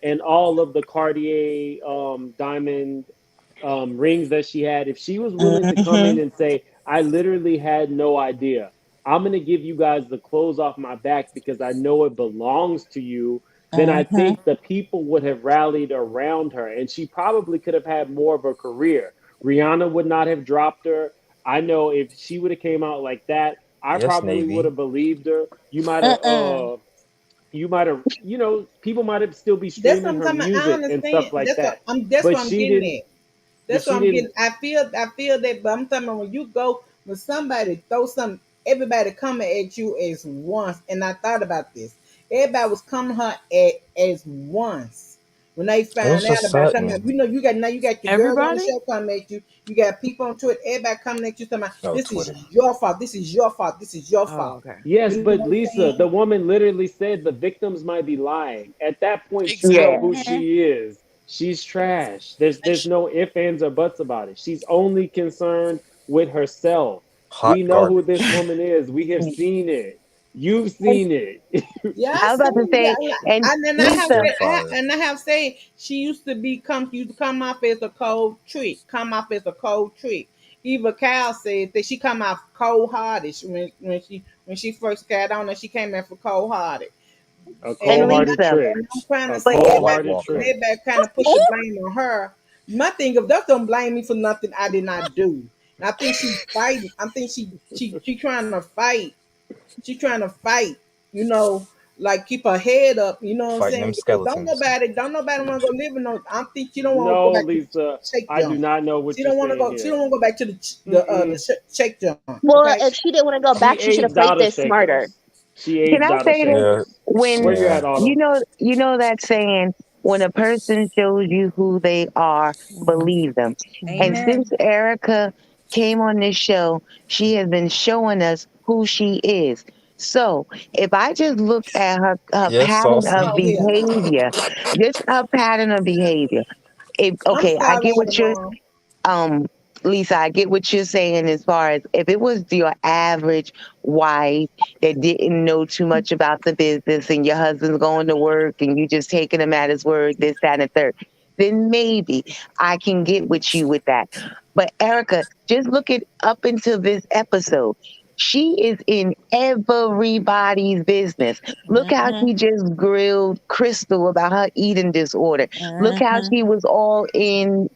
Speaker 1: and all of the Cartier diamond rings that she had, if she was willing to come in
Speaker 6: Mm-hmm.
Speaker 1: and say, I literally had no idea, I'm going to give you guys the clothes off my back because I know it belongs to you, then I
Speaker 6: Mm-hmm.
Speaker 1: think the people would have rallied around her and she probably could have had more of a career. Rihanna would not have dropped her. I know if she would have came out like that, I
Speaker 10: Yes,
Speaker 1: probably would
Speaker 10: Navy.
Speaker 1: have believed her.
Speaker 6: Mm-mm.
Speaker 1: People might have still be
Speaker 3: That's what
Speaker 1: streaming
Speaker 3: I'm
Speaker 1: her
Speaker 3: talking about. I
Speaker 1: music and stuff
Speaker 3: understand.
Speaker 1: like that.
Speaker 3: That's
Speaker 1: But
Speaker 3: what I'm
Speaker 1: she
Speaker 3: getting
Speaker 1: didn't.
Speaker 3: at.
Speaker 1: But
Speaker 3: That's what
Speaker 1: she
Speaker 3: I'm
Speaker 1: didn't.
Speaker 3: getting. I feel that, but I'm talking about when you go when somebody throw something, everybody coming at you as once. And I thought about this. Everybody was coming her at as once. When they
Speaker 10: It
Speaker 3: found
Speaker 10: was
Speaker 3: out
Speaker 10: just
Speaker 3: about coming,
Speaker 10: sudden.
Speaker 3: you got your girls on the
Speaker 11: Everybody?
Speaker 3: show coming at you. You got people on Twitter, everybody coming at you talking about
Speaker 10: No,
Speaker 3: this is
Speaker 10: Twitter.
Speaker 3: your fault, this is your fault, this is your
Speaker 11: Oh,
Speaker 3: fault.
Speaker 11: okay.
Speaker 1: Yes,
Speaker 3: You know
Speaker 1: but
Speaker 3: what I'm
Speaker 1: Lisa, the
Speaker 3: saying?
Speaker 1: woman literally said the victims might be lying. At that point, you know
Speaker 5: Yeah.
Speaker 1: who
Speaker 8: Exactly.
Speaker 6: Mm-hmm.
Speaker 1: she is. She's trash.
Speaker 8: And
Speaker 1: There's no ifs, ands, or buts about it. She's only concerned with herself. We
Speaker 10: Hot
Speaker 1: know who this
Speaker 10: garbage.
Speaker 1: woman is. We have seen it. You've
Speaker 9: and
Speaker 1: seen it.
Speaker 3: Yeah, I
Speaker 9: I was about to
Speaker 3: seen
Speaker 9: say,
Speaker 3: yeah,
Speaker 9: and
Speaker 3: and I
Speaker 10: She's
Speaker 3: have
Speaker 9: Lisa,
Speaker 10: still
Speaker 3: said,
Speaker 10: fire.
Speaker 3: and I have said she used to come off as a cold trick, come off as a cold trick. Eva Cal said that she come out cold hearted when she first got on and she came in for cold hearted.
Speaker 1: A
Speaker 3: And
Speaker 9: And
Speaker 3: then
Speaker 1: cold-hearted
Speaker 9: Lisa,
Speaker 1: trick.
Speaker 3: I'm trying to
Speaker 1: A
Speaker 3: say
Speaker 9: but
Speaker 10: A
Speaker 3: everybody,
Speaker 10: White
Speaker 1: cold-hearted
Speaker 10: Walker.
Speaker 1: trick.
Speaker 3: everybody kind of put the blame on her. My thing of that don't blame me for nothing I did not do. And I think she's fighting. I think she trying to fight. She trying to fight. You know, like keep her head up. You know what I'm
Speaker 10: Fighting
Speaker 3: saying?
Speaker 10: them
Speaker 3: Because
Speaker 10: skeletons.
Speaker 3: don't nobody want to go live in no. I think she don't want to go
Speaker 1: No,
Speaker 3: back to the
Speaker 1: Lisa,
Speaker 3: shake
Speaker 1: I do
Speaker 3: joint.
Speaker 1: not know
Speaker 3: She
Speaker 1: what you're
Speaker 3: don't want to
Speaker 1: saying
Speaker 3: go. She
Speaker 1: here.
Speaker 3: don't want to go back to the
Speaker 1: Mm-mm.
Speaker 3: shake joint.
Speaker 5: Well,
Speaker 3: Okay.
Speaker 5: if she didn't want to go
Speaker 1: She
Speaker 5: back, she should have
Speaker 1: aged
Speaker 5: played
Speaker 1: out of
Speaker 5: this smarter.
Speaker 1: Shakers. She
Speaker 9: can
Speaker 1: aged
Speaker 9: I
Speaker 1: out of
Speaker 9: say this?
Speaker 10: Yeah,
Speaker 1: Shakers.
Speaker 9: When
Speaker 1: Where you
Speaker 10: yeah.
Speaker 1: at, Autumn?
Speaker 9: you know that saying, when a person shows you who they are, believe them. And
Speaker 6: Amen.
Speaker 9: since Erica came on this show, she has been showing us who she is. So if I just look at her
Speaker 10: Yes,
Speaker 9: pattern
Speaker 10: Saucy.
Speaker 9: of
Speaker 3: Oh hell no.
Speaker 9: behavior, just her pattern of behavior. If
Speaker 3: I'm
Speaker 9: okay, I
Speaker 3: sorry,
Speaker 9: get what you're
Speaker 3: Mom.
Speaker 9: um Lisa, I get what you're saying as far as if it was your average wife that didn't know too much about the business and your husband's going to work and you just taking him at his word, this, that, and the third, then maybe I can get with you with that. But Erica, just look at up until this episode. She is in everybody's business. Look how
Speaker 6: Mm-hmm.
Speaker 9: she just grilled Crystal about her eating disorder. Look how
Speaker 6: Mm-hmm.
Speaker 9: she was all in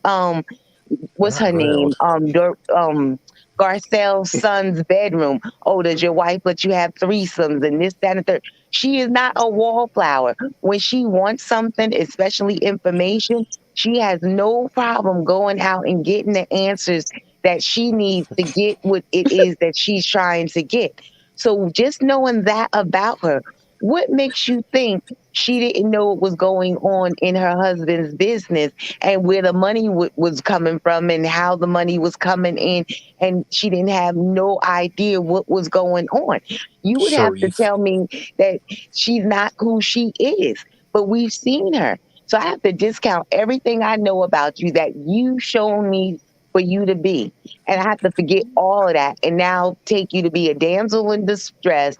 Speaker 9: what's
Speaker 10: Not
Speaker 9: her name?
Speaker 10: grilled.
Speaker 9: Garcelle's son's bedroom. Oh, does your wife let you have threesomes and this, that, and the third? She is not a wallflower. When she wants something, especially information, she has no problem going out and getting the answers that she needs to get what it is that she's trying to get. So just knowing that about her, what makes you think she didn't know what was going on in her husband's business and where the money was coming from and how the money was coming in, and she didn't have no idea what was going on? You would have to
Speaker 10: Sharif.
Speaker 9: tell me that she's not who she is, but we've seen her. So I have to discount everything I know about you that you shown me for you to be. And I have to forget all of that and now take you to be a damsel in distress,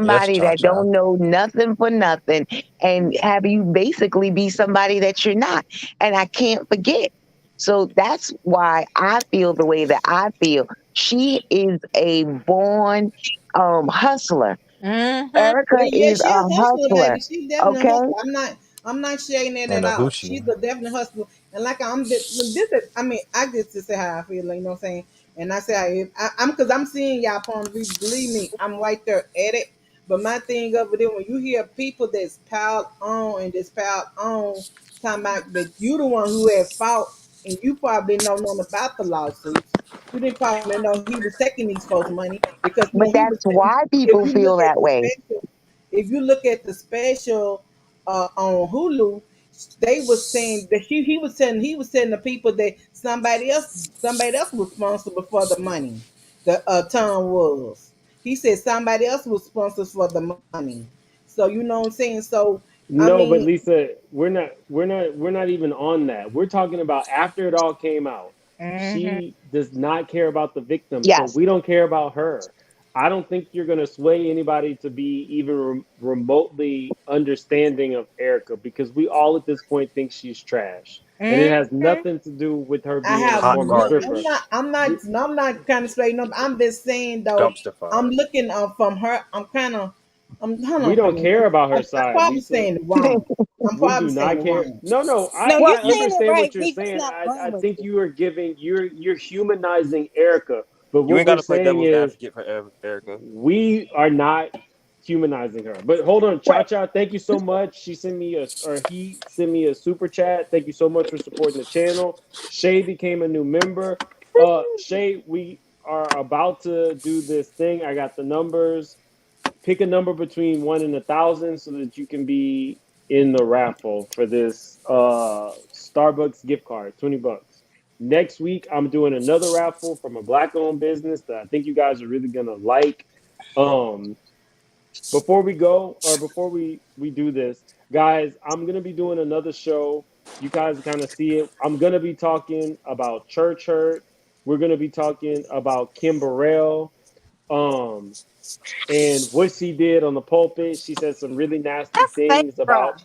Speaker 10: Yes,
Speaker 9: somebody
Speaker 10: Cha
Speaker 9: that
Speaker 10: Cha.
Speaker 9: don't know nothing for nothing, and have you basically be somebody that you're not. And I can't forget. So that's why I feel the way that I feel. She is a born hustler.
Speaker 6: Mm-hmm.
Speaker 9: Erica
Speaker 3: Yeah,
Speaker 9: is
Speaker 3: she a
Speaker 9: a
Speaker 3: hustler,
Speaker 9: hustler.
Speaker 3: baby. She definitely a
Speaker 9: Okay?
Speaker 3: hustler. I'm not shading that
Speaker 10: And
Speaker 3: at
Speaker 10: a
Speaker 3: all. She's
Speaker 10: Gucci.
Speaker 3: a definite hustler. And like this is, I mean, I get to say how I feel, you know what I'm saying? And I say I'm because I'm seeing y'all point of view. Believe me, I'm right there at it. But my thing of it is when you hear people that's piled on and that's piled on talking about that you the one who had fault and you probably know nothing about the lawsuits. You didn't probably know he was taking these folks' money because when
Speaker 9: But
Speaker 3: he was
Speaker 9: that's why
Speaker 3: if
Speaker 9: people
Speaker 3: you look
Speaker 9: feel
Speaker 3: at
Speaker 9: that
Speaker 3: the
Speaker 9: way.
Speaker 3: special, if you look at the special on Hulu, they was saying that he was telling the people that somebody else was responsible for the money. The Tom was. He said somebody else was responsible for the money. So you know what I'm saying. So I
Speaker 1: No,
Speaker 3: mean,
Speaker 1: but Lisa, we're not even on that. We're talking about after it all came out.
Speaker 6: Mm-hmm.
Speaker 1: She does not care about the victim, so
Speaker 9: Yes.
Speaker 1: we don't care about her. I don't think you're going to sway anybody to be even remotely understanding of Erica because we all at this point think she's trash. And it has
Speaker 6: Mm-hmm.
Speaker 1: nothing to do with her
Speaker 3: I
Speaker 1: being a
Speaker 3: have
Speaker 10: Hot
Speaker 1: former
Speaker 3: no.
Speaker 1: stripper.
Speaker 10: garbage.
Speaker 1: We,
Speaker 3: I'm not kind of straight up. I'm just saying though.
Speaker 10: Dumpster
Speaker 3: I'm
Speaker 10: fire.
Speaker 3: looking from her. I'm kind of. I'm hold
Speaker 1: we
Speaker 3: on for a
Speaker 1: don't
Speaker 3: minute.
Speaker 1: care about her
Speaker 3: I'm
Speaker 1: side,
Speaker 3: probably
Speaker 1: Lisa.
Speaker 3: saying it wrong. I'm
Speaker 1: We
Speaker 3: probably
Speaker 1: do
Speaker 3: saying
Speaker 1: not
Speaker 3: it
Speaker 1: care.
Speaker 3: wrong.
Speaker 1: No, no,
Speaker 6: No,
Speaker 1: I
Speaker 6: you're
Speaker 3: Probably.
Speaker 6: saying it
Speaker 1: understand
Speaker 6: right.
Speaker 1: what you're
Speaker 6: We just
Speaker 1: saying.
Speaker 6: not
Speaker 1: I
Speaker 6: agreeing with
Speaker 1: think
Speaker 6: you.
Speaker 1: you are giving you're humanizing Erica. But
Speaker 10: You
Speaker 1: what
Speaker 10: ain't
Speaker 1: we're
Speaker 10: gotta play
Speaker 1: saying
Speaker 10: devil's
Speaker 1: is
Speaker 10: advocate for Erica.
Speaker 1: we are not humanizing her. But hold on, Cha
Speaker 9: What?
Speaker 1: Cha, thank you so much. She sent me a or he sent me a super chat. Thank you so much for supporting the channel. Shay became a new member. Shay, we are about to do this thing. I got the numbers. Pick a number between 1 and 1,000 so that you can be in the raffle for this Starbucks gift card, $20. Next week, I'm doing another raffle from a black-owned business that I think you guys are really gonna like. Um, before we go, or before we do this, guys, I'm gonna be doing another show. You guys kind of see it. I'm gonna be talking about church hurt. We're gonna be talking about Kim Burrell. Um, and what she did on the pulpit. She said some really nasty
Speaker 6: That's fake,
Speaker 1: things
Speaker 6: bro.
Speaker 1: about.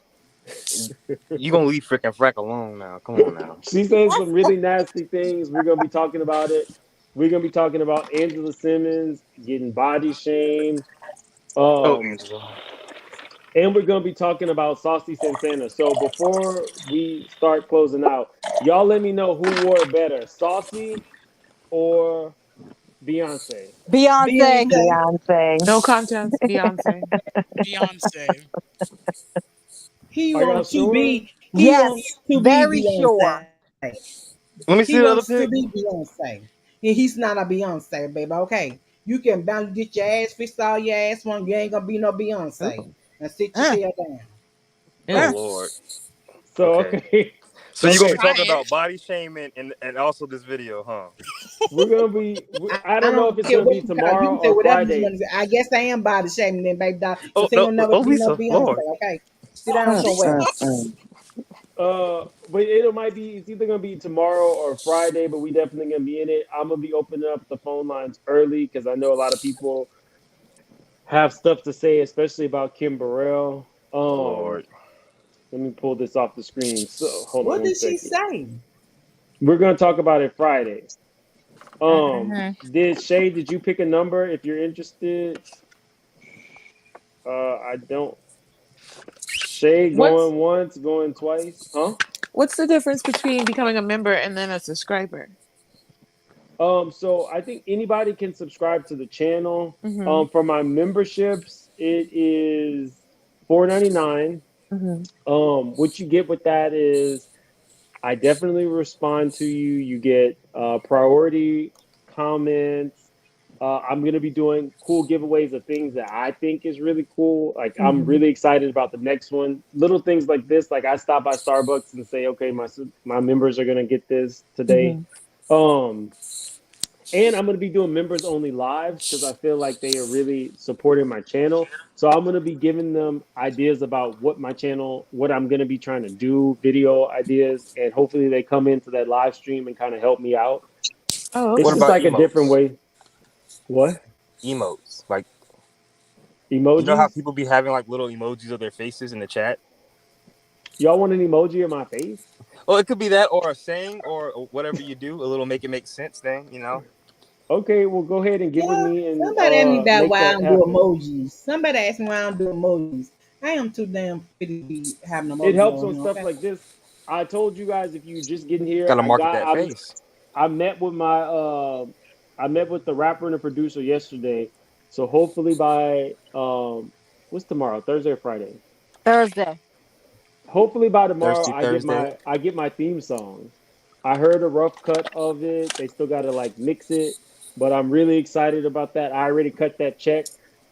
Speaker 10: You gonna leave freaking Frack alone now. Come on now.
Speaker 1: She said some
Speaker 6: That's
Speaker 1: really nasty things. We're gonna be talking about it. We're gonna be talking about Angela Simmons getting body shamed.
Speaker 10: Oh,
Speaker 1: Um,
Speaker 10: Angela.
Speaker 1: and we're gonna be talking about Saucy Santana. So before we start closing out, y'all let me know who wore it better, Saucy or Beyonce.
Speaker 6: Beyonce.
Speaker 3: Beyonce.
Speaker 9: Beyonce.
Speaker 7: No contest, Beyonce.
Speaker 8: Beyonce.
Speaker 3: He
Speaker 1: Are y'all
Speaker 3: wants to
Speaker 1: sure?
Speaker 3: be. He wants
Speaker 6: Yes,
Speaker 3: to be
Speaker 6: very sure.
Speaker 3: Beyonce.
Speaker 10: Let
Speaker 3: He
Speaker 10: me see the other
Speaker 3: wants to
Speaker 10: pic.
Speaker 3: be Beyonce. And he's not a Beyonce, baby. Okay. You can bounce, get your ass fixed all your ass one. You ain't gonna be no Beyonce.
Speaker 7: Ooh.
Speaker 3: And sit your
Speaker 6: Uh,
Speaker 3: tail down.
Speaker 10: Oh
Speaker 6: uh.
Speaker 7: Ew.
Speaker 10: Lord.
Speaker 1: So
Speaker 10: Okay.
Speaker 1: okay,
Speaker 10: So you're gonna be
Speaker 1: okay.
Speaker 10: talking
Speaker 8: Trying.
Speaker 10: about body shaming and also this video, huh?
Speaker 1: We're gonna be. I
Speaker 3: I
Speaker 1: don't know if
Speaker 3: don't
Speaker 1: it's
Speaker 3: care
Speaker 1: gonna
Speaker 3: what
Speaker 1: be
Speaker 3: you call it. You
Speaker 1: tomorrow
Speaker 3: can say
Speaker 1: or
Speaker 3: whatever you
Speaker 1: Friday.
Speaker 3: want to say. I guess I am body shaming then, baby doll.
Speaker 10: Oh
Speaker 3: Because ain't
Speaker 10: no,
Speaker 3: gonna never
Speaker 10: oh
Speaker 3: be no
Speaker 10: Lisa,
Speaker 3: Beyonce,
Speaker 10: Lord.
Speaker 3: okay? Sit down somewhere.
Speaker 9: Mm-mm-mm.
Speaker 1: But it might be. It's either gonna be tomorrow or Friday. But we definitely gonna be in it. I'm gonna be opening up the phone lines early because I know a lot of people have stuff to say, especially about Kim Burrell.
Speaker 10: Oh Lord.
Speaker 1: Let me pull this off the screen. So hold on
Speaker 3: What
Speaker 1: one
Speaker 3: did she
Speaker 1: second.
Speaker 3: say?
Speaker 1: We're gonna talk about it Friday.
Speaker 6: Mhm.
Speaker 1: Did you pick a number if you're interested? I don't. Shay
Speaker 7: What's
Speaker 1: going once, going twice, huh?
Speaker 7: what's the difference between becoming a member and then a subscriber?
Speaker 1: So I think anybody can subscribe to the channel.
Speaker 7: Mm-hmm.
Speaker 1: For my memberships, it is $4.99.
Speaker 7: Mm-hmm.
Speaker 1: What you get with that is I definitely respond to you. You get priority comments. I'm gonna be doing cool giveaways of things that I think is really cool. Like I'm
Speaker 7: Mm-hmm.
Speaker 1: really excited about the next one. Little things like this, like I stop by Starbucks and say, okay, my members are gonna get this today.
Speaker 7: Mm-hmm.
Speaker 1: Um, and I'm gonna be doing members only lives because I feel like they are really supporting my channel. So I'm gonna be giving them ideas about what my channel, what I'm gonna be trying to do, video ideas, and hopefully they come into that live stream and kind of help me out.
Speaker 7: Oh,
Speaker 1: It's
Speaker 10: What
Speaker 7: okay.
Speaker 1: just
Speaker 10: about
Speaker 1: like a different
Speaker 10: emotes?
Speaker 1: way. What?
Speaker 10: Emotes. Like you know how
Speaker 1: Emojis?
Speaker 10: people be having like little emojis of their faces in the chat?
Speaker 1: Y'all want an emoji of my face?
Speaker 10: Well, it could be that or a saying or whatever you do, a little make it make sense thing, you know?
Speaker 1: Okay, well go ahead and get with
Speaker 3: Yeah,
Speaker 1: me and
Speaker 3: somebody asked me about
Speaker 1: make
Speaker 3: why I
Speaker 1: that
Speaker 3: don't do
Speaker 1: happen.
Speaker 3: emojis. Somebody asked me why I don't do emojis. I am too damn pretty to be having
Speaker 1: It
Speaker 3: emojis
Speaker 1: helps
Speaker 3: on
Speaker 1: on
Speaker 3: here,
Speaker 1: stuff
Speaker 3: okay?
Speaker 1: like this. I told you guys if you just getting here,
Speaker 10: Gotta market that face.
Speaker 1: I met with my I met with the rapper and the producer yesterday. So hopefully by what's tomorrow? Thursday or Friday?
Speaker 6: Thursday.
Speaker 1: Hopefully by tomorrow
Speaker 10: Thirsty Thursday.
Speaker 1: I get my theme song. I heard a rough cut of it. They still got to like mix it, but I'm really excited about that. I already cut that check.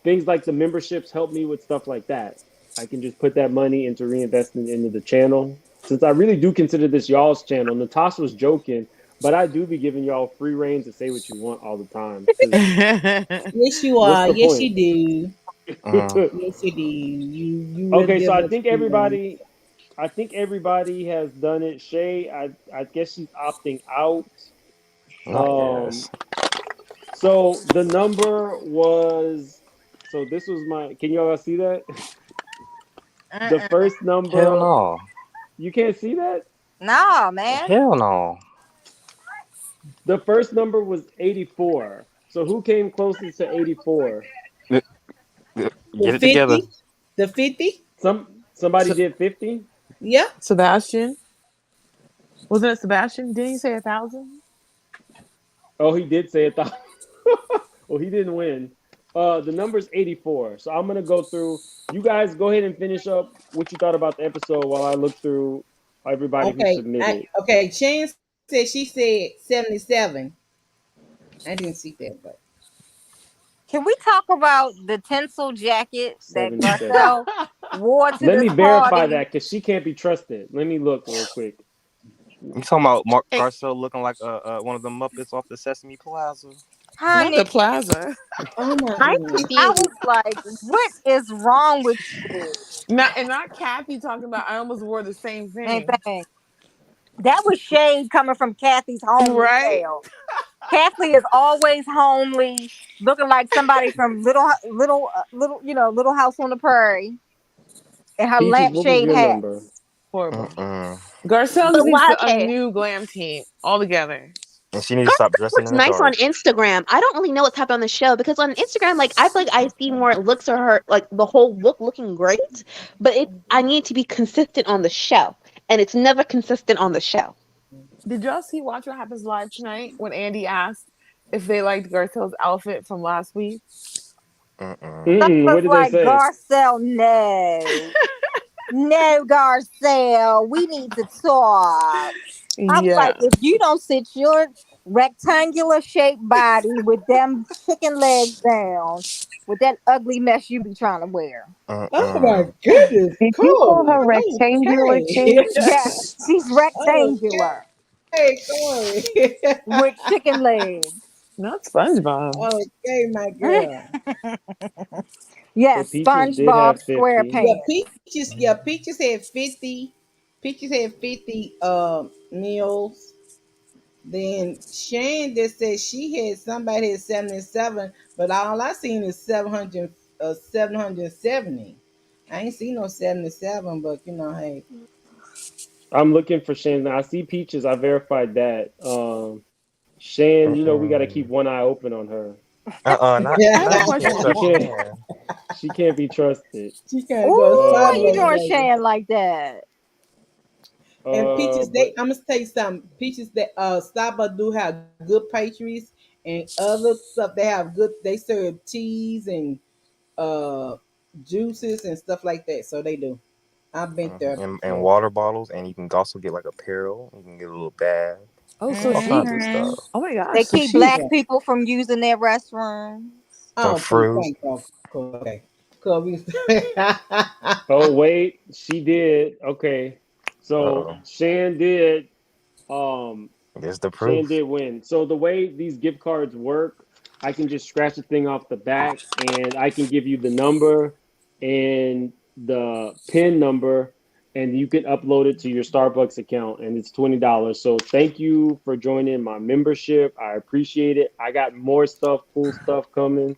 Speaker 1: Things like the memberships help me with stuff like that. I can just put that money into reinvesting into the channel. Since I really do consider this y'all's channel. Natasha was joking, but I do be giving y'all free reign to say what you want all the time. Because
Speaker 3: Yes, you
Speaker 1: what's
Speaker 3: are.
Speaker 1: the
Speaker 3: Yes, you
Speaker 1: point?
Speaker 3: do.
Speaker 10: Mm.
Speaker 3: Yes, you do. You will
Speaker 1: Okay, so
Speaker 3: give us free reign.
Speaker 1: I think everybody has done it. Shay, I guess she's opting out.
Speaker 10: Not
Speaker 1: Um,
Speaker 10: yes.
Speaker 1: so the number was so this was my can you all see that? The
Speaker 6: Mm-mm.
Speaker 1: first
Speaker 10: Hell
Speaker 1: number,
Speaker 10: no.
Speaker 1: you can't see that?
Speaker 6: No, man.
Speaker 10: Hell no.
Speaker 1: The first number was 84. So who came closest to 84?
Speaker 3: The
Speaker 10: Get it together.
Speaker 3: 50? The 50?
Speaker 1: Somebody
Speaker 7: So,
Speaker 1: did 50?
Speaker 3: Yeah.
Speaker 7: Sebastian, wasn't it Sebastian? Didn't he say 1,000?
Speaker 1: Oh, he did say it. Well, he didn't win. The number's 84. So I'm gonna go through. You guys go ahead and finish up what you thought about the episode while I look through everybody who
Speaker 3: Okay.
Speaker 1: submitted.
Speaker 3: Okay. Shan said she said 77. I didn't see that, but
Speaker 6: Can we talk about the tinsel jacket that
Speaker 1: 77.
Speaker 6: Garcelle wore to
Speaker 1: Let me
Speaker 6: this
Speaker 1: verify
Speaker 6: party?
Speaker 1: that because she can't be trusted. Let me look real quick.
Speaker 10: You talking about Mark
Speaker 8: Hey,
Speaker 10: Garcelle looking like one of the Muppets off the Sesame Plaza?
Speaker 7: Not
Speaker 6: Honey,
Speaker 7: the plaza.
Speaker 3: oh my
Speaker 5: I'm
Speaker 3: goodness.
Speaker 6: I
Speaker 5: confused.
Speaker 6: was like, what is wrong with you?
Speaker 7: Not Kathy talking about I almost wore the same
Speaker 6: Same
Speaker 7: thing.
Speaker 6: thing. That was shade coming from Kathy's homely
Speaker 7: Right?
Speaker 6: tail. Kathy is always homely, looking like somebody from Little House on the Prairie, and her
Speaker 1: Peaches, what was
Speaker 6: lampshade
Speaker 1: your
Speaker 6: hat.
Speaker 1: number?
Speaker 7: Horrible.
Speaker 10: Mm-mm.
Speaker 7: Garcelle
Speaker 5: But
Speaker 7: just needs
Speaker 5: why?
Speaker 7: a
Speaker 5: Okay.
Speaker 7: new glam team altogether.
Speaker 10: And she needs to stop dressing
Speaker 5: Looks
Speaker 10: in the
Speaker 5: nice on
Speaker 10: dark.
Speaker 5: Instagram. I don't really know what's happening on the show because on Instagram, like I feel like I see more looks of her, like the whole look looking great, but I need to be consistent on the show, and it's never consistent on the show.
Speaker 7: Did y'all see Watch What Happens Live tonight when Andy asked if they liked Garcelle's outfit from last week?
Speaker 6: I
Speaker 1: What
Speaker 6: was
Speaker 1: did they
Speaker 6: like,
Speaker 1: say?
Speaker 6: Garcelle, no. No, Garcelle, we need to talk. I was like,
Speaker 7: Yeah.
Speaker 6: if you don't sit your rectangular shaped body with them chicken legs down, with that ugly mess you be trying to wear.
Speaker 3: Oh my goodness,
Speaker 9: Did you call
Speaker 3: Corey.
Speaker 9: her rectangular
Speaker 3: Okay.
Speaker 9: shape?
Speaker 6: Yeah, she's rectangular
Speaker 3: Okay, Corey.
Speaker 6: with chicken legs.
Speaker 7: Not SpongeBob.
Speaker 3: Okay, my girl.
Speaker 1: But
Speaker 6: Yes,
Speaker 1: Peaches did
Speaker 6: SpongeBob
Speaker 1: have 50.
Speaker 6: SquarePants.
Speaker 3: Peaches had 50. Peaches had 50 meals. Then Shane just said she had somebody had 77, but all I seen is 770. I ain't seen no 77, but hey.
Speaker 1: I'm looking for Shan. I see Peaches. I verified that. Shan, we got to keep one eye open on her.
Speaker 10: Not
Speaker 7: I have a
Speaker 10: you can't
Speaker 7: question.
Speaker 1: She
Speaker 10: trust
Speaker 1: can't.
Speaker 10: Shan.
Speaker 1: She can't be trusted.
Speaker 3: She can't go
Speaker 6: Ooh, why you
Speaker 3: Starbucks,
Speaker 6: doing
Speaker 3: baby.
Speaker 6: Shan like that?
Speaker 3: And Peaches,
Speaker 1: But
Speaker 3: I'm gonna tell you something. Peaches, that Starbucks do have good pastries and other stuff. They have good. They serve teas and uh juices and stuff like that. So they do. I've been there
Speaker 10: And
Speaker 3: before.
Speaker 10: water bottles, and you can also get like apparel. You can get a little bag,
Speaker 7: Oh, so
Speaker 10: all kinds
Speaker 7: chic.
Speaker 10: of
Speaker 6: Mm-hmm.
Speaker 10: stuff.
Speaker 7: Oh my gosh,
Speaker 6: They
Speaker 7: so
Speaker 6: keep
Speaker 7: chic.
Speaker 6: black
Speaker 3: Yeah.
Speaker 6: people from using their restrooms.
Speaker 10: Some
Speaker 3: Oh, okay,
Speaker 10: fruit.
Speaker 3: thank you. Cool. Okay. Cool.
Speaker 1: oh wait, she did. Okay, so
Speaker 10: Uh-oh.
Speaker 1: Shan did. Um,
Speaker 10: There's the
Speaker 1: Shan
Speaker 10: proof.
Speaker 1: did win. So the way these gift cards work, I can just scratch the thing off the back, and I can give you the number and the PIN number, and you can upload it to your Starbucks account, and it's $20. So thank you for joining my membership. I appreciate it. I got more stuff, cool stuff coming.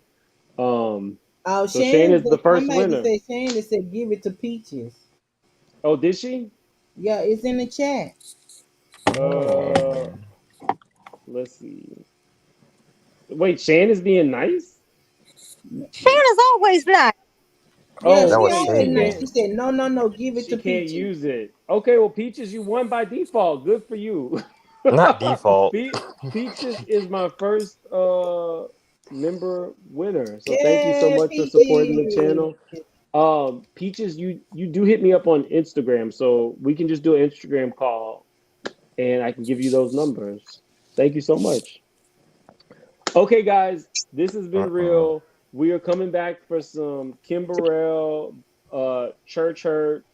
Speaker 1: Um,
Speaker 3: Oh,
Speaker 1: so Shan is the first
Speaker 3: somebody just
Speaker 1: winner.
Speaker 3: said Shane just said give it to Peaches.
Speaker 1: Oh, did she?
Speaker 3: Yeah, it's in the chat.
Speaker 1: Uh, let's see. Wait, Shan is being nice?
Speaker 6: Shan is always nice.
Speaker 3: Yeah,
Speaker 1: Oh,
Speaker 10: That
Speaker 3: she
Speaker 10: was
Speaker 1: okay.
Speaker 3: always
Speaker 1: She
Speaker 3: nice.
Speaker 10: shade.
Speaker 3: She
Speaker 1: can't.
Speaker 3: said no, give it
Speaker 1: She
Speaker 3: to
Speaker 1: can't
Speaker 3: Peaches.
Speaker 1: use it. Okay, well, Peaches, you won by default. Good for you.
Speaker 10: Not default.
Speaker 1: Peaches is my first member winner. So thank you so
Speaker 3: Yeah,
Speaker 1: much for supporting the
Speaker 3: Peaches.
Speaker 1: channel. Peaches, you do hit me up on Instagram, so we can just do an Instagram call and I can give you those numbers. Thank you so much. Okay, guys, this has been
Speaker 10: Uh-uh.
Speaker 1: real. We are coming back for some Kimberell, Church Hurt,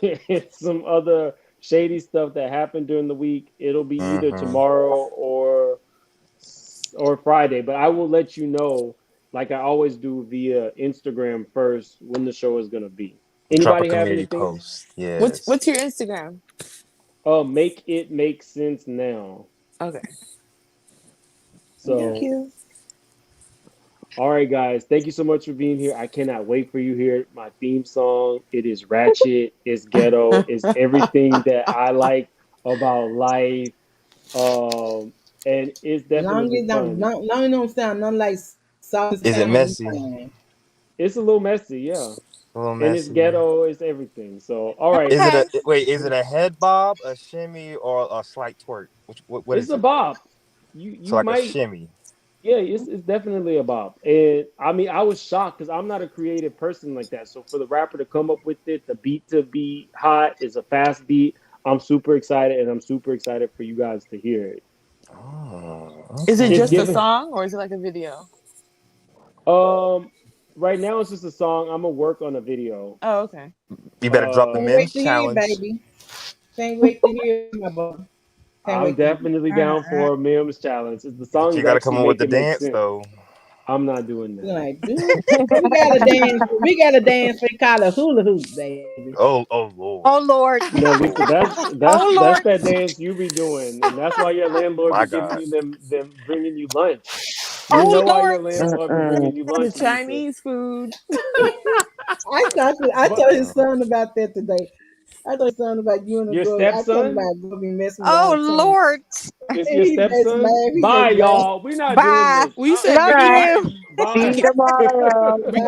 Speaker 1: and some other shady stuff that happened during the week. It'll be either
Speaker 10: Mm-hmm.
Speaker 1: tomorrow or Friday, but I will let you know, like I always do via Instagram first, when the show is gonna be.
Speaker 10: Drop a
Speaker 1: Anybody have
Speaker 10: community
Speaker 1: anything?
Speaker 10: post.
Speaker 7: What's
Speaker 10: Yes.
Speaker 7: what's your Instagram?
Speaker 1: Make it make sense now.
Speaker 7: Okay. Thank
Speaker 1: So
Speaker 7: you.
Speaker 1: all right, guys. Thank you so much for being here. I cannot wait for you here. My theme song. It is ratchet. It's ghetto. It's everything that I like about life. And it's
Speaker 3: Long
Speaker 1: definitely
Speaker 3: as
Speaker 1: fun.
Speaker 3: long as don't sound nothing like South
Speaker 10: Is it
Speaker 3: Carolina, you
Speaker 10: messy?
Speaker 3: fine.
Speaker 1: It's a little messy, yeah.
Speaker 10: A little
Speaker 1: And it's
Speaker 10: messy.
Speaker 1: ghetto. It's everything. So, all right.
Speaker 10: Is it
Speaker 6: Okay.
Speaker 10: a wait? Is it a head bob, a shimmy, or a slight twerk? What
Speaker 1: It's
Speaker 10: is
Speaker 1: a
Speaker 10: it?
Speaker 1: bop. You
Speaker 10: So
Speaker 1: you
Speaker 10: like a
Speaker 1: might.
Speaker 10: shimmy.
Speaker 1: Yeah, it's definitely a bop. And I mean, I was shocked because I'm not a creative person like that. So for the rapper to come up with it, the beat to be hot is a fast beat. I'm super excited, and I'm super excited for you guys to hear it.
Speaker 10: Oh,
Speaker 7: Is it
Speaker 10: okay.
Speaker 1: It's
Speaker 7: just a
Speaker 1: given.
Speaker 7: song or is it like a video?
Speaker 1: Um, right now it's just a song. I'm gonna work on a video.
Speaker 7: Oh, okay.
Speaker 10: You better drop the
Speaker 3: Can't
Speaker 1: Uh,
Speaker 3: wait
Speaker 10: men's
Speaker 3: to hear it,
Speaker 10: challenge.
Speaker 3: baby. Can't wait to hear it, my boy. Can't
Speaker 1: I'm
Speaker 3: wait to hear it.
Speaker 1: definitely down for a Mims challenge. The
Speaker 10: But
Speaker 1: song
Speaker 10: you
Speaker 1: is
Speaker 10: got to
Speaker 1: actually
Speaker 10: come up with
Speaker 1: make
Speaker 10: the
Speaker 1: it make
Speaker 10: dance
Speaker 1: sense.
Speaker 10: though.
Speaker 1: I'm not doing
Speaker 3: We're
Speaker 1: that.
Speaker 3: like, dude, we got a dance. We got a dance. We call it hula hoop, baby.
Speaker 10: Oh Lord.
Speaker 6: Oh Lord.
Speaker 1: No,
Speaker 10: Oh
Speaker 1: Lisa, that's
Speaker 10: Lord.
Speaker 1: that's
Speaker 6: Oh
Speaker 1: that's
Speaker 6: Lord.
Speaker 1: that dance you be doing, and that's why your landlord
Speaker 10: My
Speaker 1: be giving
Speaker 10: God.
Speaker 1: you them bringing you lunch. You
Speaker 6: Oh
Speaker 1: know why
Speaker 6: Lord.
Speaker 1: your landlord be
Speaker 9: Mm-mm.
Speaker 1: bringing you
Speaker 7: The
Speaker 1: lunch, Lisa.
Speaker 7: Chinese food.
Speaker 3: I
Speaker 1: But
Speaker 3: told his
Speaker 10: Uh-uh.
Speaker 3: son about that today. I told his son about you and the
Speaker 1: your
Speaker 3: girl. I told him
Speaker 1: stepson,
Speaker 3: about go be messing with
Speaker 6: Oh
Speaker 3: all the time.
Speaker 6: Lord.
Speaker 1: It's your
Speaker 3: He just
Speaker 1: stepson.
Speaker 3: laughed. He
Speaker 1: Bye,
Speaker 3: just laughed.
Speaker 1: y'all. We're not doing
Speaker 6: Bye.
Speaker 1: this.
Speaker 8: We said
Speaker 6: Love
Speaker 8: good
Speaker 9: Right.
Speaker 8: night.
Speaker 6: you.
Speaker 9: See you
Speaker 1: Bye.
Speaker 9: tomorrow.
Speaker 8: We